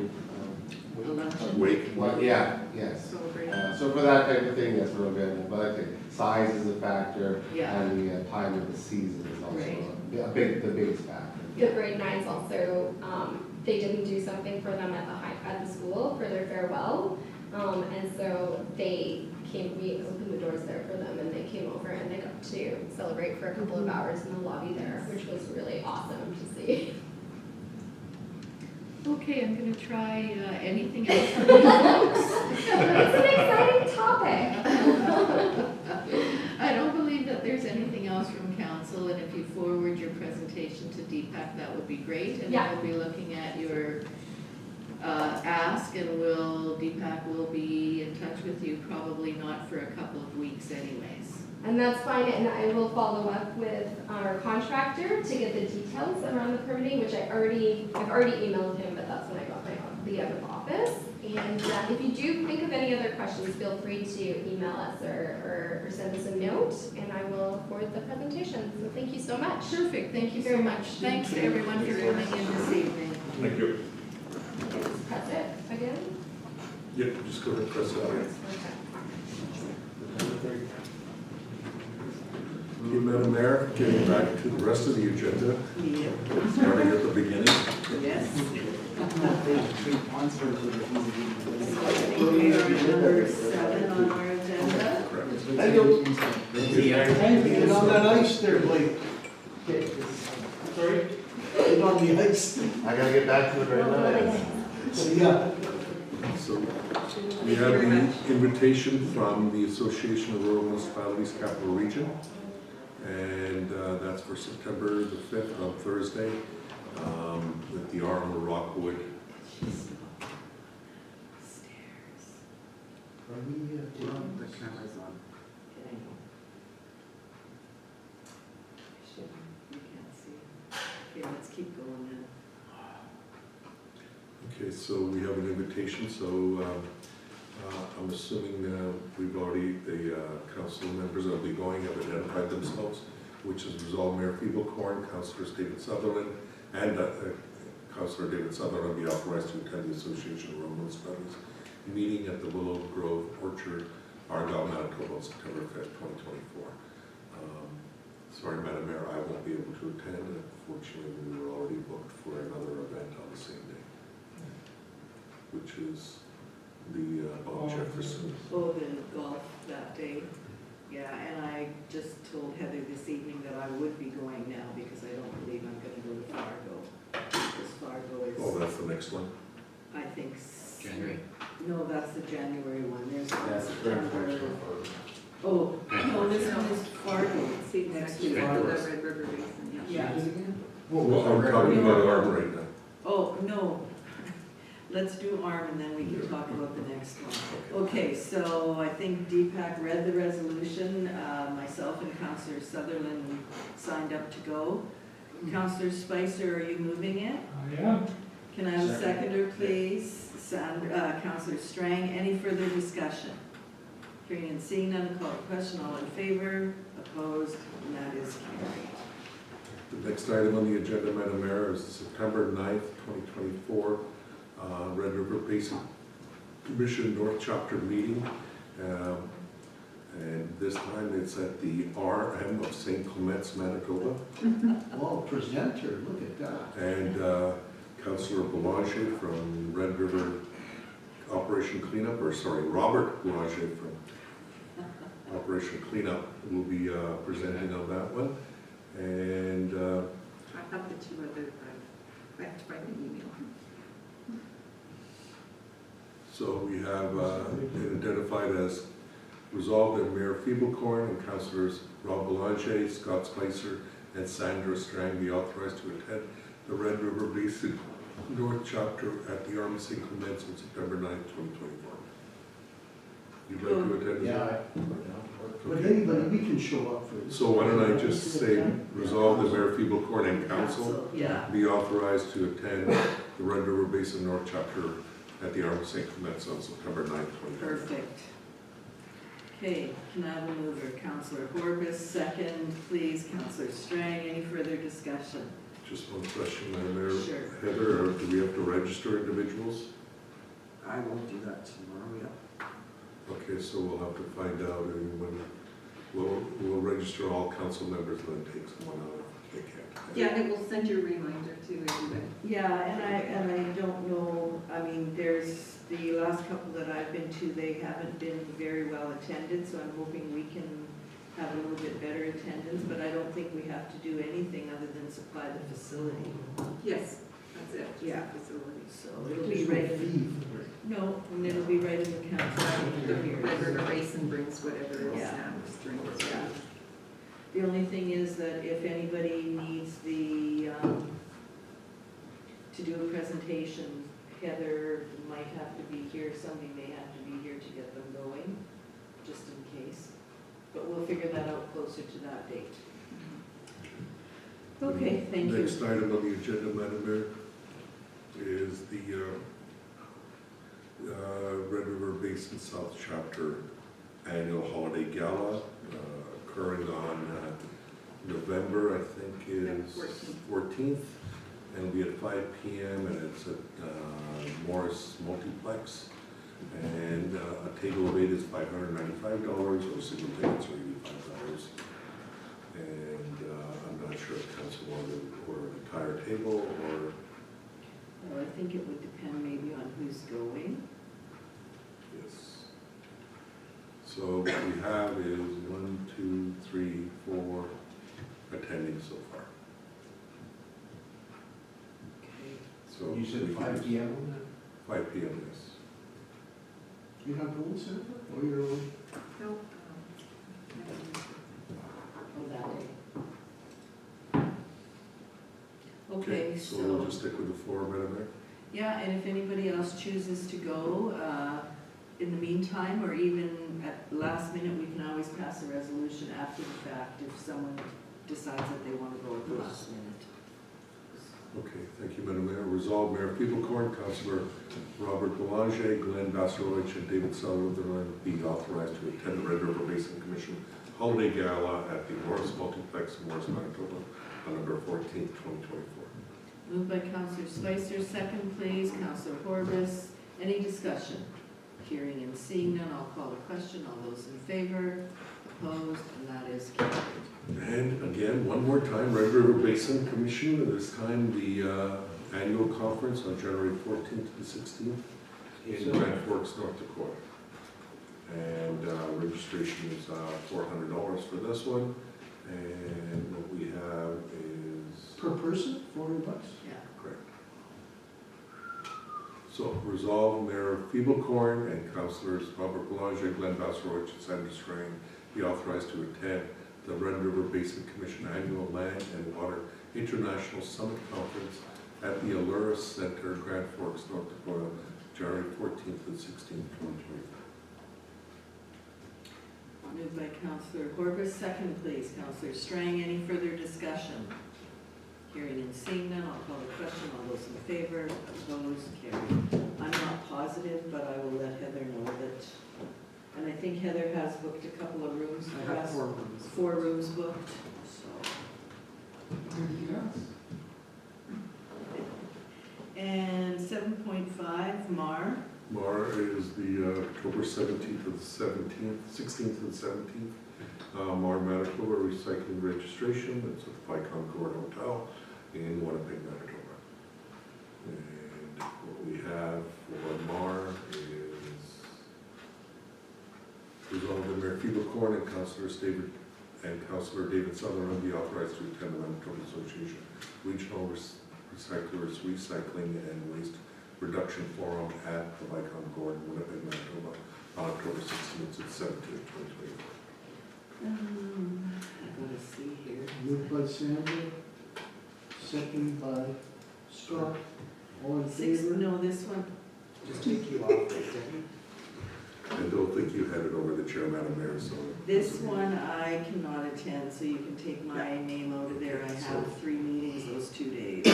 A luncheon. Wake. well, yeah, yes. Celebration. So for that type of thing, yes, we're available, but I think size is a factor, Yeah. and the time of the season is also Right. the biggest factor. The grade nines also, they didn't do something for them at the school for their farewell. And so we opened the doors there for them and they came over and they got to celebrate for a couple of hours in the lobby there, which was really awesome to see. Okay, I'm gonna try anything else from you folks. It's an exciting topic. I don't believe that there's anything else from council, and if you forward your presentation to Deepak, that would be great. And Yeah. we'll be looking at your ask, and Deepak will be in touch with you, probably not for a couple of weeks anyways. And that's fine, and I will follow up with our contractor to get the details around the permitting, which I've already emailed him, but that's when I got the out of office. And if you do think of any other questions, feel free to email us or send us a note, and I will forward the presentation. So thank you so much. Perfect, thank you so much. Thanks to everyone for coming in this evening. Thank you. Press it again? Yeah, just go ahead and press it again. Okay, Madam Mayor, getting back to the rest of the agenda, Yep. starting at the beginning. Yes. We We are at number 7 on our agenda. Correct. Thank you. Yeah. Get on that ice there, Blake. Sorry? Get on the ice. I gotta get back to it right now. See ya. So we have the invitation from the Association of Rural Municipalities Capital Region, and that's for September the 5th on Thursday with the Armor Rockwood. Are we, The camera's on. You can't see. Okay, let's keep going then. Okay, so we have an invitation, so I'm assuming we've already, the council members that will be going have identified themselves, which is Resolve Mayor Feeblecorn, Councillors David Sutherland, and Councillor David Sutherland will be authorized to attend the Association of Rural Municipalities meeting at the Willow Grove Orchard, Argyle, Manitoba, on September 5th, 2024. Sorry, Madam Mayor, I won't be able to attend. Unfortunately, we were already booked for another event on the same day, which is the Bob Jefferson. Oh, the golf that day. Yeah, and I just told Heather this evening that I would be going now because I don't believe I'm gonna go to Fargo. Because Fargo is. Oh, that's the next one? I think. January. No, that's the January one. There's one That's September. Oh, no, this one is Fargo. See, Next next year, year. the Red River Basin, yeah. Well, I'm talking about ARM right now. Oh, no. Let's do ARM and then we can talk about the next one. Okay, so I think Deepak read the resolution. Myself and Councillor Sutherland signed up to go. Councillor Spicer, are you moving it? I am. Can I have a seconder, please? Councillor Strang, any further discussion? Hearing and seeing none, call the question. All in favor? Opposed? And that is carried. The next item on the agenda, Madam Mayor, is the September 9th, 2024 Red River Basin Commission North Chapter meeting. And this time it's at the RM of St. Clements, Manitoba. Oh, presenter, look at that. And Councillor Boulanger from Red River Operation Cleanup, or sorry, Robert Boulanger from Operation Cleanup will be presenting on that one. And I have the two other, I have to find the email. so we have been identified as resolved that Mayor Feeblecorn and Councillors Rob Boulanger, Scott Spicer, and Sandra Strang be authorized to attend the Red River Basin North Chapter at the Arm of St. Clements on September 9th, 2024. You'd like to attend? Yeah. But Okay. anybody, we can show up for this. So why don't I just say, resolve that Mayor Feeblecorn and Council Yeah. be authorized to attend the Red River Basin North Chapter at the Arm of St. Clements on September 9th, 2024. Perfect. Okay, can I have a mover? Councillor Horbis, second, please. Councillor Strang, any further discussion? Just one question, Madam Mayor. Sure. Heather, do we have to register individuals? I will do that tomorrow, yeah. Okay, so we'll have to find out, and when, we'll register all council members, and then take someone out if they can't. Yeah, I will send you a reminder to everybody. Yeah, and I don't know, I mean, there's, the last couple that I've been to, they haven't been very well attended, so I'm hoping we can have a little bit better attendance, but I don't think we have to do anything other than supply the facility. Yes, that's it. just Yeah. the facility. So it'll be right in, no, and it'll be right in the council. The Red River Basin brings whatever is Yeah. drinks. Yeah. The only thing is that if anybody needs the, to do a presentation, Heather might have to be here, somebody may have to be here to get them going, just in case. But we'll figure that out closer to that date. Okay, thank you. Next item on the agenda, Madam Mayor, is the Red River Basin South Chapter Annual Holiday Gala occurring on November, I think is 14th. And it'll be at 5 p.m. and it's at Morris Multiplex. And a table of 8 is $595, or single tickets are $85. And I'm not sure if council wanted to order an entire table or. Well, I think it would depend maybe on who's going. Yes. So what we have is 1, 2, 3, 4 attending so far. Okay. So You said we 5 can- p.m. 5 p.m. Yes. You have your own center or your own? No. Oh, that day. Okay, So we'll just stick with the 4, Madam Mayor. yeah, and if anybody else chooses to go, in the meantime, or even at the last minute, we can always pass a resolution after the fact if someone decides that they want to go at the last minute. Okay, thank you, Madam Mayor. Resolved, Mayor Feeblecorn, Councillor Robert Boulanger, Glenn Bassarovich, and David Sutherland be authorized to attend the Red River Basin Commission Holiday Gala at the Morris Multiplex in Morris, Manitoba on November 14th, 2024. Moved by Councillor Spicer, second please, Councillor Horbis. Any discussion? Hearing and seeing none, I'll call the question. All those in favor? Opposed? And that is carried. And again, one more time, Red River Basin Commission, this time the annual conference on January 14th to the 16th in Grand Forks, North Dakota. And registration is $400 for this one, and what we have is... Per person, $400? Yeah. Correct. So, resolve Mayor Feeblecorn and Councilors Robert Boulanger, Glenn Basarowicz, and Sandra Strain be authorized to attend the Red River Basin Commission Annual Land and Water International Summit Conference at the Allura Center, Grand Forks, North Dakota, January 14th and 16th, 2024. Moved by Councillor Horbus, second please, Councillor Strang. Any further discussion? Hearing and seeing none, I'll call the question. All those in favor, opposed, carried. I'm not positive, but I will let Heather know that. And I think Heather has booked a couple of rooms I for have us. 4 rooms. 4 rooms booked, so. And 7.5, Mar. MAR is the October 17th to the 17th, 16th to the 17th. MAR Manitoba Recycling Registration, it's at the Vicon Court Hotel in Winnipeg, Manitoba. And what we have for MAR is resolved that Mayor Feeblecorn and Councillor David Sutherland be authorized to attend the Manitoba Association Regional Recyclers Recycling and Waste Reduction Forum at the Vicon Court in Winnipeg, Manitoba on October 16th to 17th, 2024. I gotta see here. Moved by Sandra, second by Scott, all in Six, favor? no, this one, Just take you off, didn't he? I don't think you had it over the chair, Madam Mayor, so. this one I cannot attend, so you can take my name out of there. I have 3 meetings those 2 days.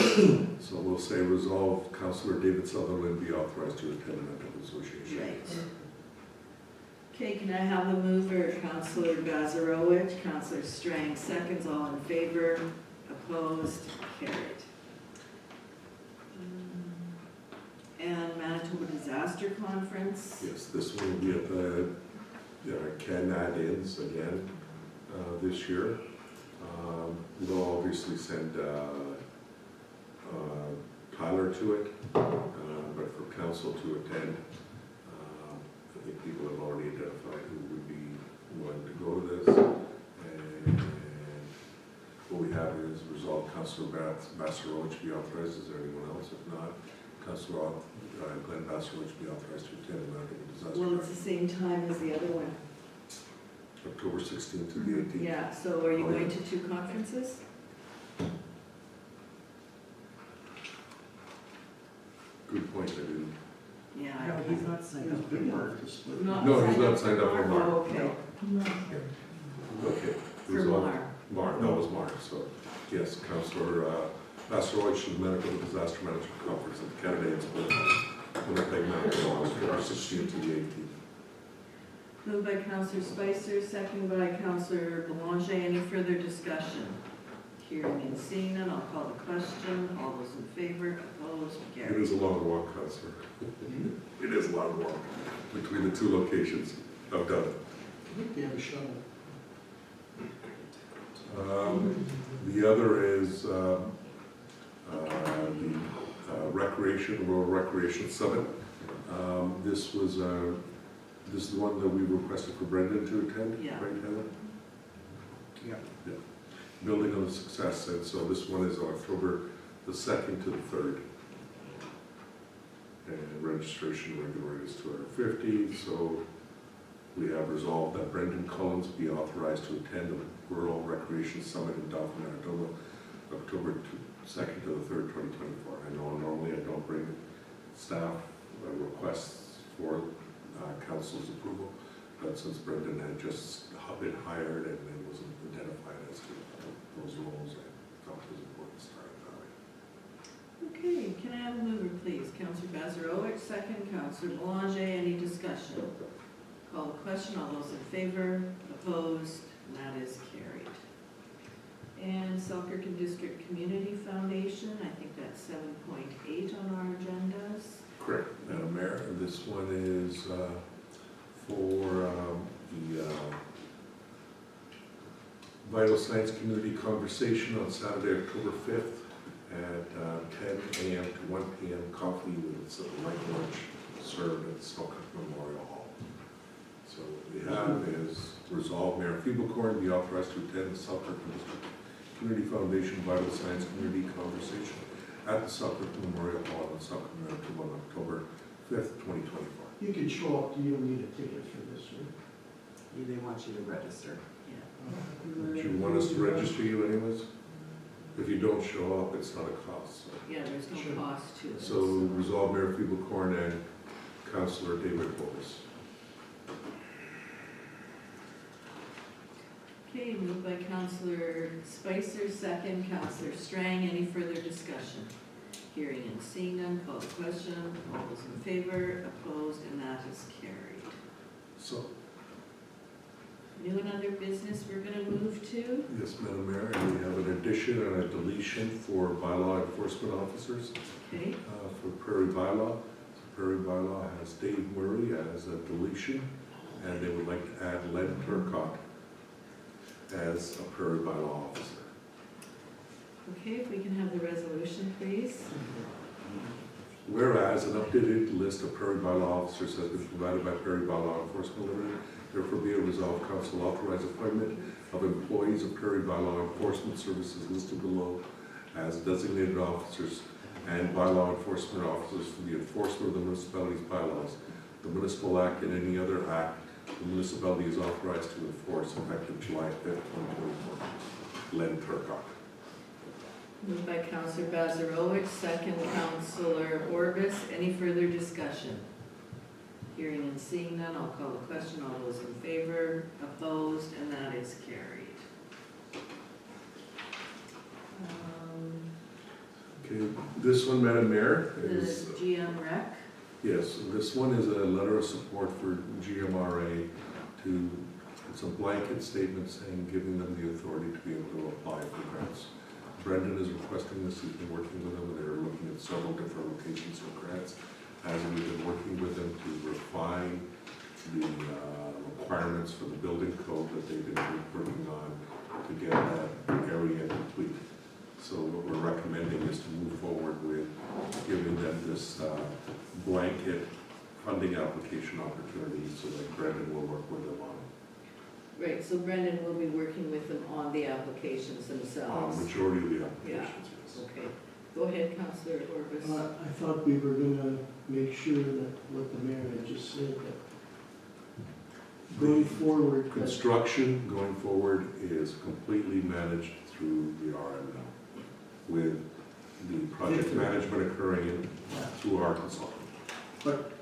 So we'll say resolve Councillor David Sutherland be authorized to attend the Manitoba Association. Right. Okay, can I have the mover, Councillor Bazarowicz, Councillor Strang, seconds, all in favor, opposed, carried. And Manitoba Disaster Conference. Yes, this one will be at the Canadians again this year. We'll obviously send Tyler to it, but for council to attend, I think people have already identified who would be willing to go to this. And what we have is resolve Councillor Basarowicz be authorized. Is there anyone else? If not, Councillor Glenn Basarowicz be authorized to attend the Manitoba Disaster. Well, it's the same time as the other one. October 16th to the 18th. Yeah, so are you going to 2 conferences? Good point, I didn't. Yeah. No, he's not signed up for Mark. No, he's not signed up for Mark. Oh, okay. Okay. For Resolve- Mar. Mar, that was Mar, so, yes, Councillor Basarowicz, the Manitoba Disaster Management Conference at the Canadians, Winnipeg, Manitoba, October 16th to the 18th. Moved by Councillor Spicer, second by Councillor Boulanger. Any further discussion? Hearing and seeing none, I'll call the question. All those in favor, opposed, It carried. is a long walk, Councillor. It is a long walk between the 2 locations. I've done it. I think they have a shuttle. The other is the Rural Recreation Summit. This is the one that we requested for Brendan to attend, Yeah. right, Heather? Yeah. Building on the success, and so this one is October the 2nd to the 3rd. And registration regular is $250, so we have resolved that Brendan Collins be authorized to attend the Rural Recreation Summit in Dauphin, Manitoba, October 2nd to the 3rd, 2024. I know normally I don't bring staff requests for council's approval, but since Brendan had just been hired and it wasn't identified as to those roles, I felt it was important to start that way. Okay, can I have a mover, please? Councillor Bazarowicz, second. Councillor Boulanger, any discussion? Call the question. All those in favor, opposed, and that is carried. And Selkirk and District Community Foundation, I think that's 7.8 on our agendas. Correct, Madam Mayor. This one is for the Vital Science Community Conversation on Saturday, October 5th at 10 a.m. to 1 p.m. Coffee with some light lunch served at Selkirk Memorial Hall. So what we have is resolve Mayor Feeblecorn be authorized to attend the Selkirk District Community Foundation Vital Science Community Conversation at the Selkirk Memorial Hall in Selkirk, Manitoba on October 5th, 2024. You can show up, you don't need a ticket for this, right? They want you to register. Do you want us to register you anyways? If you don't show up, it's not a cost. So. Yeah, there's no Sure. cost to it. So resolve Mayor Feeblecorn and Councillor David Bovis. Okay, moved by Councillor Spicer, second Councillor Strang. Any further discussion? Hearing and seeing none, call the question. All those in favor, opposed, and that is carried. So, New and other business we're going to move to. yes, Madam Mayor, and we have an addition and a deletion for bylaw enforcement officers Okay, for Prairie Bylaw. So Prairie Bylaw has Dave Murray as a deletion, and they would like to add Len Turcotte as a Prairie Bylaw officer. okay, if we can have the resolution, please. Whereas an updated list of Prairie Bylaw officers has been provided by Prairie Bylaw Enforcement Limited, therefore be it resolved, council authorize appointment of employees of Prairie Bylaw Enforcement Services listed below as designated officers and bylaw enforcement officers for the enforcement of the municipality's bylaws, the municipal act, and any other act the municipality is authorized to enforce effective July 5th, 2024. Len Turcotte. Moved by Councillor Bazarowicz, second Councillor Orbis. Any further discussion? Hearing and seeing none, I'll call the question. All those in favor, opposed, and that is carried. Okay, this one, Madam Mayor, The is, GM rec. yes, this one is a letter of support for GMRA to, it's a blanket statement saying, giving them the authority to be able to apply for grants. Brendan is requesting this, he's been working with them, and they're looking at several different locations for grants. As we've been working with them to refine the requirements for the building code that they've been working on to get that area complete. So what we're recommending is to move forward with giving them this blanket funding application opportunity so that Brendan will work with them on Right, so Brendan will be working with them on the applications themselves. majority of the applications, yes. Okay, go ahead, Councillor Orbis. I thought we were gonna make sure that what the mayor had just said, that going forward, that Construction going forward is completely managed through the RM now, with the project management occurring through our consultant. but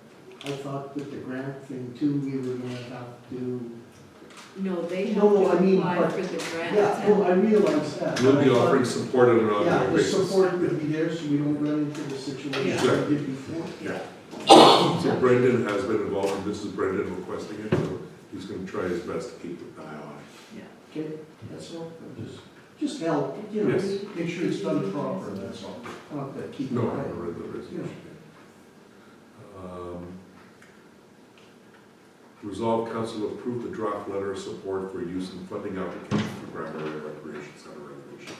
I thought with the grant thing too, we were gonna have to. No, they have No, I to mean, apply but- for the grant. Yeah, well, I realize that. We'll be but I thought- offering support on an Yeah, ongoing the basis. support would be there so we don't run into the situation Yeah. we did before. Yeah. So Brendan has been involved, and this is Brendan requesting it, so he's gonna try his best to keep an eye on it. Okay, that's all, just help, you know, Yes. make sure it's done proper, that's all. Not that keep. No, I an eye. haven't read the resolution yet. Resolve council approve the draft letter of support for use and funding application for Grand Area Recreation Center renovations.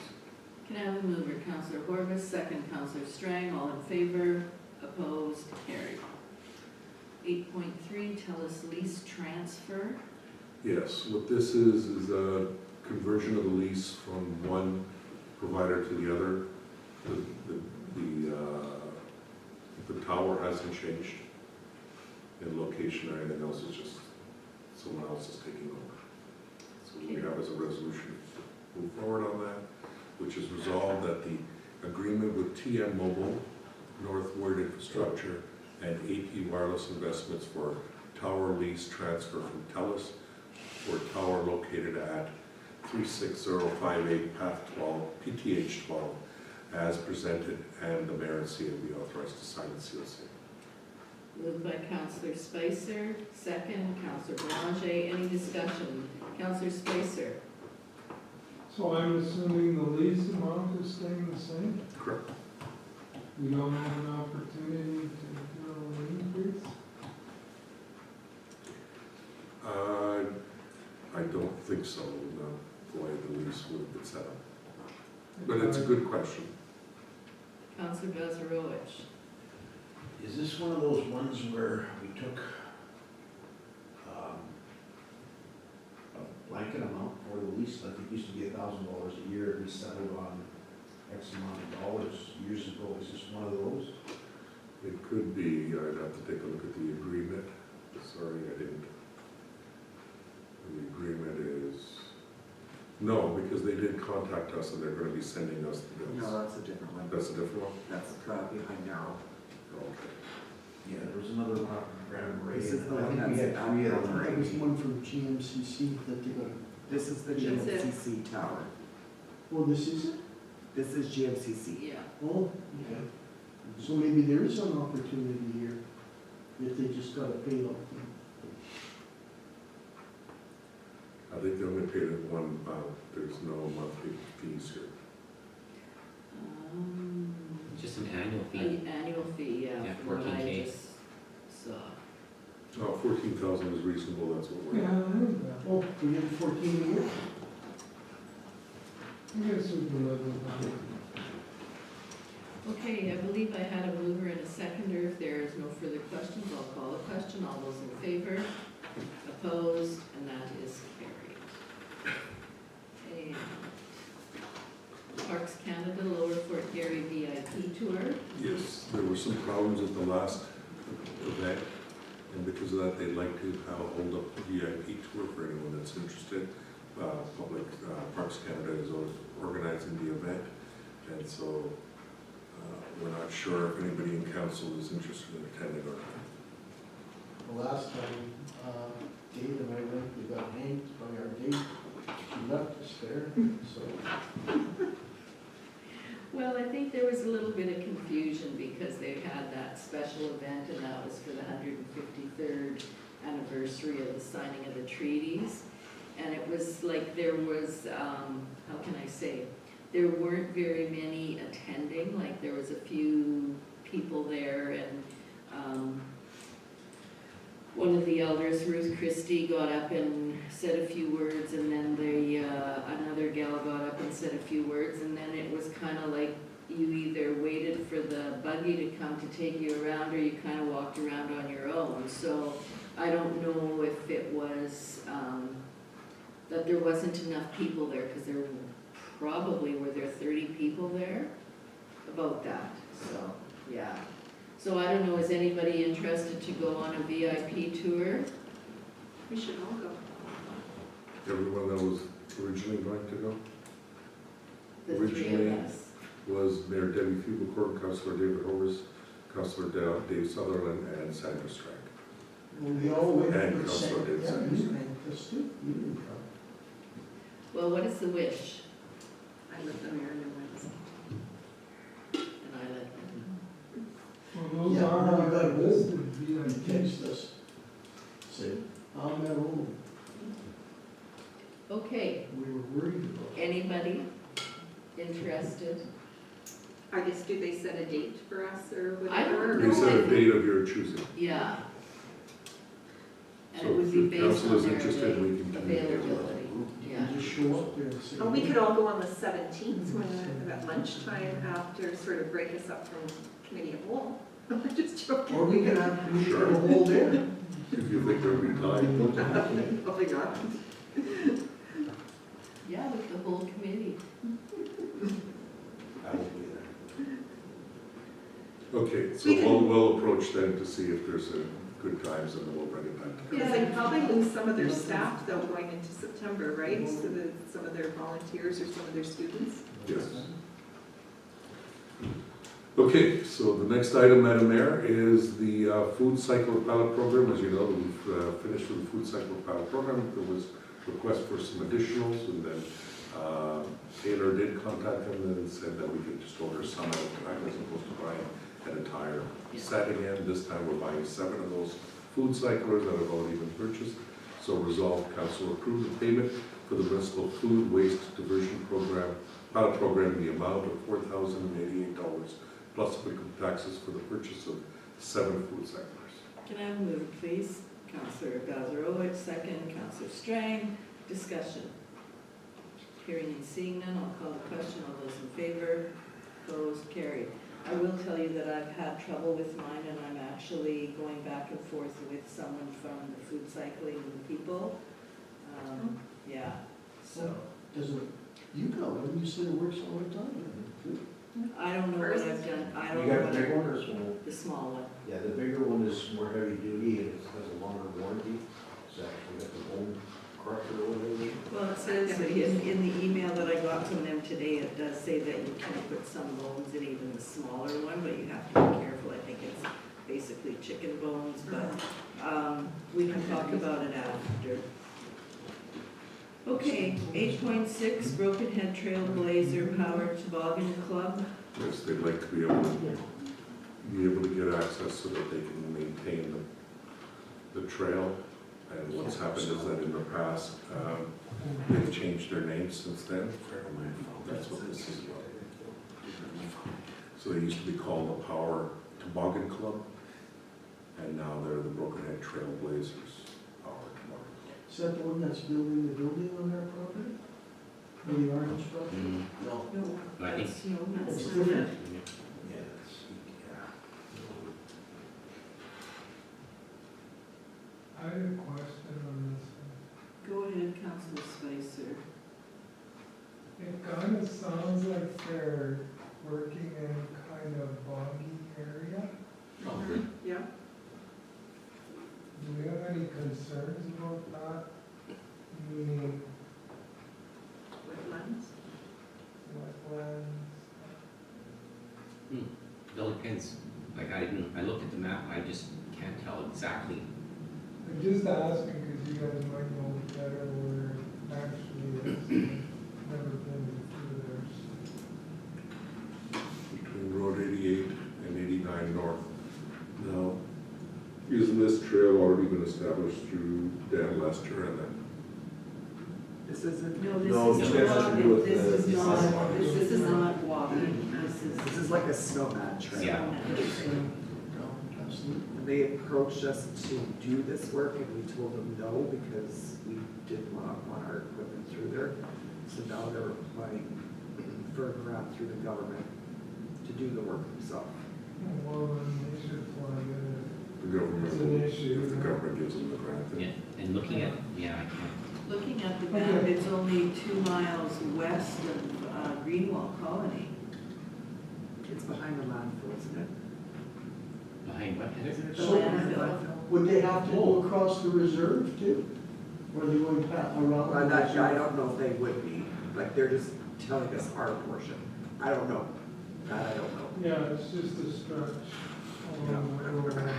Can I have a mover, Councillor Orbis, second Councillor Strang, all in favor, opposed, carried. 8.3, TELUS lease transfer. Yes, what this is a conversion of the lease from one provider to the other. The tower hasn't changed in location or anything else, it's just someone else is taking over. So what we have as a resolution, move forward on that, which is resolved that the agreement with TM Mobile, Northward Infrastructure, and AP Wireless Investments for tower lease transfer from TELUS for a tower located at 36058 Path 12, PTH 12, as presented, and the mayor and CEO be authorized to sign the COC. Moved by Councillor Spicer, second Councillor Boulanger. Any discussion? Councillor Spicer. So I'm assuming the lease amount is staying the same? Correct. We don't have an opportunity to do an increase? I don't think so, no. the way the lease would have been set up. But it's a good question. Councillor Bezarowicz. Is this one of those ones where we took a blanket amount for the lease, like it used to be $1,000 a year, we settled on X amount of dollars years ago, is this one of those? It could be, I'd have to take a look at the agreement. Sorry, I didn't. The agreement is, no, because they did contact us and they're gonna be sending us the bills. No, that's a different one. That's a different one? That's behind Narrow. Okay. Yeah, there was another one on Grand Marais. This is the I one think we that's had three at of them. Grand There was one from GMCC that they got. This is the That's it. GMCC tower. Oh, this is it? This is GMCC. Yeah. Oh, okay. So maybe there is an opportunity here, if they just got a payout fee. I think they only paid it one amount. There's no monthly fees here. Just an annual fee. An annual fee, yeah, Yeah, from what I 14K. just saw. Oh, 14,000 is reasonable, that's what Yeah, I we're. heard that. Oh, we get 14 a year? I guess we can live with that. Okay, I believe I had a mover and a seconder. If there is no further questions, I'll call the question. All those in favor? Opposed? And that is carried. And Parks Canada Lower Fort Garry VIP Tour. Yes, there were some problems at the last event, and because of that, they'd like to hold up the VIP tour for anyone that's interested. Parks Canada is organizing the event, and so we're not sure if anybody in council is interested in attending or not. The last time, Dave and I went, we got hanged by our gate. She left us there, so. Well, I think there was a little bit of confusion because they had that special event and that was for the 153rd anniversary of the signing of the treaties. And it was like there was, how can I say, there weren't very many attending, like there was a few people there and one of the elders, Ruth Christie, got up and said a few words, and then another gal got up and said a few words, and then it was kind of like you either waited for the buggy to come to take you around or you kind of walked around on your own. So I don't know if it was that there wasn't enough people there, because there probably were there 30 people there, about that, so, yeah. So I don't know, is anybody interested to go on a VIP tour? We should all go. Everyone that was originally going to go The three Originally- of us. was Mayor Debbie Fuglecourt, Councillor David Hovers, Councillor Dave Sutherland, and Sandra Strack. Well, we all went And for the Councilor same. did Yeah, Sanders. you thanked us too. You didn't come. Well, what is the wish? I let the mayor know when. And I let them Well, those Yeah, are no, you gotta go. listed You VIP. text us. Say, I'm at home. know. Okay, We were worried about it. anybody interested? I guess, do they set a date for us or I don't whatever? They No, set I a think- date of your choosing. Yeah. And So it would if be the based council on is their interested, we can communicate with them. availability, You yeah. can just show up there and say. Oh, we could all go on the 17th when, at lunchtime after, sort of break us up from committee of whole. Just joking. Or we can have, we Sure. can hold there. If you think there'll be time. Probably not. Yeah, with the whole committee. I will be there. Okay, so We can- we'll approach them to see if there's a good times, and then we'll bring it back to Because council. they probably lose some of their staff though going into September, right? So that some of their volunteers or some of their students. Yes. Okay, so the next item, Madam Mayor, is the food cycle pilot program. As you know, we've finished with the food cycle pilot program. There was request for some additionals, and then Taylor did contact them and said that we could just order some at a time as opposed to buying an entire set again. This time we're buying 7 of those food cyclers that have already been purchased. So resolved, council approved the payment for the municipal food waste diversion program, pilot program in the amount of $4,088 plus applicable taxes for the purchase of 7 food cyclers. Can I have a move, please? Councillor Bazarowicz, second. Councillor Strang, discussion. Hearing and seeing none, I'll call the question. All those in favor? Opposed? Carried. I will tell you that I've had trouble with mine, and I'm actually going back and forth with someone from the food cycling people. Yeah, so. Doesn't, you go, and you said it works all the time. I don't know what I've done. I don't You know got the big what one or small? the small one. Yeah, the bigger one is more heavy duty and it has a longer warranty. It's actually got the bone crusher or whatever. Well, it says in the email that I got from them today, it does say that you can put some bones in even the smaller one, but you have to be careful. I think it's basically chicken bones, but we can talk about it after. Okay, 8.6, Broken Head Trailblazer Powered Toboggan Club. Yes, they'd like to be able to get access so that they can maintain the trail. And what's happened is that in the past, they've changed their name since then. That's what this is about. So they used to be called the Power Toboggan Club, and now they're the Broken Head Trailblazers Power Toboggan Club. Is that the one that's building the building on their property? Or the orange property? No. No, I think- that's, no, that's It's not different. it. I had a question on this one. Go ahead, Councilor Spicer. It kind of sounds like they're working in kind of boggy area. Oh, good. Yeah. Do we have any concerns about that? Meaning Wetlands? wetlands? It all depends. Like I looked at the map, I just can't tell exactly. I'm just asking because you guys might know better where it actually is. Never been through there. Between Road 88 and 89 North. Now, isn't this trail already been established through Dan Lester and then? This isn't, No, No, this it is has not, to do with this the is design. not, this is not walking, this is like a snowman trail. Yeah. Absolutely. They approached us to do this work and we told them no because we didn't want our equipment through there. So now they're applying for a grant through the government to do the work themselves. Well, then they should flag it. The government, It's an issue, if the yeah. government gives them the grant, then Yeah, and looking at, yeah, I can't. Looking at the map, it's only 2 miles west of Greenwell Colony. It's behind the landfill, isn't it? Behind what, Heather? The So- landfill. Would they have to go across the reserve too? Or are they going around? Well, I'm not sure, I don't know if they would be, like, they're just telling us our portion. I don't know. That I don't know. Yeah, it's just a stretch along the rural line, right?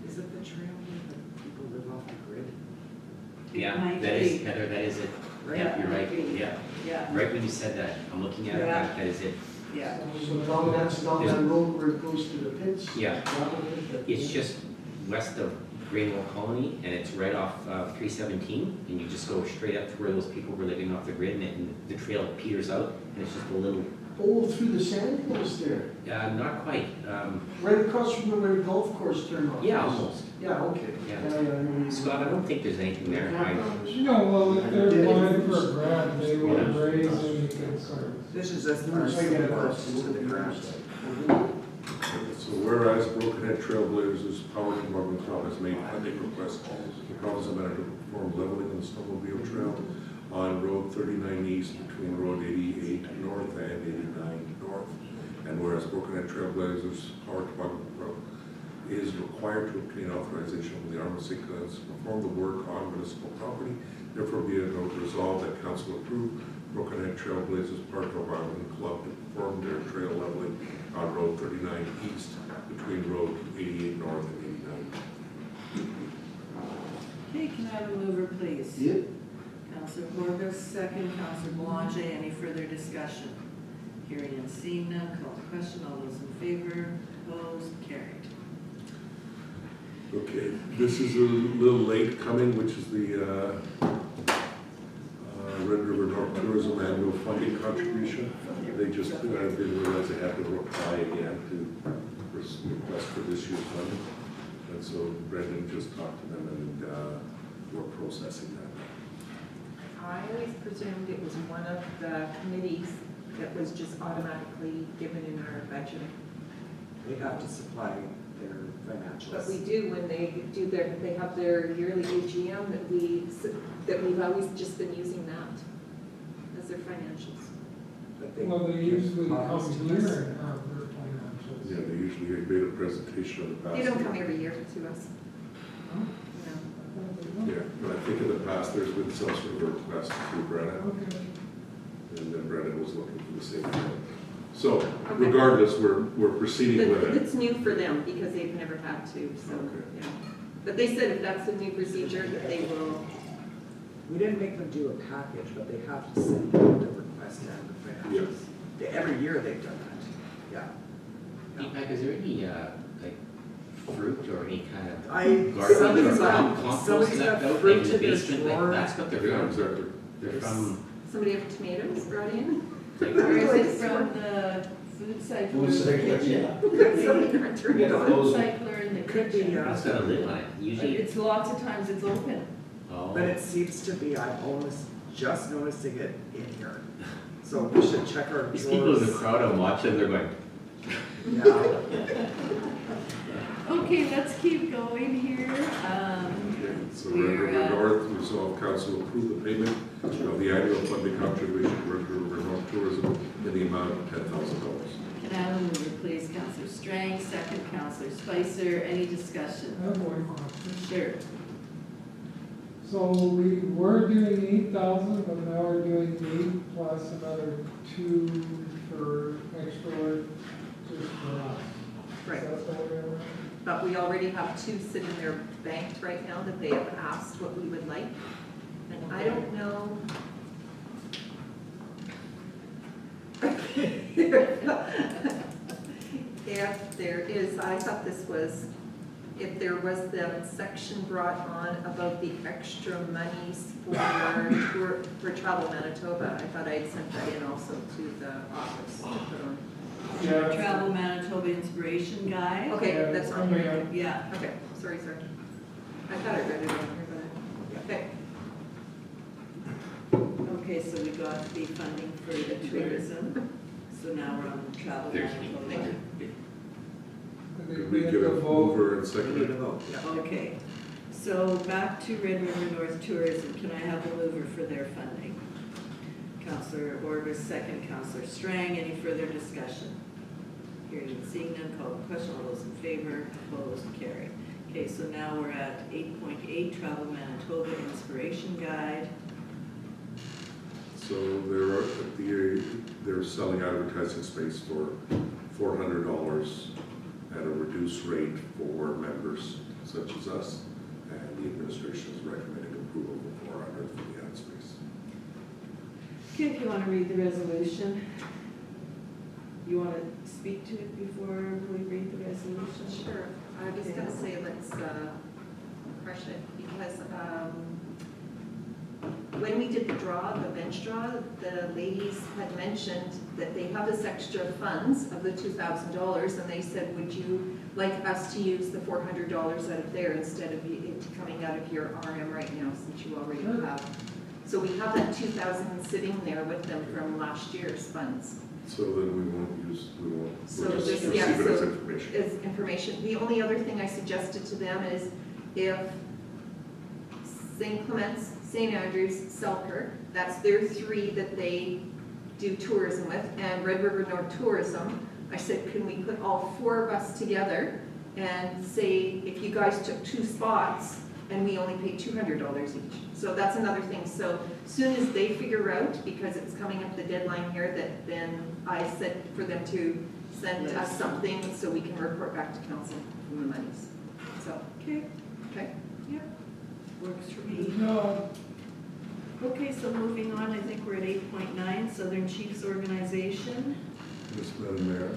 Is it the trail where the people live off the grid? Yeah, Might that is, be. Heather, that is it. Right. Yeah, you're right, Might be. yeah. Yeah, Right when you said that, I'm looking at it, Yeah. that is it. yeah. So down that road where it goes to the pits? Yeah. gravel pit, that- It's just west of Greenwell Colony, and it's right off 317, and you just go straight up to where those people were living off the grid, and the trail peters out, and it's just a little, Oh, through the sand hills there, not quite, right across from where the golf course turn off. yeah, almost. Yeah, okay. Yeah. I know you- Scott, I don't think there's anything there. No, well, if they're applying for a grant, they will raise any concerns. This is just No, our it's like a- support to the grant. So whereas Broken Head Trailblazers Power Toboggan Club has made funding requests to province of Manitoba to perform leveling of the snowmobile trail on Road 39 East between Road 88 North and 89 North. And whereas Broken Head Trailblazers Power Toboggan Club is required to obtain authorization from the Army of St. Clements to perform the work on municipal property, therefore be it resolved that council approve Broken Head Trailblazers Power Toboggan Club to perform their trail leveling on Road 39 East between Road 88 North and 89. Okay, can I have a mover, please? Yep. Councilor Corbus, second. Councilor Belanger, any further discussion? Hearing and seeing none, call the question. All those in favor, opposed, carried. Okay, this is a little late coming, which is the Red River North Tourism Annual Funding Contribution. They just didn't realize they had to reply again to request for this year's funding. And so Brendan just talked to them and we're processing that. I always presumed it was one of the committees that was just automatically given in our budget. They have to supply their financials. But we do when they do they have their yearly AGM that we've always just been using that as their financials. But they Well, they give usually come costs to here us. and have their financials. Yeah, they usually made a presentation of the past. They don't come every year to us. No. Yeah, but I think in the past, there's been some sort of a request through Brennan, Okay. and then Brennan was looking for the same thing. So regardless, we're proceeding with it. It's new for them because they've never had to, so, Okay. yeah. But they said if that's a new procedure, that they will. We didn't make them do a package, but they have to send out the request and the financials. Every year they've done that, yeah. Deepak, is there any, like, fruit or any kind of Somebody's garbage or got- compost somebody's left got out fruit in the in their basement? Like, drawer. that's what they're Yeah, from. exactly. They're from, Somebody have tomatoes brought in? Or is it from the food cycler in the kitchen? Somebody got turned The on. food cycler in the Could be, kitchen. it's got a lid on it, usually. It's lots of times it's open. Oh. But it seems to be, I'm almost just noticing it in here. So we should check our These people in the drawers. crowd are watching, they're going, Yeah. Okay, let's keep going here. Okay, so Red We're, River North, resolve council approve the payment of the annual funding contribution to Red River North Tourism in the amount of $10,000. Can I have a mover, please? Counselor Strang, second Counselor Spicer. Any discussion? I have one question. Sure. So we were doing 8,000, but now we're doing 8 plus another 2 for extra work just for us. Right. Is that what we're- But we already have 2 sitting there banked right now that they have asked what we would like. And I don't know. If there is, I thought this was, if there was the section brought on about the extra monies for Travel Manitoba, I thought I'd sent that in also to the office to put on. Yeah. Travel Manitoba Inspiration Guide. Okay, that's on here. Yeah. Okay, sorry. I thought I read it on here, but, okay. Okay, so we got the funding for the tourism. So now we're on travel there's Manitoba. Can we get a mover and We need second? a vote, yeah. Okay, so back to Red River North Tourism. Can I have a mover for their funding? Counselor Orbis, second Counselor Strang. Any further discussion? Hearing and seeing none, call the question. All those in favor, opposed, carried. Okay, so now we're at 8.8, Travel Manitoba Inspiration Guide. So they're selling advertising space for $400 at a reduced rate for members such as us. And the administration is recommending approval of $400 for the ad space. Okay, if you want to read the resolution. You want to speak to it before we read the resolution? Sure. I was gonna say, let's crush it, because when we did the draw, the bench draw, the ladies had mentioned that they have this extra funds of the $2,000, and they said, would you like us to use the $400 out of there instead of it coming out of your RM right now, since you already have. So we have that 2,000 sitting there with them from last year's funds. So then we'll just So receive this, it yeah, as so information. is information. The only other thing I suggested to them is if St. Clements, St. Andrews, Selkirk, that's their 3 that they do tourism with, and Red River North Tourism, I said, can we put all 4 of us together and say, if you guys took 2 spots and we only paid $200 each. So that's another thing. So soon as they figure out, because it's coming up the deadline here, that then I said for them to send us something so we can report back to council from the monies. So, okay. Yeah, works for me. No, Okay, so moving on, I think we're at 8.9, Southern Chiefs Organization. Yes, Madam Mayor,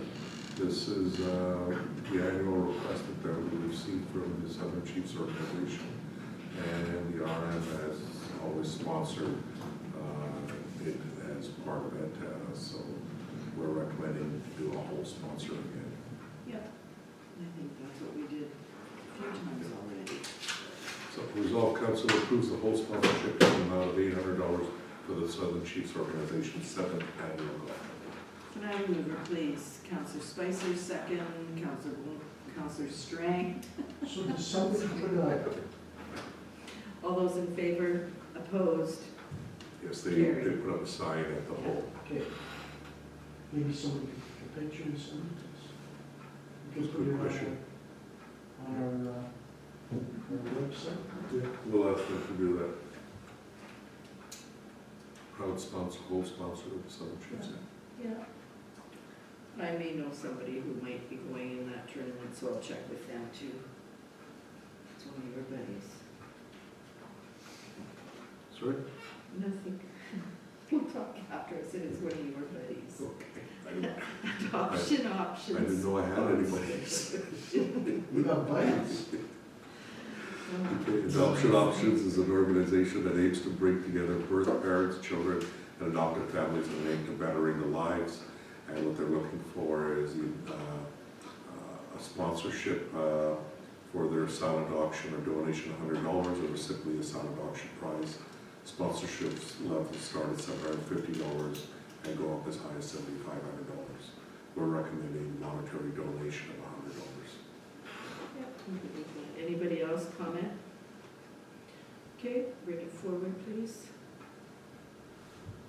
this is the annual request that we received from the Southern Chiefs Organization. And the RM has always sponsored it as part of it, so we're recommending to do a whole sponsor again. Yep. I think that's what we did a few times already. So resolve council approves the whole sponsorship in the amount of $800 for the Southern Chiefs Organization's 7th annual golf. Can I have a mover, please? Counselor Spicer, second. Counselor Strang. So does somebody put a, All those in favor? Opposed? Yes, they put up a sign at the hole. okay, maybe somebody could picture and send it to us? We can put Good it question. on our website. Yeah, we'll ask them to do that. Proud sponsor, gold sponsor of the Southern Chiefs. Yeah. I may know somebody who might be going in that tournament, so I'll check with them too. It's one of your buddies. Sorry? Nothing. We'll talk after. I said it's one of your buddies. Okay. Options. I didn't know I had anybody. We got bites. Okay, Adoption Options is an organization that aims to bring together birth parents, children, and adopted families in the aim to bettering their lives. And what they're looking for is a sponsorship for their son adoption or donation of $100 or simply a son adoption prize. Sponsorships level start at $750 and go up as high as $7,500. We're recommending monetary donation of $100. Anybody else comment? Okay, bring it forward, please.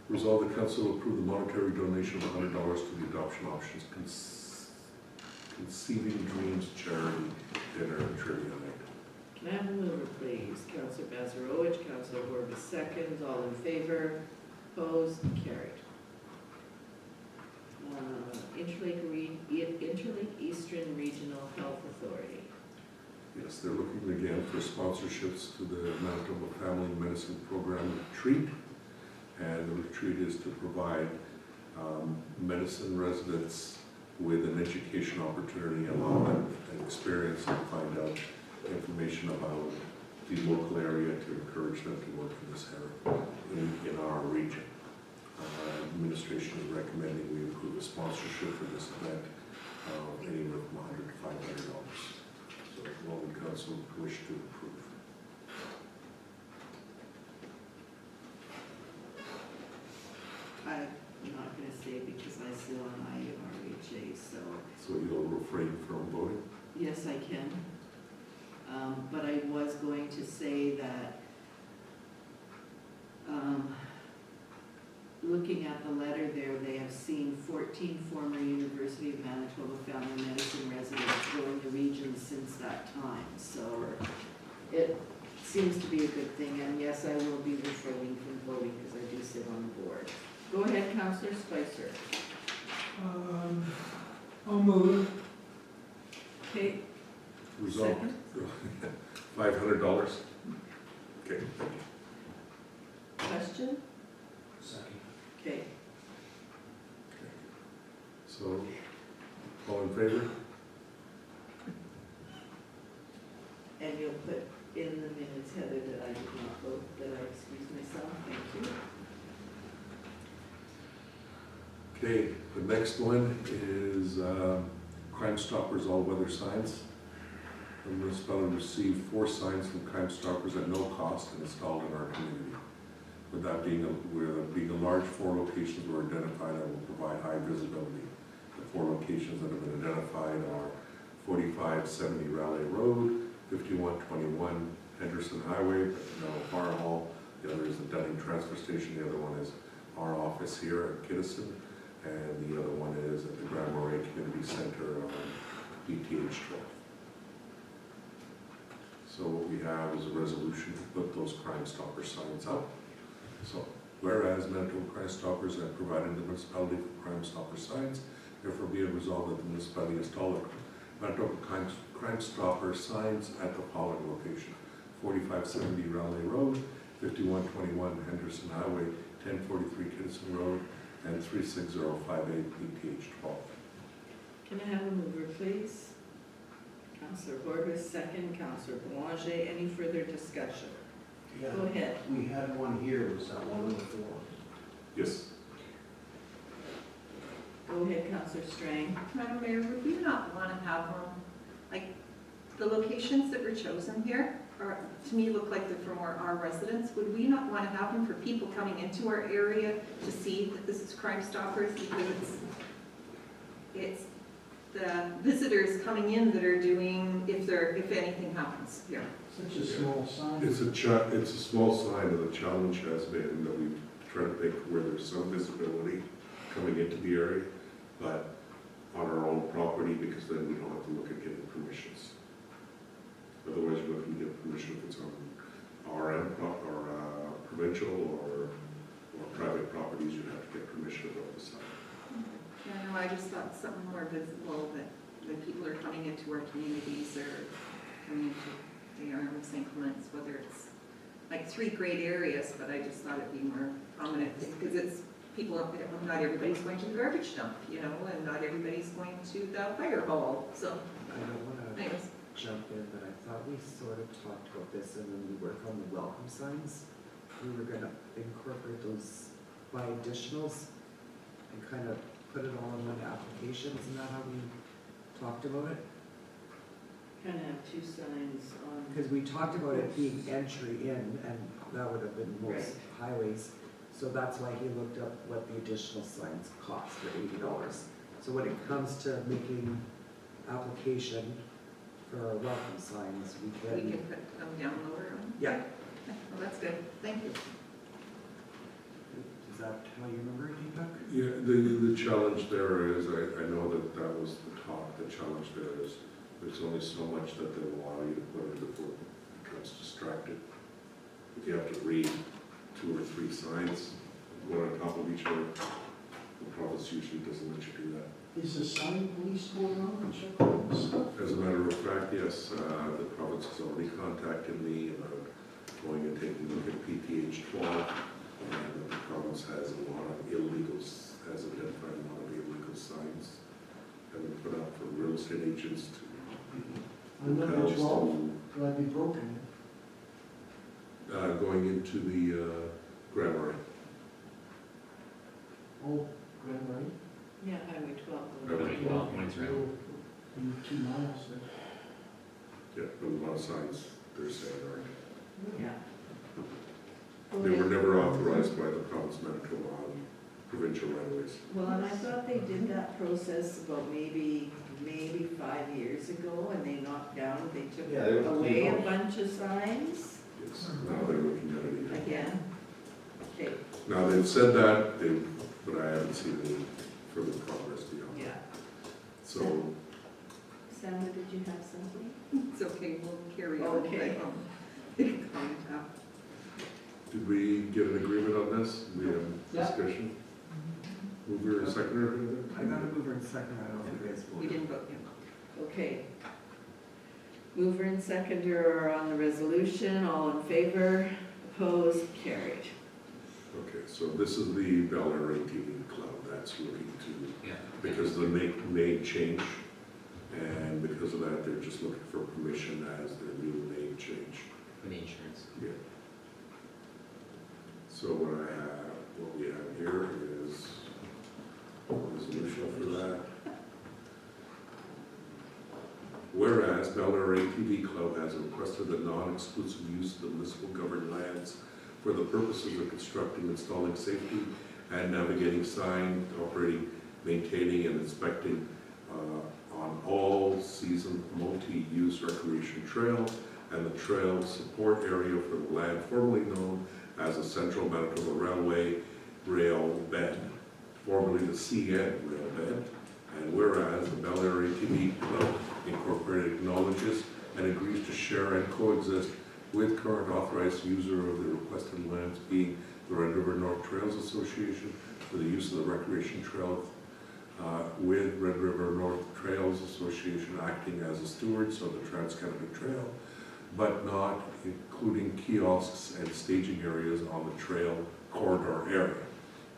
Resolve the council will approve the monetary donation of $100 to the Adoption Options Conceiving Dreams Charity Dinner and Trivia Night. Can I have a mover, please? Councilor Bazarowicz, Councilor Horbis seconds, all in favor, opposed, carried. Interlake Eastern Regional Health Authority. Yes, they're looking again for sponsorships to the Manitoba Family Medicine Program retreat. And the retreat is to provide medicine residents with an education opportunity, allow them an experience and find out information about the local area to encourage them to work in this area, in our region. Administration is recommending we approve a sponsorship for this event of anywhere from $100 to $500. So what would council wish to approve? I'm not going to say because I still on IURHA, so. So you'll refrain from voting? Yes, I can. But I was going to say that looking at the letter there, they have seen 14 former University of Manitoba Family Medicine residents join the region since that time. So it seems to be a good thing. And yes, I will be refraining from voting because I do sit on the board. Go ahead, Councillor Spicer. I'll move. Okay. Resolved. $500. Okay, thank you. Question? Second. Okay. So, all in favor? And you'll put in the minutes, Heather, that I did not vote, that I excused myself. Thank you. Okay, the next one is Crime Stoppers all-weather signs. The municipality received 4 signs from Crime Stoppers at no cost and installed in our community. With that being a large 4 locations were identified that will provide high visibility. The 4 locations that have been identified are 4570 Raleigh Road, 5121 Henderson Highway, Fire Hall. The other is the Dunning Transfer Station. The other one is our office here at Kittison. And the other one is at the Grand Marais Community Center on ETH 12. So what we have is a resolution to put those Crime Stopper signs up. So, whereas Manitoba Crime Stoppers have provided the municipality for Crime Stopper signs, therefore be it resolved that the municipality install Manitoba Crime Stopper signs at the following location: 4570 Raleigh Road, 5121 Henderson Highway, 1043 Kittison Road, and 36058 ETH 12. Can I have a mover, please? Councillor Horbis, second. Councillor Boulanger. Any further discussion? Yeah. Go ahead. We had one here, was that one of the 4? Yes. Go ahead, Councillor Strang. Madam Mayor, would we not want to have them, like, the locations that were chosen here, to me, look like they're for more our residents. Would we not want to have them for people coming into our area to see that this is Crime Stoppers? Because it's the visitors coming in that are doing, if anything happens here. Such a small sign. It's a small sign, and the challenge has been that we try to pick where there's some visibility coming into the area, but on our own property, because then we don't have to look at getting permissions. Otherwise, you have to get permission if it's on RM or provincial or private properties, you'd have to get permission about the sign. Yeah, no, I just thought something more visible that people are coming into our communities or coming into the RM of St. Clements, whether it's like 3 great areas, but I just thought it'd be more prominent because it's people, not everybody's going to the garbage dump, you know, and not everybody's going to the fire hall, so. I don't want to Anyways. jump in, but I thought we sort of talked about this, and when we work on the welcome signs, we were gonna incorporate those by additionals and kind of put it all in one application. Isn't that how we talked about it? Kind of have 2 signs on. Because we talked about it being entry in, and that would have been most highways. So that's why he looked up what the additional signs cost for $80. So when it comes to making application for our welcome signs, we We can. can put them down lower. Yeah. Well, that's good. Thank you. Is that how you remember it, Deepak? Yeah, the challenge there is, I know that was the talk, the challenge there is, there's only so much that they will allow you to put in before it becomes distracted. If you have to read 2 or 3 signs, one on top of each other, the province usually doesn't let you do that. Is the sign police going on and check all this stuff? As a matter of fact, yes, the province has already contacted me about going and taking a look at PTH 12, and the province has a lot of illegals, has identified a lot of illegal signs that have been put up for real estate agents to. On number hotels 12, will I be broken? going into the Grammar. Oh, Grand Marais? Yeah, Highway 12. Highway 12 points around. 2 miles there. Yeah, but a lot of signs they're saying aren't. Yeah. They were never authorized by the province of Manitoba on provincial right-of-ways. Well, and I thought they did that process about maybe 5 years ago, and they knocked down, they took Yeah, they were away a clean. bunch of signs Yes, now they're looking at it again. again. Okay, Now, they've said that, but I haven't seen any further progress beyond that. yeah. So, Sandra, did you have something? It's okay, we'll carry on. Okay. did we get an agreement on this? We have Yeah. discussion? Mover and seconder? I got a mover and second, I don't know if you guys We voted. didn't vote yet. Okay. Mover and seconder are on the resolution, all in favor, opposed, carried. Okay, so this is the Bel Air ATV Club that's looking to, Yeah. because the name change, and because of that, they're just looking for permission as their new name change. For the insurance. Yeah. So what we have here is a resolution for that. Whereas Bel Air ATV Club has requested the non-exclusive use of the municipal governed lands for the purposes of constructing, installing safety and navigating sign, operating, maintaining and inspecting on all season multi-use recreation trail and the trail support area for the land formerly known as the Central Manitoba Railway Rail Bed, formerly the CN Rail Bed. And whereas the Bel Air ATV Club Incorporated acknowledges and agrees to share and coexist with current authorized user of the requested lands being the Red River North Trails Association for the use of the recreation trail, with Red River North Trails Association acting as a stewards of the Trans-Canada Trail, but not including kiosks and staging areas on the trail corridor area.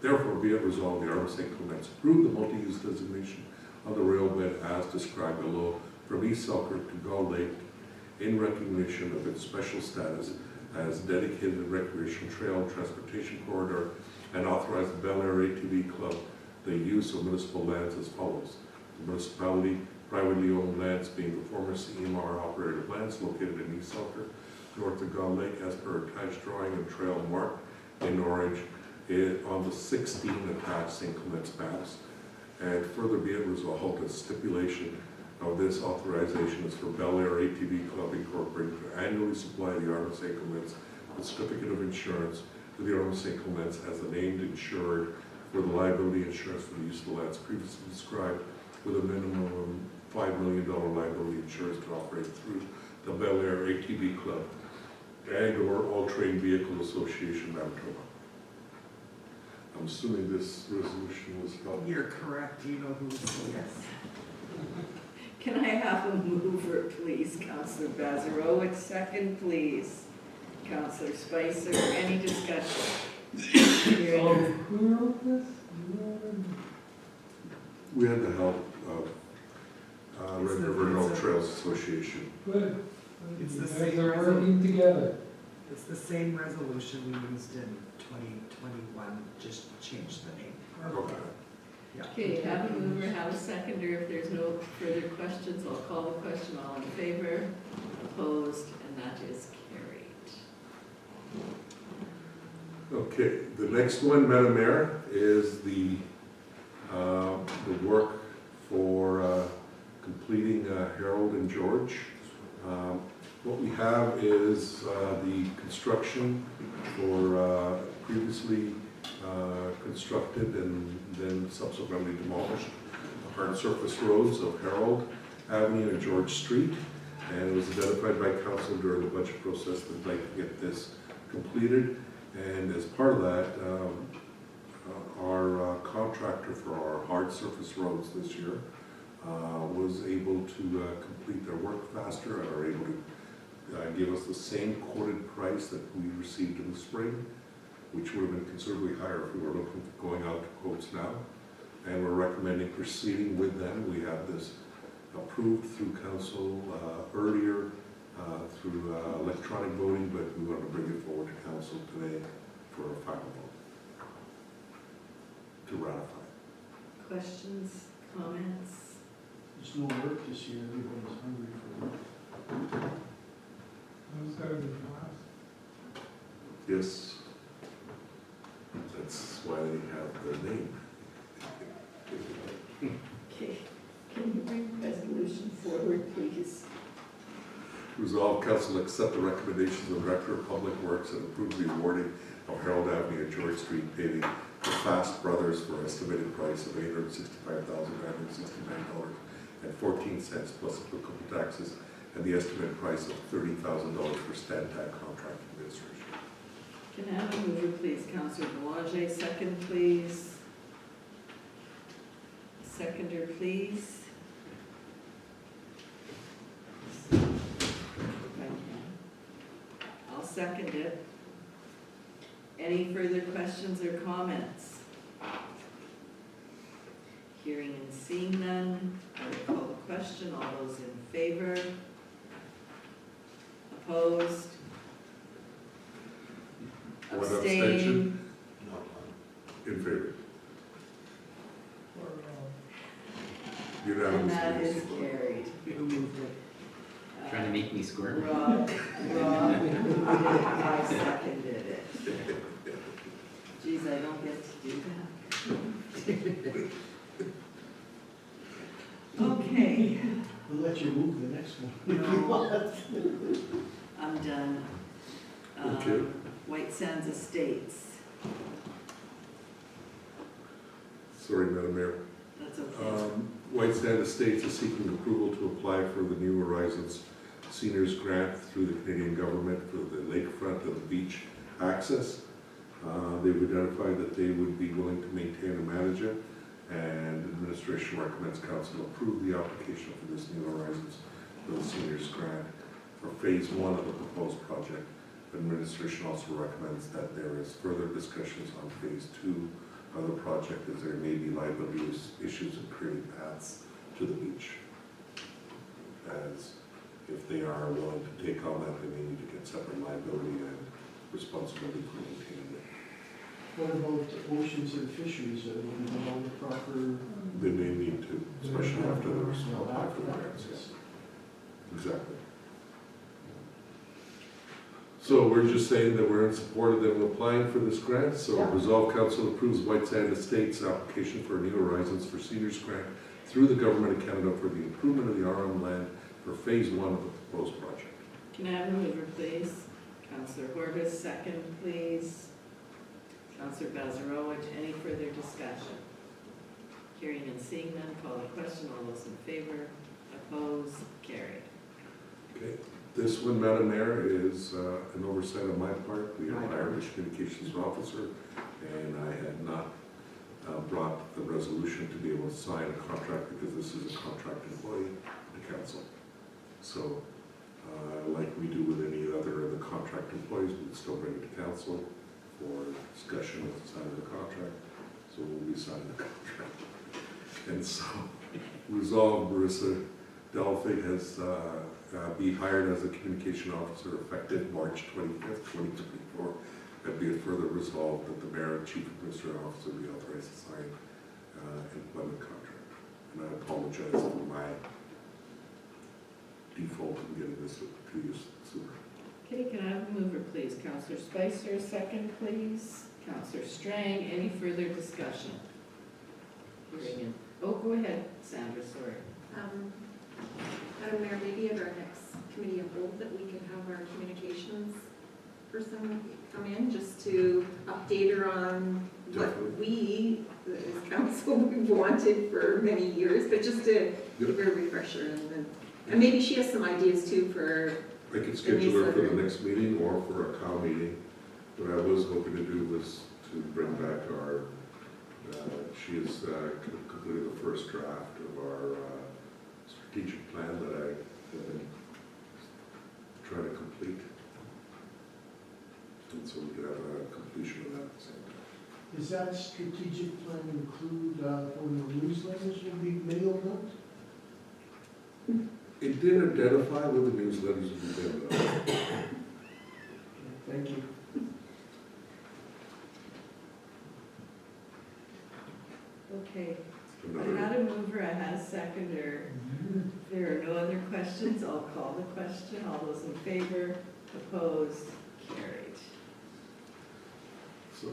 Therefore, be it resolved, the RM St. Clements approve the multi-use designation of the rail bed as described below from East Selkirk to Gull Lake in recognition of its special status as dedicated recreation trail and transportation corridor, and authorize the Bel Air ATV Club the use of municipal lands as follows. The municipality privately owned lands being the former CMR operated lands located in East Selkirk, north of Gull Lake as per attached drawing and trail marked in orange on the 16 attached St. Clements maps. And further be it resolved, a stipulation of this authorization is for Bel Air ATV Club Incorporated to annually supply the Arm of St. Clements with certificate of insurance to the Arm of St. Clements as the named insured for the liability insurance for the use of the lands previously described, with a minimum of $5 million liability insurance to operate through the Bel Air ATV Club and/or All Terrain Vehicle Association, Manitoba. I'm assuming this resolution was held. You're correct, you know who's, yes. Can I have a mover, please? Councillor Bazarowicz, second, please. Councillor Spicer, any discussion? Hearing Who wrote this? We had the help of Red River North Trails Association. Good. It's You the guys same are working resolution. together. It's the same resolution we used in 2021, just changed the name. Okay. Yeah. Okay, have a mover, have a seconder. If there's no further questions, I'll call the question. All in favor? Opposed? And that is carried. Okay, the next one, Madam Mayor, is the work for completing Harold and George. What we have is the construction for previously constructed and then subsequently demolished hard surface roads of Harold Avenue and George Street. And it was identified by council during the budget process that they'd like to get this completed. And as part of that, our contractor for our hard surface roads this year was able to complete their work faster and are able to give us the same quoted price that we received in the spring, which would have been considerably higher if we were looking at going out to quotes now. And we're recommending proceeding with them. We have this approved through council earlier through electronic voting, but we want to bring it forward to council today for a final vote to ratify. Questions, comments? There's no work this year, everybody's hungry for work. Those guys are fast. Yes. That's why they have their name. Okay, can you bring the resolution forward, please? Resolve council accept the recommendations of the Director of Public Works and approve the awarding of Harold Avenue and George Street paving to Fast Brothers for an estimated price of $865,969.14 plus applicable taxes, and the estimated price of $30,000 for Stantec contract administration. Can I have a mover, please? Councillor Boulanger, second, please. Seconder, please. If I can. I'll second it. Any further questions or comments? Hearing and seeing none, I will call the question. All those in favor? Opposed? One Abstain? abstention. In favor. And Unanimous. that is carried. Who moved it? Trying to make me squirm? Rob, I seconded it. Geez, I don't get to do that. Okay, We'll let you move the next one. No. I'm done. Okay. White Sands Estates, Sorry, Madam Mayor. that's okay. White Sand Estates is seeking approval to apply for the New Horizons Seniors Grant through the Canadian government for the lakefront and the beach access. They've identified that they would be willing to maintain and manage it, and administration recommends council approve the application for this New Horizons for the Seniors Grant for phase 1 of the proposed project. Administration also recommends that there is further discussions on phase 2 of the project, as there may be liability issues in creating paths to the beach. As if they are willing to take on that, they may need to get separate liability and responsibility for maintaining it. What about oceans and fisheries, will be done all the proper? Then they need to, especially after the response, after the grants, yes. Exactly. So we're just saying that we're in support of them applying for this grant, so Yeah. resolve council approves White Sand Estates application for a New Horizons for Seniors grant through the Government of Canada for the improvement of the RM land for phase 1 of the proposed project. Can I have a mover, please? Councillor Horbis, second, please. Councillor Bazarowicz, any further discussion? Hearing and seeing none, call the question. All those in favor, opposed, carried. Okay, this one, Madam Mayor, is an oversight on my part. We have hired a communications officer, and I had not brought the resolution to be able to sign a contract because this is a contract employee of the council. So, like we do with any other of the contract employees, we'd still bring it to council for discussion with the signing of the contract. So we'll be signing the contract. And so, resolved, Marissa Delphi has be hired as a communication officer effective March 25th, 2024. And be it further resolved that the mayor and chief administrative officer be authorized to sign employment contract. And I apologize for my default in getting this to you sooner. Okay, can I have a mover, please? Councillor Spicer, second, please. Councillor Strang, any further discussion? Hearing in. Oh, go ahead, Sandra, sorry. Madam Mayor, maybe at our next committee of whole that we could have our communications person come in just to update her on what we, as council, we've wanted for many years, but just to give her a refresher and maybe she has some ideas too for. I could schedule her for the next meeting or for a COW meeting. What I was hoping to do was to bring back our, she has completed the first draft of our strategic plan that I have been trying to complete. And so we could have a completion of that at the same time. Does that strategic plan include when the newsletters will be mailed out? It did identify with the newsletters we've been. Thank you. Okay, I had a mover, I had a seconder. If there are no other questions, I'll call the question. All those in favor, opposed, carried. So,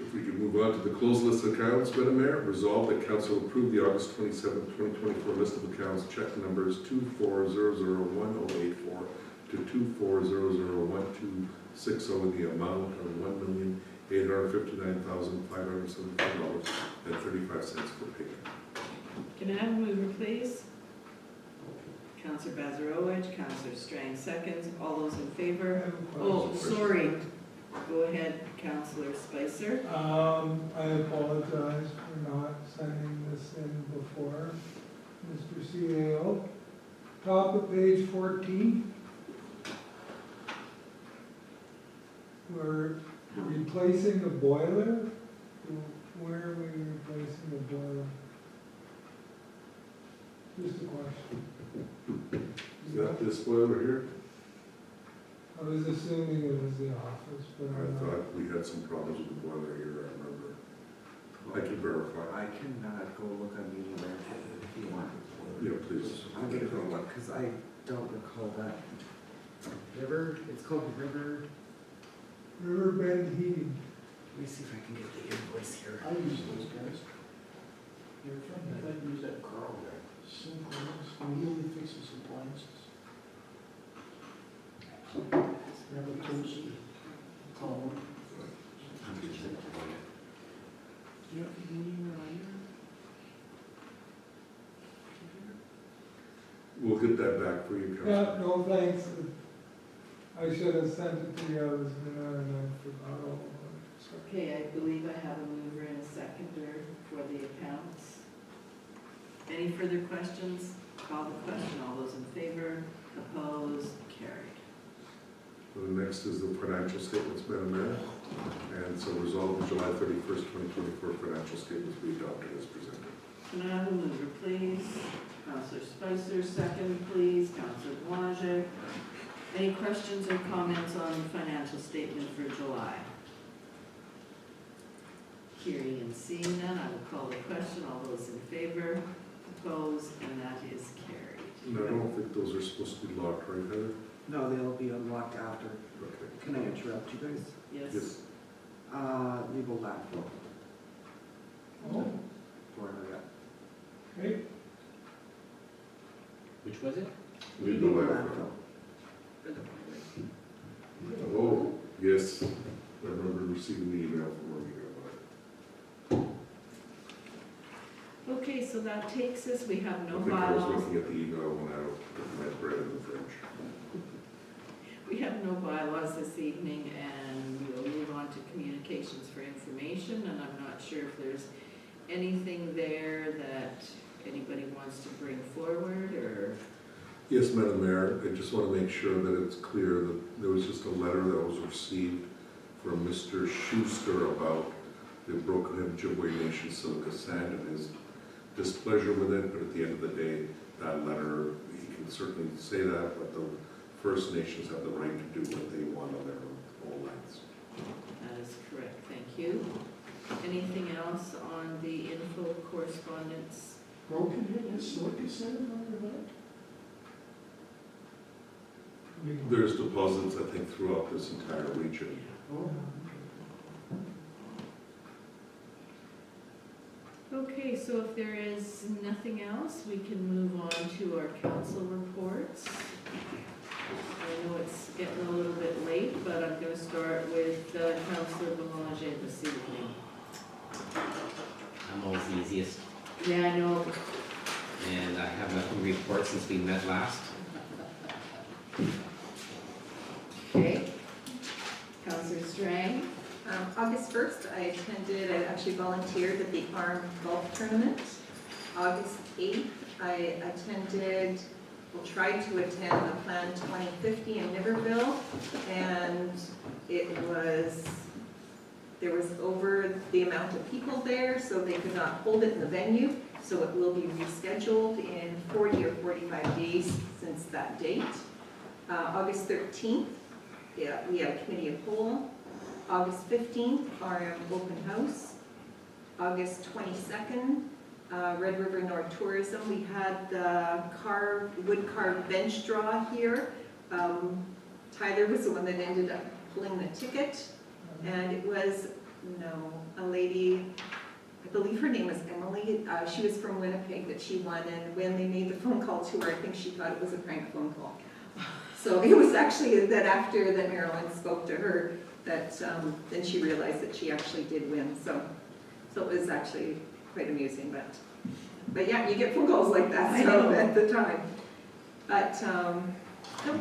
if we could move on to the closed list of accounts, Madam Mayor, resolve that council approve the August 27, 2024 list of accounts, check numbers 24001084 to 24001260 in the amount of $1,859,574.35 for payment. Can I have a mover, please? Councillor Bazarowicz, Councillor Strang, seconds. All those in favor? Oh, sorry. Go ahead, Councillor Spicer. I apologize for not sending this in before, Mr. CAO. Top of page 14. We're replacing the boiler. Where are we replacing the boiler? Just a question. Is that this boiler here? I was assuming it was the office, but I thought we had some problems with the boiler here, I remember. I can verify. I can go look on Media Land if you want. Yeah, please. I'm gonna go look, because I don't recall that. River, it's called Riverbend Heating. Let me see if I can get the invoice here. I use those guys. You're from, I thought you used that Carl there. Synchronous, he only fixes appliances. Revocation, call. Yeah, We'll get that back for you, Council. Yeah, no thanks. I should have sent it to the others, and I forgot all about it. Okay, I believe I have a mover and a seconder for the accounts. Any further questions? Call the question. All those in favor, opposed, carried. The next is the financial statements, Madam Mayor. And so resolve the July 31st, 2024 financial statements be adopted as presented. Can I have a mover, please? Councillor Spicer, second, please. Councillor Boulanger. Any questions or comments on the financial statement for July? Hearing and seeing none, I will call the question. All those in favor, opposed, and that is carried. And I don't think those are supposed to be locked, right, Heather? No, they'll be unlocked after. Okay. Can I interrupt you guys? Yes. Legal landfill. Oh, Florida, okay. Which was it? Legal landfill. Oh, yes, I remember receiving the email from Romeo about Okay, so that takes us, we have it. no I think I was bylaws. looking at the email when I got my bread in the fridge. We have no bylaws this evening, and we'll move on to communications for information, and I'm not sure if there's anything there that anybody wants to bring forward, or? Yes, Madam Mayor, I just want to make sure that it's clear that there was just a letter that was received from Mr. Schuster about the Broken Ojibwe Nation Silica Sand and his displeasure with it, but at the end of the day, that letter, he can certainly say that, but the First Nations have the right to do what they want on their own lands. That is correct, thank you. Anything else on the info correspondence? Broken Hill Silica Center on your back? There's deposits, I think, throughout this entire region. Oh. Okay, so if there is nothing else, we can move on to our council reports. I know it's getting a little bit late, but I'm going to start with Councillor Belanger this evening. I'm always the easiest, Yeah, I know. and I have nothing to report since we met last. Okay. Councillor Strang. August 1st, I actually volunteered at the ARM Golf Tournament. August 8th, I tried to attend the Plan 2050 in Niverville, and there was over the amount of people there, so they could not hold it in the venue, so it will be rescheduled in 40 or 45 days since that date. August 13th, yeah, we have a committee of whole. August 15th, RM open house. August 22nd, Red River North Tourism. We had the wood carved bench draw here. Tyler was the one that ended up pulling the ticket. And it was, a lady, I believe her name was Emily. She was from Winnipeg that she won. And when they made the phone call to her, I think she thought it was a prank phone call. So it was actually that after that Marilyn spoke to her, that then she realized that she actually did win. So it was actually quite amusing, but yeah, you get phone calls like that so at the time. But no,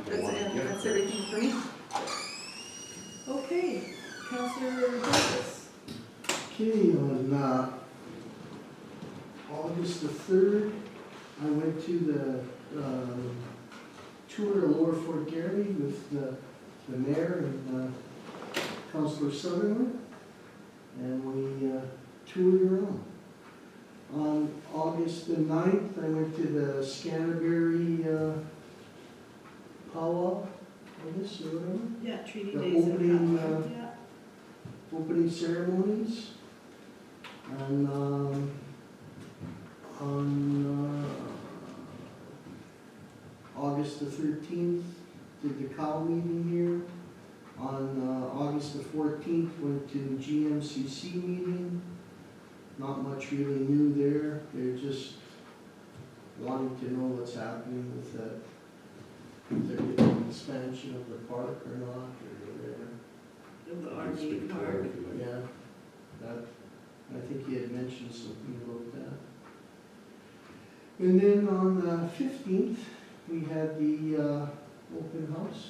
that's everything for me. Okay, Councillor Davis. Okay, on August the 3rd, I went to the tour of Lower Fort Garry with the mayor and Councillor Sutherland, and we toured around. On August the 9th, I went to the Scanterbury powwow, I guess, or whatever. Yeah, Treaty The Days of opening, Powwow. Yeah. Opening ceremonies. And on August the 13th, did the cow meeting here. On August the 14th, went to GMCC meeting. Not much really new there. They're just wanting to know what's happening with that, if they're getting an expansion of the park or not, or whatever. The RV park. Yeah, that, I think he had mentioned something about that. And then on the 15th, we had the open house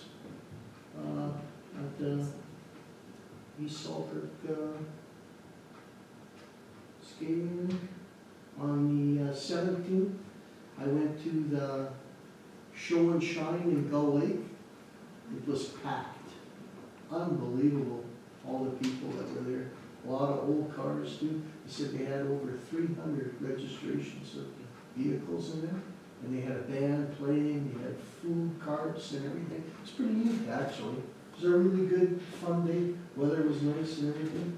at the East Salford skating rink. On the 17th, I went to the Show and Shine in Gull Lake. It was packed. Unbelievable, all the people that were there. A lot of old cars too. They said they had over 300 registrations of vehicles in there. And they had a band playing, they had food carts and everything. It's pretty neat, actually. It was a really good, fun day. Weather was nice and everything.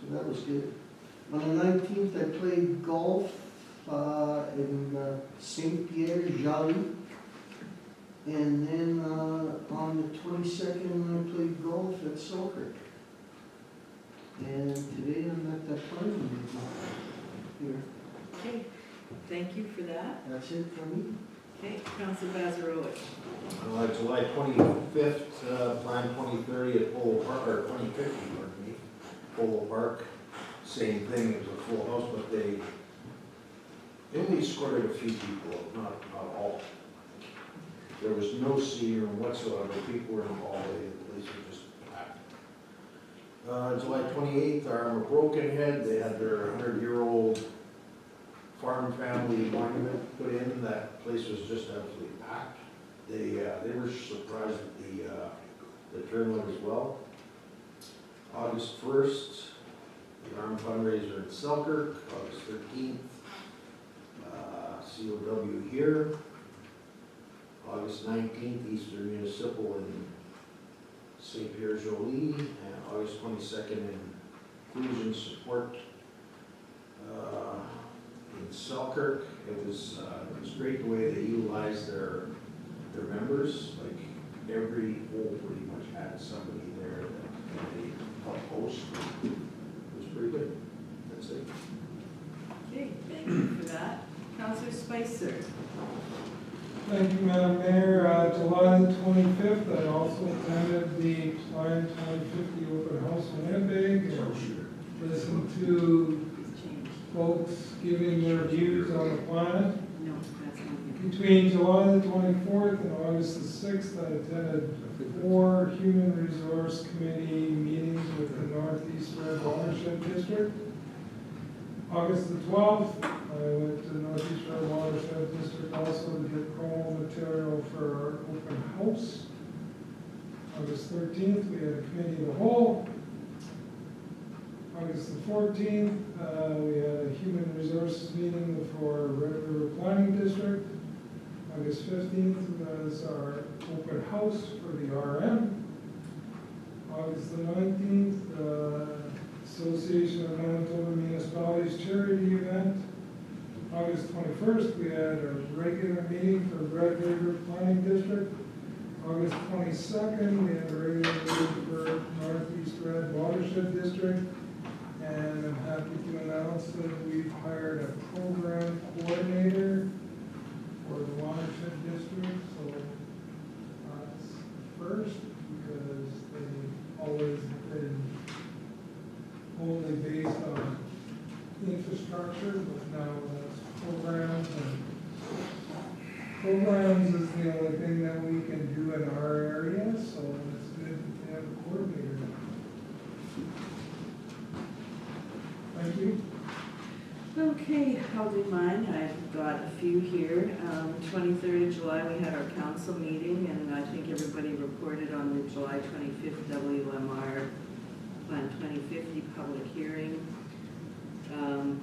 So that was good. On the 19th, I played golf in St. Pierre, Jali. And then, on the 22nd, I played golf at Selkirk. And today I'm at that party meeting here. Okay, thank you for that. That's it for me. Okay, Council Bazarovic. July 25th, Plan 2030 at Polo Park, or 2050, pardon me, Polo Park. Same thing, it was a full house, but they only escorted a few people, not all. There was no senior whatsoever, people were involved, the police were just packed. July 28th, Armor Broken Head, they had their 100-year-old farm family monument put in. That place was just absolutely packed. They were surprised at the turnout as well. August 1st, the arm fundraiser in Selkirk. August 13th, COW here. August 19th, Easter Municipal in St. Pierre Jolie, and August 22nd, Inclusion Support in Selkirk. It was great the way they utilized their members. Like every hole pretty much had somebody there that they helped host. It was pretty good. That's it. Okay, thank you for that. Councilor Spicer. Thank you, Madam Mayor. July the 25th, I also attended the Plan 2050 open house in Winnipeg and listened to folks giving their views on the planet. No, that's not Between July the 24th and August the 6th, I attended 4 Human Resource Committee meetings with the Northeast Red Watershed District. August the 12th, I went to Northeast Red Watershed District also to get promo material for our open house. August 13th, we had a committee of the whole. August the 14th, we had a human resources meeting for Red River Planning District. August 15th was our open house for the RM. August the 19th, Association of Manitoba Municipalities charity event. August 21st, we had a regular meeting for Red River Planning District. August 22nd, we had a regular meeting for Northeast Red Watershed District. And I'm happy to announce that we've hired a program coordinator for the watershed district. So that's first because they always been only based on infrastructure, but now that's programs, and programs is the only thing that we can do in our area, so it's good that they have a coordinator. Thank you. Okay, I'll do mine. I've got a few here. 23rd of July, we had our council meeting, and I think everybody reported on the July 25th WMR Plan 2050 public hearing. I'm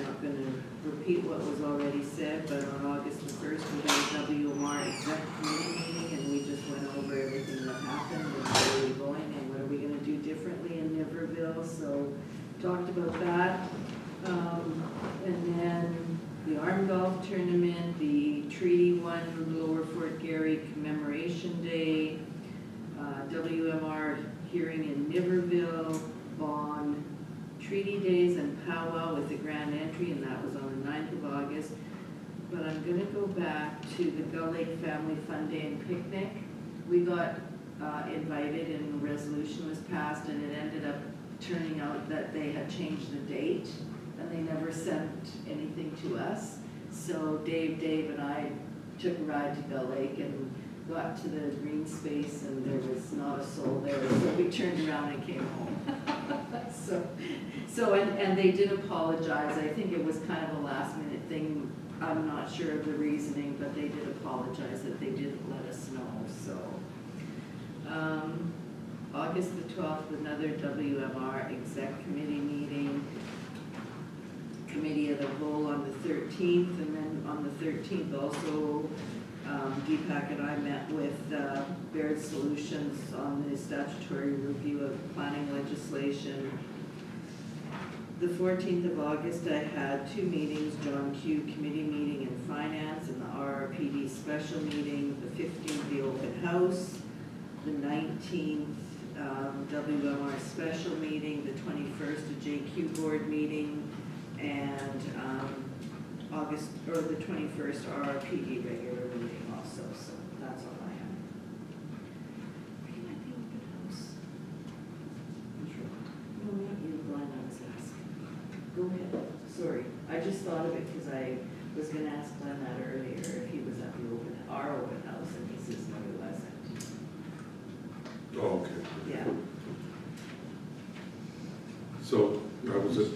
not going to repeat what was already said, but on August the 1st, we had a WMR exec committee meeting, and we just went over everything that happened and where we're going and what are we going to do differently in Niverville. So talked about that. And then the arm golf tournament, the Treaty 1 Lower Fort Garry Commemoration Day, WMR hearing in Niverville, Vaughan, Treaty Days and powwow with the grand entry, and that was on the 9th of August. But I'm gonna go back to the Gull Lake Family Fun Day and Picnic. We got invited and the resolution was passed, and it ended up turning out that they had changed the date and they never sent anything to us. So Dave and I took a ride to Gull Lake and got to the green space and there was not a soul there. So we turned around and came home. And they did apologize. I think it was kind of a last minute thing. I'm not sure of the reasoning, but they did apologize that they didn't let us know. So August the 12th, another WMR exec committee meeting. Committee of the whole on the 13th, and then on the 13th also Deepak and I met with Baird Solutions on the statutory review of planning legislation. The 14th of August, I had 2 meetings, John Q. Committee meeting in Finance and the RRPD special meeting. The 15th, the open house. The 19th, WMR special meeting. The 21st, a JQ board meeting. And the 21st, RRPD regular meeting also. So that's all I have. Are you at the open house? No, not you, Glenn, I was asking. Go ahead, sorry, I just thought of it because I was gonna ask Glenn that earlier, if he was at our open house, and he says no, he wasn't. Oh, okay. Yeah. So I was at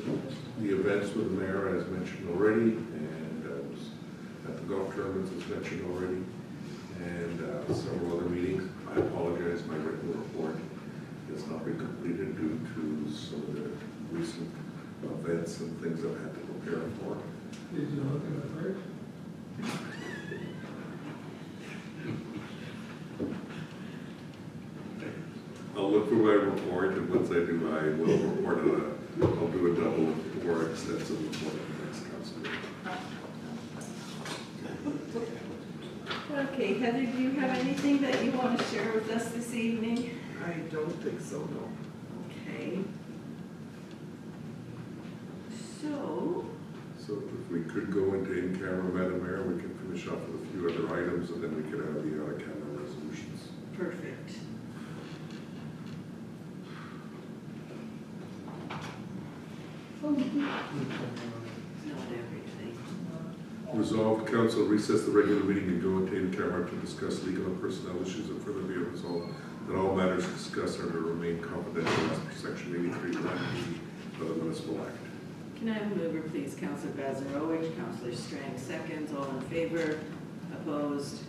the events with the mayor, as mentioned already, and I was at the golf tournaments, as mentioned already, and several other meetings. I apologize, my written report has not been completed due to some of the recent events and things I've had to prepare for. Did you look in the fridge? I'll look for my report, and once I do, I will report on I'll do a double or extensive report at the next council meeting. Okay, Heather, do you have anything that you want to share with us this evening? I don't think so, no. Okay. So, So if we could go into in-camera, Madam Mayor, we can finish off with a few other items, and then we can have the out-of-camera resolutions. perfect. Not everything. Resolved, council recess the regular meeting and go into in-camera to discuss legal and personnel issues, and further be resolved that all matters discussed are to remain confidential as per section 83(1)(b) of the Municipal Act. Can I have a mover, please? Councillor Bazarowicz, Councillor Strang seconds, all in favor, opposed,